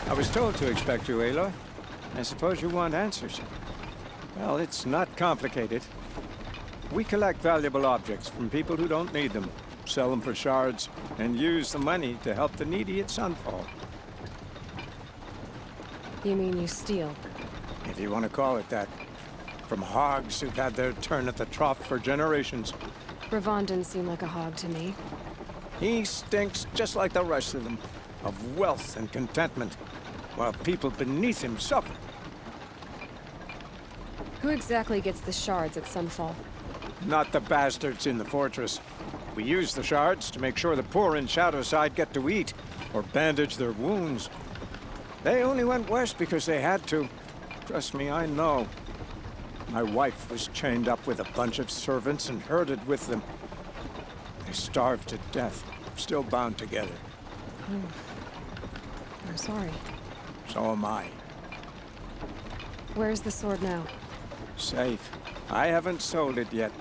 I was told to expect you, Aloy. I suppose you want answers. Well, it's not complicated. We collect valuable objects from people who don't need them, sell them for shards, and use the money to help the needy at Sunfall. You mean you steal? If you want to call it that. From hogs who've had their turn at the trough for generations. Ravon didn't seem like a hog to me. He stinks just like the rest of them, of wealth and contentment, while people beneath him suffer. Who exactly gets the shards at Sunfall? Not the bastards in the fortress. We use the shards to make sure the poor in Shadowside get to eat, or bandage their wounds. They only went west because they had to. Trust me, I know. My wife was chained up with a bunch of servants and herded with them. They starved to death, still bound together. I'm sorry. So am I. Where's the sword now? Safe. I haven't sold it yet.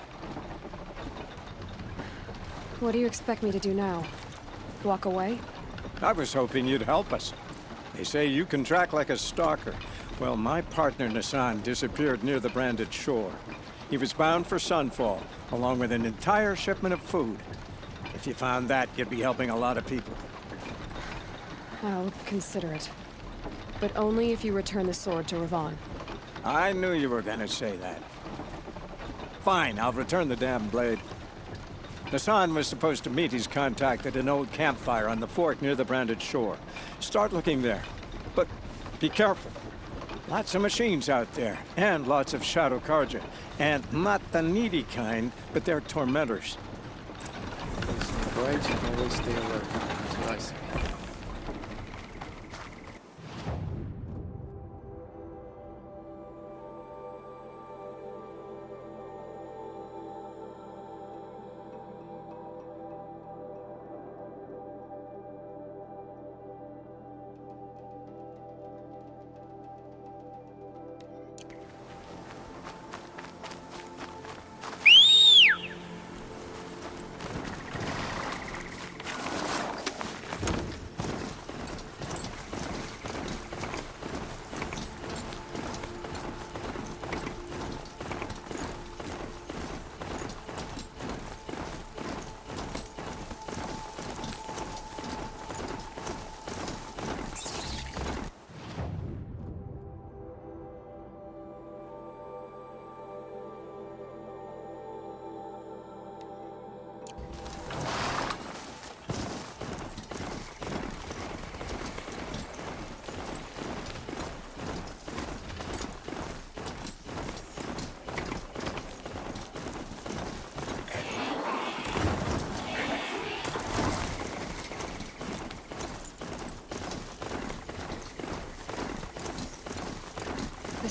What do you expect me to do now? Walk away? I was hoping you'd help us. They say you can track like a stalker. Well, my partner Nassan disappeared near the branded shore. He was bound for Sunfall, along with an entire shipment of food. If you found that, you'd be helping a lot of people. I'll consider it. But only if you return the sword to Ravon. I knew you were gonna say that. Fine, I'll return the damn blade. Nassan was supposed to meet his contact at an old campfire on the fort near the branded shore. Start looking there. But be careful. Lots of machines out there, and lots of Shadow Karja. And not the needy kind, but they're tormentors. Always stay bright and always stay alert. That's what I say.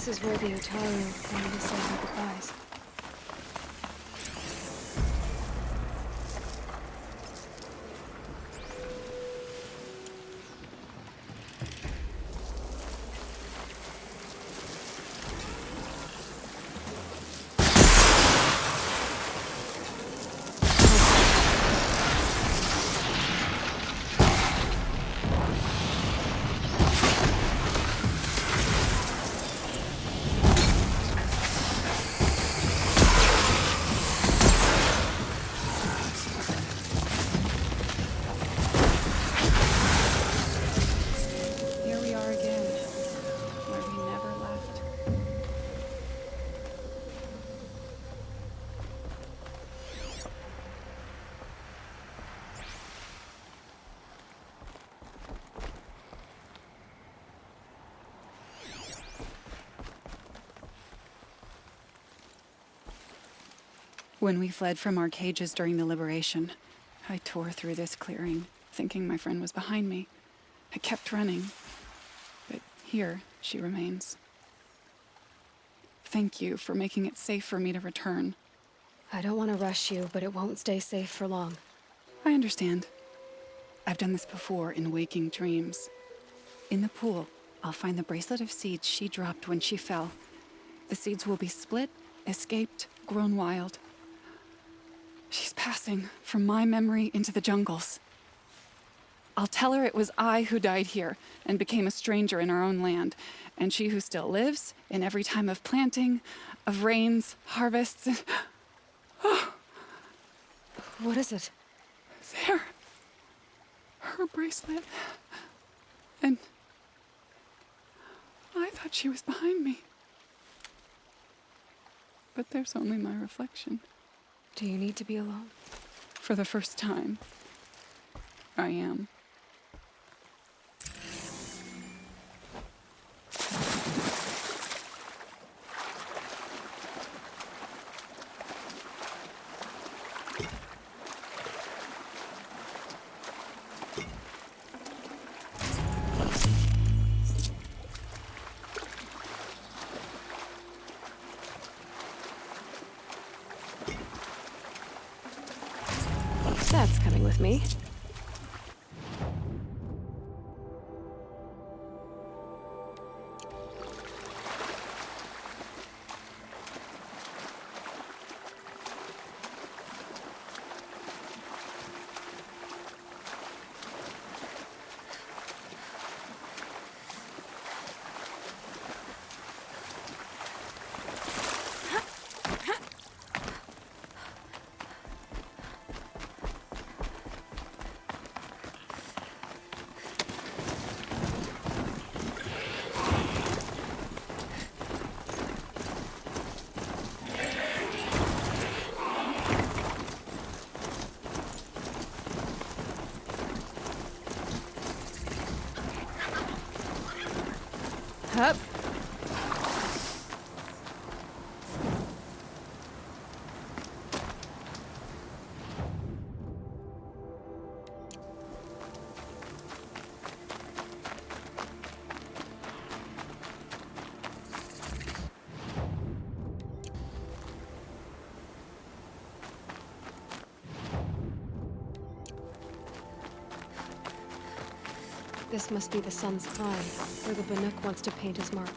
This is where the Utaru wanted to say their goodbyes. Here we are again, where we never left. When we fled from our cages during the liberation, I tore through this clearing, thinking my friend was behind me. I kept running, but here she remains. Thank you for making it safe for me to return. I don't want to rush you, but it won't stay safe for long. I understand. I've done this before in waking dreams. In the pool, I'll find the bracelet of seeds she dropped when she fell. The seeds will be split, escaped, grown wild. She's passing from my memory into the jungles. I'll tell her it was I who died here and became a stranger in our own land, and she who still lives in every time of planting, of rains, harvests. What is it? There. Her bracelet. And I thought she was behind me. But there's only my reflection. Do you need to be alone? For the first time, I am. That's coming with me. Up. This must be the sun's climb, where the Banuk wants to paint his mark.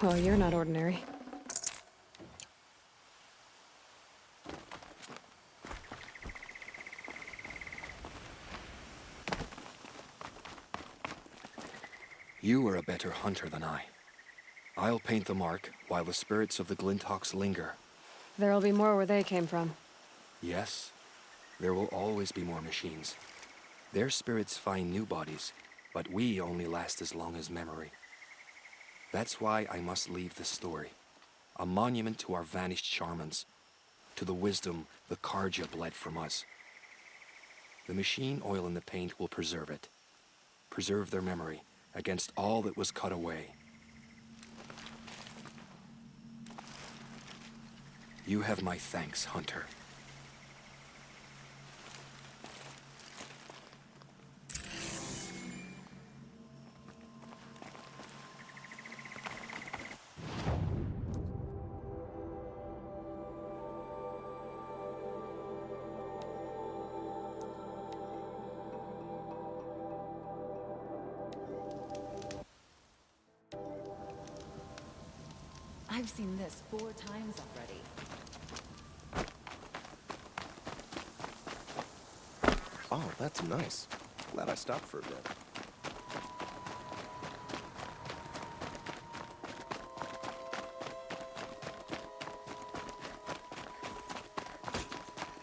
Well, you're not ordinary. You are a better hunter than I. I'll paint the mark while the spirits of the Glinthawks linger. There'll be more where they came from. Yes, there will always be more machines. Their spirits find new bodies, but we only last as long as memory. That's why I must leave this story. A monument to our vanished shamans, to the wisdom the Karja bled from us. The machine oil in the paint will preserve it. Preserve their memory against all that was cut away. You have my thanks, Hunter. I've seen this 4 times already. Oh, that's nice. Glad I stopped for a bit.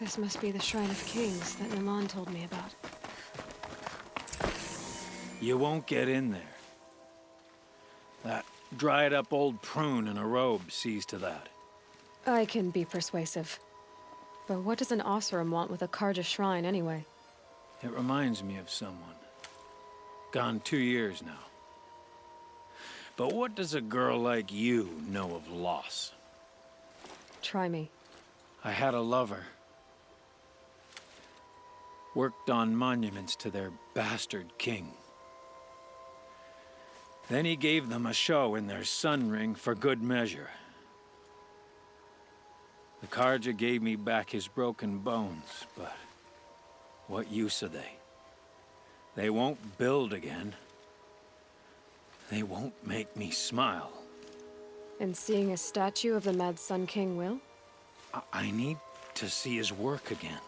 This must be the Shrine of Kings that Nilan told me about. You won't get in there. That dried-up old prune in a robe sees to that. I can be persuasive. But what does an Oseram want with a Karja shrine, anyway? It reminds me of someone. Gone 2 years now. But what does a girl like you know of loss? Try me. I had a lover. Worked on monuments to their bastard king. Then he gave them a show in their sun ring for good measure. The Karja gave me back his broken bones, but what use are they? They won't build again. They won't make me smile. And seeing a statue of the Mad Sun King will? I need to see his work again.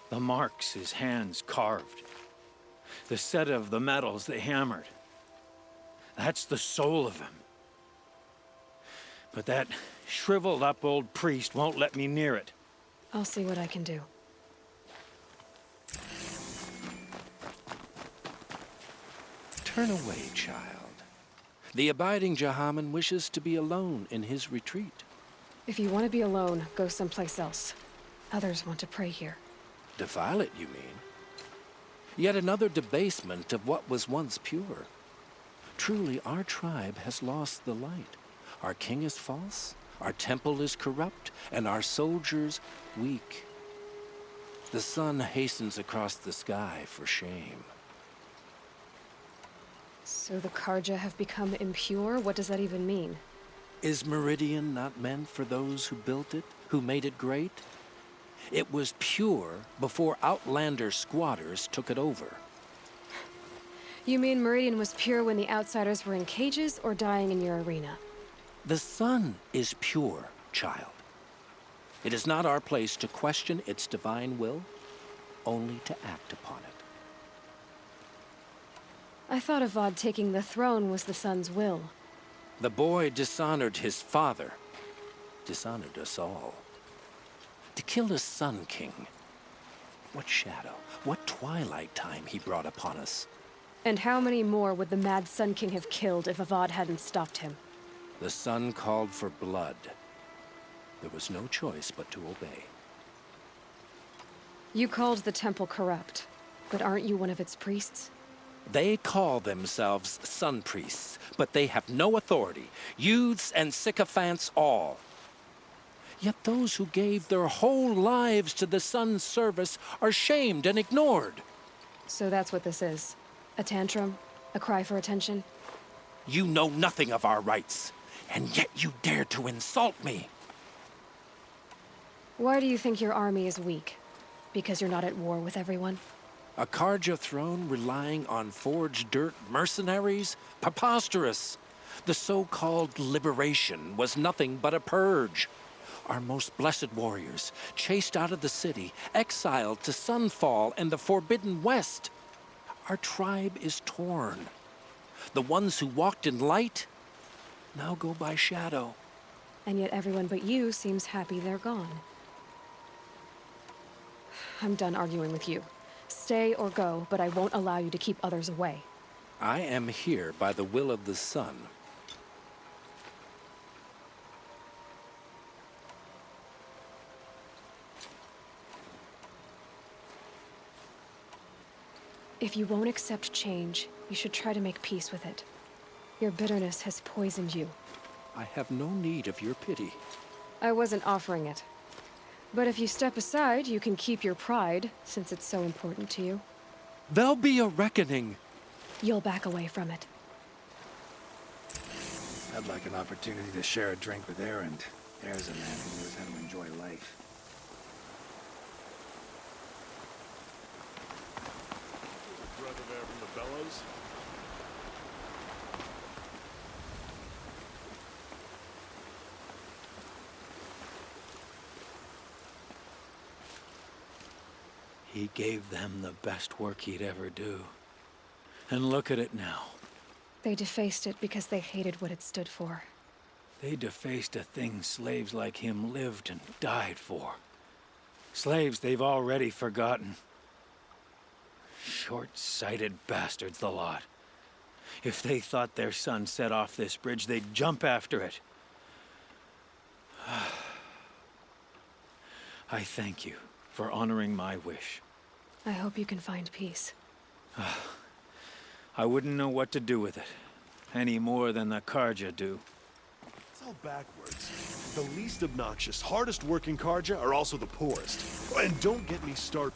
The marks his hands carved. The set of the metals they hammered. That's the soul of him. But that shriveled up old priest won't let me near it. I'll see what I can do. Turn away, child. The abiding Jahaman wishes to be alone in his retreat. If you want to be alone, go someplace else. Others want to pray here. Defile it, you mean? Yet another debasement of what was once pure. Truly, our tribe has lost the light. Our king is false, our temple is corrupt, and our soldiers weak. The sun hastens across the sky for shame. So the Karja have become impure? What does that even mean? Is Meridian not meant for those who built it, who made it great? It was pure before outlander squatters took it over. You mean Meridian was pure when the outsiders were in cages or dying in your arena? The sun is pure, child. It is not our place to question its divine will, only to act upon it. I thought Avad taking the throne was the sun's will. The boy dishonored his father, dishonored us all. To kill a Sun King. What shadow, what twilight time he brought upon us. And how many more would the Mad Sun King have killed if Avad hadn't stopped him? The sun called for blood. There was no choice but to obey. You called the temple corrupt, but aren't you one of its priests? They call themselves sun priests, but they have no authority. Youths and sycophants all. Yet those who gave their whole lives to the sun's service are shamed and ignored. So that's what this is. A tantrum? A cry for attention? You know nothing of our rights, and yet you dare to insult me. Why do you think your army is weak? Because you're not at war with everyone? A Karja throne relying on forged dirt mercenaries? Preposterous! The so-called liberation was nothing but a purge. Our most blessed warriors, chased out of the city, exiled to Sunfall and the Forbidden West. Our tribe is torn. The ones who walked in light now go by shadow. And yet everyone but you seems happy they're gone. I'm done arguing with you. Stay or go, but I won't allow you to keep others away. I am here by the will of the sun. If you won't accept change, you should try to make peace with it. Your bitterness has poisoned you. I have no need of your pity. I wasn't offering it. But if you step aside, you can keep your pride, since it's so important to you. There'll be a reckoning. You'll back away from it. I'd like an opportunity to share a drink with Erend. There's a man who knows how to enjoy life. Brother there from the Bellows? He gave them the best work he'd ever do. And look at it now. They defaced it because they hated what it stood for. They defaced a thing slaves like him lived and died for. Slaves they've already forgotten. Short-sighted bastards, the lot. If they thought their son set off this bridge, they'd jump after it. I thank you for honoring my wish. I hope you can find peace. I wouldn't know what to do with it, any more than the Karja do. It's all backwards. The least obnoxious, hardest working Karja are also the poorest. And don't get me started.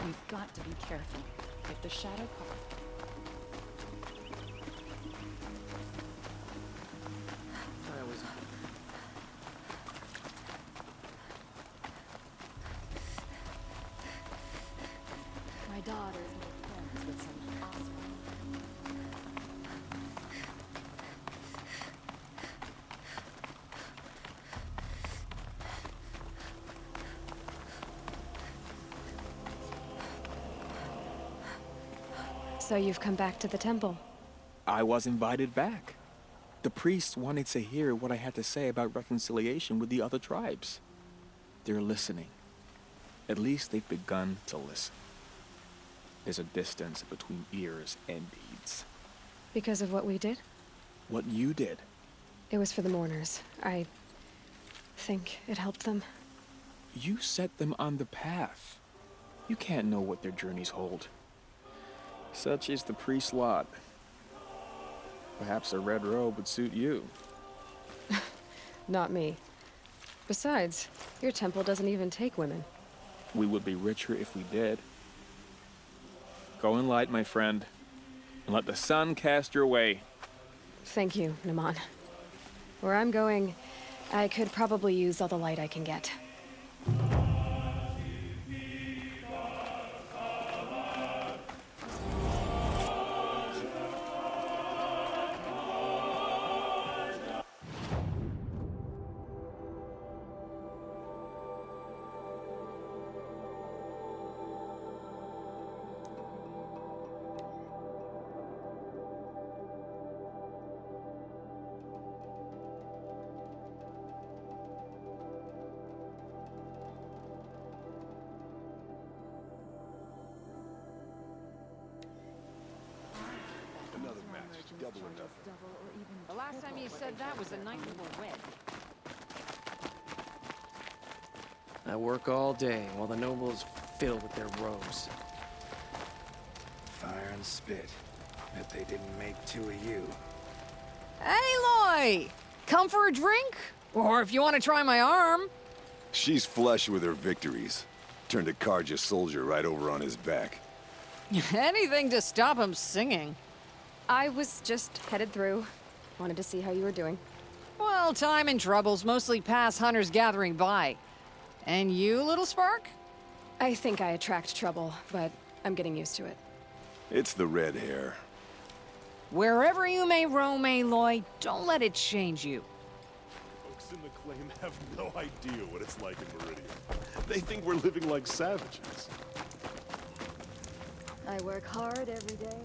We've got to be careful. If the shadow My daughter's made friends with some awesome. So you've come back to the temple. I was invited back. The priests wanted to hear what I had to say about reconciliation with the other tribes. They're listening. At least they've begun to listen. There's a distance between ears and deeds. Because of what we did? What you did. It was for the mourners. I think it helped them. You set them on the path. You can't know what their journeys hold. Such is the priest's lot. Perhaps a red robe would suit you. Not me. Besides, your temple doesn't even take women. We would be richer if we did. Go in light, my friend, and let the sun cast your way. Thank you, Naman. Where I'm going, I could probably use all the light I can get. Another match, double or nothing. The last time you said that was the night we were wed. I work all day while the nobles fiddle with their robes. Fire and spit. Bet they didn't make two of you. Aloy! Come for a drink? Or if you want to try my arm. She's flush with her victories. Turned a Karja soldier right over on his back. Anything to stop him singing. I was just headed through. Wanted to see how you were doing. Well, time and troubles mostly pass hunters gathering by. And you, little spark? I think I attract trouble, but I'm getting used to it. It's the red hair. Wherever you may roam, Aloy, don't let it change you. Folks in the claim have no idea what it's like in Meridian. They think we're living like savages. I work hard every day.